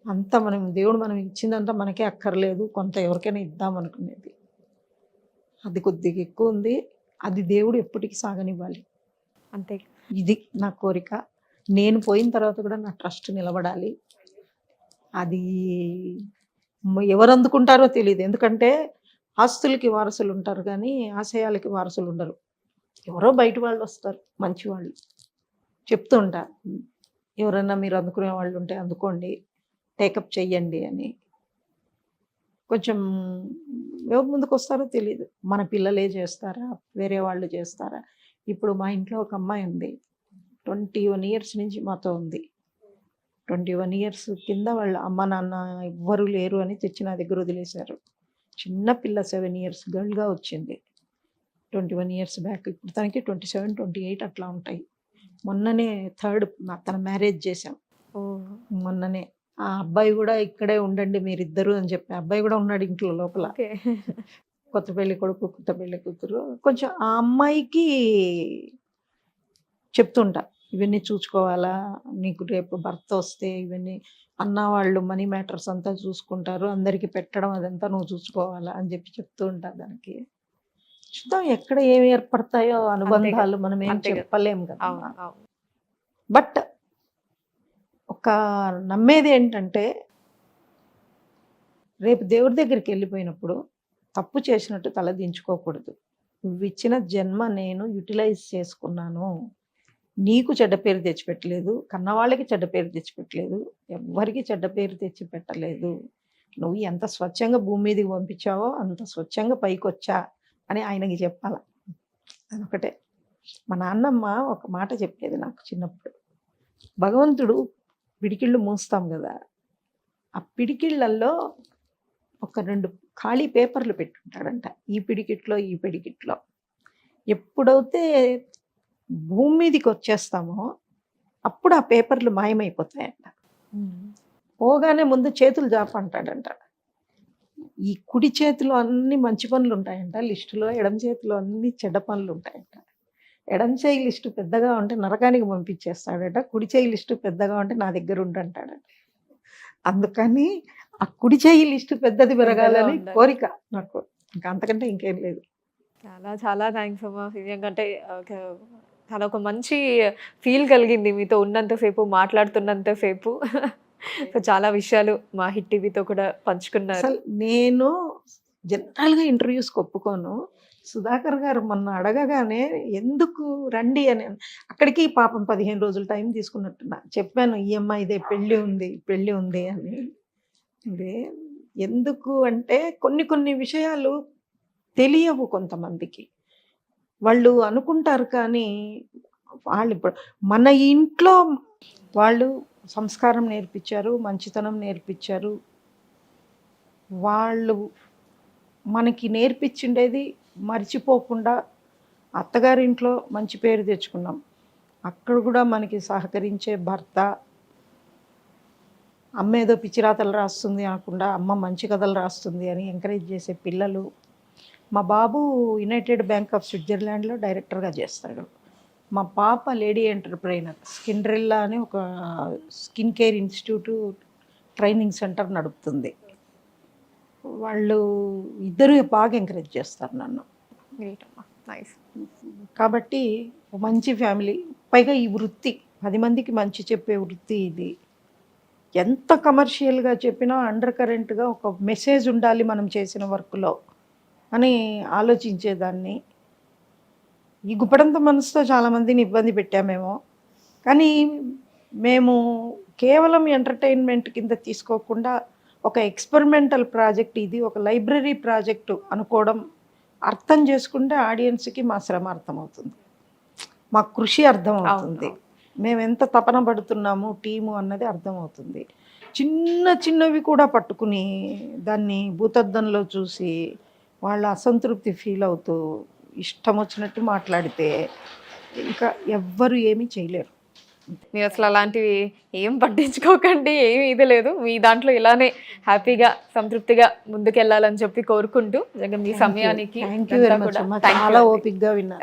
B: అంతా మనం దేవుడు మనం ఇచ్చిందంతా మనకే అక్కర్లేదు, కొంత ఎవరికైనా ఇద్దాం అనుకునేది, అది కొద్దిగా ఎక్కువ ఉంది. అది దేవుడు ఎప్పటికీ సాగనివ్వాలి,
A: అంతే.
B: ఇది నా కోరిక. నేను పోయిన తర్వాత కూడా నా ట్రస్ట్ నిలబడాలి. అది ఎవరు అందుకుంటారో తెలియదు, ఎందుకంటే ఆస్తులకి వారసులు ఉంటారు కానీ ఆశయాలకి వారసులు ఉండరు. ఎవరో బయట వాళ్ళు వస్తారు, మంచి వాళ్ళు చెప్తూ ఉంటారు, ఎవరన్నా మీరు అందుకునే వాళ్ళు ఉంటే అందుకోండి, టేకప్ చెయ్యండి అని. కొంచెం ఎవరు ముందుకు వస్తారో తెలియదు, మన పిల్లలే చేస్తారా, వేరే వాళ్ళు చేస్తారా. ఇప్పుడు మా ఇంట్లో ఒక అమ్మాయి ఉంది, 21 years నుంచి మాతో ఉంది. 21 years కింద వాళ్ళ అమ్మ నాన్న ఎవ్వరూ లేరు అని తెచ్చి నా దగ్గర వదిలేశారు. చిన్న పిల్ల 7 years గర్ల్గా వచ్చింది 21 years బ్యాక్. ఇప్పుడు తనకి 27 28 అట్లా ఉంటాయి. మొన్ననే తన మ్యారేజ్ చేశాం మొన్ననే. ఆ అబ్బాయి కూడా ఇక్కడే ఉండండి మీరిద్దరు అని చెప్పి, అబ్బాయి కూడా ఉన్నాడు ఇంట్లో లోపల.
A: ఓకే.
B: కొత్త పెళ్లి కొడుకు, కొత్త పెళ్లి కూతురు. కొంచెం ఆ అమ్మాయికి చెప్తుంటా, ఇవన్నీ చూసుకోవాలా, నీకు రేపు భర్త వస్తే ఇవన్నీ అన్న వాళ్ళు మనీ మ్యాటర్స్ అంతా చూసుకుంటారు, అందరికి పెట్టడం అదంతా నువ్వు చూసుకోవాలా అని చెప్పి చెప్తూ ఉంటా దానికి. చూద్దాం ఎక్కడ ఏమి ఏర్పడతాయో అనుబంధాలు, మనం ఏం
A: అంతేగా.
B: చెప్పలేం కదా.
A: అవును, అవును.
B: బట్ ఒక నమ్మేది ఏంటంటే, రేపు దేవుడి దగ్గరికి వెళ్ళిపోయినప్పుడు తప్పు చేసినట్టు తలదించుకోకూడదు. నువ్వు ఇచ్చిన జన్మ నేను యూటిలైజ్ చేసుకున్నాను, నీకు చెడ్డ పేరు తెచ్చిపెట్టలేదు, కన్నవాళ్ళకి చెడ్డ పేరు తెచ్చిపెట్టలేదు, ఎవ్వరికి చెడ్డ పేరు తెచ్చిపెట్టలేదు. నువ్వు ఎంత స్వచ్ఛంగా భూమి మీదకి పంపించావో అంత స్వచ్ఛంగా పైకి వచ్చా అని ఆయనకి చెప్పాల. అదొకటే. మా నాన్నమ్మ ఒక మాట చెప్పేది నాకు చిన్నప్పుడు, భగవంతుడు పిడికిళ్ళు మూస్తాం కదా, ఆ పిడికిళ్ళల్లో ఒక 2 ఖాళీ పేపర్లు పెట్టుంటాడంట, ఈ పిడికిట్లో ఈ పిడికిట్లో. ఎప్పుడైతే భూమి మీదకి వచ్చేస్తామో అప్పుడు ఆ పేపర్లు మాయమైపోతాయంట. పోగానే ముందు చేతులు జాపంటాడంట. ఈ కుడి చేతిలో అన్ని మంచి పనులు ఉంటాయంట లిస్టులో, ఎడమ చేతిలో అన్ని చెడ్డ పనులు ఉంటాయంట. ఎడమ చేయి లిస్టు పెద్దగా ఉంటే నరకానికి పంపించేస్తాడట, కుడి చేయి లిస్టు పెద్దగా ఉంటే నా దగ్గర ఉండంటాడట. అందుకని ఆ కుడి చేయి లిస్టు పెద్దది పెరగాలని
A: ఉండాలి.
B: కోరిక నాకు, ఇంకా అంతకంటే ఇంకేం లేదు.
A: చాలా చాలా థ్యాంక్స్ అమ్మా. ఎందుకంటే చాలా ఒక మంచి ఫీల్ కలిగింది మీతో ఉన్నంతసేపు, మాట్లాడుతున్నంతసేపు. సో చాలా విషయాలు మా హిట్ టీవీతో కూడా పంచుకున్నారు.
B: అసలు నేను జనరల్గా ఇంటర్వ్యూస్కి ఒప్పుకోను. సుధాకర్ గారు మొన్న అడగగానే ఎందుకు రండి అని, అక్కడికి పాపం 15 రోజులు టైం తీసుకున్నట్టున్నా. చెప్పాను ఈఎంఐ ఇదే పెళ్ళి ఉంది అని. ఇదే ఎందుకు అంటే కొన్ని విషయాలు తెలియవు కొంతమందికి. వాళ్ళు అనుకుంటారు కానీ వాళ్ళు ఇప్పుడు మన ఇంట్లో వాళ్ళు సంస్కారం నేర్పించారు, మంచితనం నేర్పించారు. వాళ్ళు మనకి నేర్పించిండేది మర్చిపోకుండా అత్తగారింట్లో మంచి పేరు తెచ్చుకున్నాం. అక్కడ కూడా మనకి సహకరించే భర్త, అమ్మ ఏదో పిచ్చిరాతలు రాస్తుంది అనకుండా అమ్మ మంచి కథలు రాస్తుంది అని ఎంకరేజ్ చేసే పిల్లలు. మా బాబు యునైటెడ్ బ్యాంక్ ఆఫ్ స్విట్జర్లాండ్లో డైరెక్టర్గా చేస్తాడు. మా పాప లేడీ ఎంటర్ప్రైనర్, స్కిన్డ్రిల్లా అని ఒక skin care institute training centre నడుపుతుంది. వాళ్ళు ఇద్దరు బాగా ఎంకరేజ్ చేస్తారు నన్ను.
A: గ్రేట్ అమ్మా, నైస్.
B: కాబట్టి మంచి ఫ్యామిలీ, పైగా ఈ వృత్తి 10 మందికి మంచి చెప్పే వృత్తి ఇది. ఎంత కమర్షియల్గా చెప్పినా అండర్ కరెంట్గా ఒక మెసేజ్ ఉండాలి మనం చేసిన వర్క్లో అని ఆలోచించేదాన్ని. ఈ గుప్పడంత మనసుతో చాలామందిని ఇబ్బంది పెట్టామేమో, కానీ మేము కేవలం ఎంటర్టైన్మెంట్ కింద తీసుకోకుండా ఒక ఎక్స్పెరిమెంటల్ ప్రాజెక్ట్ ఇది, ఒక లైబ్రరీ ప్రాజెక్టు అనుకోవడం, అర్థం చేసుకుంటే ఆడియన్స్కి మా శ్రమ అర్థమవుతుంది, మా కృషి అర్థమవుతుంది, మేము ఎంత తపన పడుతున్నాము టీము అన్నది అర్థమవుతుంది. చిన్నవి కూడా పట్టుకుని దాన్ని భూతద్దంలో చూసి వాళ్ళ అసంతృప్తి ఫీల్ అవుతూ ఇష్టం వచ్చినట్టు మాట్లాడితే ఇంకా ఎవ్వరు ఏమీ చేయలేరు.
A: మీరు అసలు అలాంటివి ఏం పట్టించుకోకండి, ఏమీ ఇది లేదు. మీ దాంట్లో ఇలానే హ్యాపీగా సంతృప్తిగా ముందుకెళ్ళాలని చెప్పి కోరుకుంటూ, నిజంగా మీ సమయానికి
B: థ్యాంక్ యూ వెరీ మచ్ అమ్మా, చాలా ఓపిక్గా విన్నా.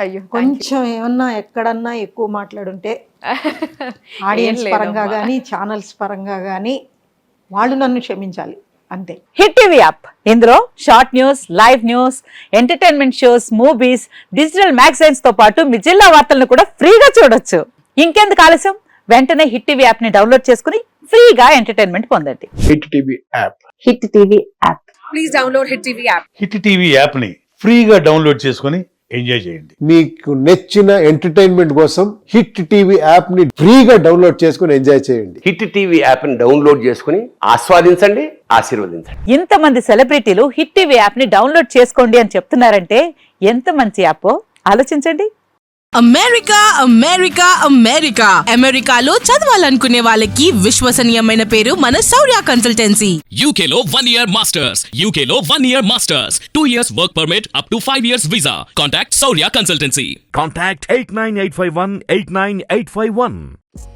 A: అయ్యో,
B: కొంచెం ఏమన్నా ఎక్కడన్నా ఎక్కువ మాట్లాడుంటే ఆడియన్స్ పరంగా కానీ ఛానల్స్ పరంగా కానీ వాళ్ళు నన్ను క్షమించాలి అంతే.
C: హిట్ టీవీ యాప్, ఇందులో short news, live news, entertainment shows, movies, digital magazines తో పాటు మీ జిల్లా వార్తలను కూడా ఫ్రీగా చూడొచ్చు. ఇంకెందుకు ఆలస్యం, వెంటనే హిట్ టీవీ యాప్ ని డౌన్లోడ్ చేసుకుని ఫ్రీగా ఎంటర్టైన్మెంట్ పొందండి.
D: Hit TV app.
C: Hit TV app.
A: Please download hit TV app.
E: Hit TV యాప్ని ఫ్రీగా డౌన్లోడ్ చేసుకొని ఎంజాయ్ చేయండి.
D: మీకు నచ్చిన ఎంటర్టైన్మెంట్ కోసం హిట్ టీవీ యాప్ ని ఫ్రీగా డౌన్లోడ్ చేసుకుని ఎంజాయ్ చేయండి.
F: హిట్ టీవీ యాప్ని డౌన్లోడ్ చేసుకుని ఆస్వాదించండి, ఆశీర్వదించండి.
C: ఇంతమంది సెలబ్రిటీలు హిట్ టీవీ యాప్ ని డౌన్లోడ్ చేసుకోండి అని చెప్తున్నారంటే ఎంత మంచి యాప్ ఆలోచించండి.
G: అమెరికా అమెరికా అమెరికా అమెరికాలో చదవాలనుకునే వాళ్ళకి విశ్వసనీయమైన పేరు మన శౌర్య consultancy.
H: UK Law 1 Year Masters. UK Law 1 Year Masters. 2 years work permit up to 5 years visa. Contact Saurya Consultancy.
I: Contact 89851 89851.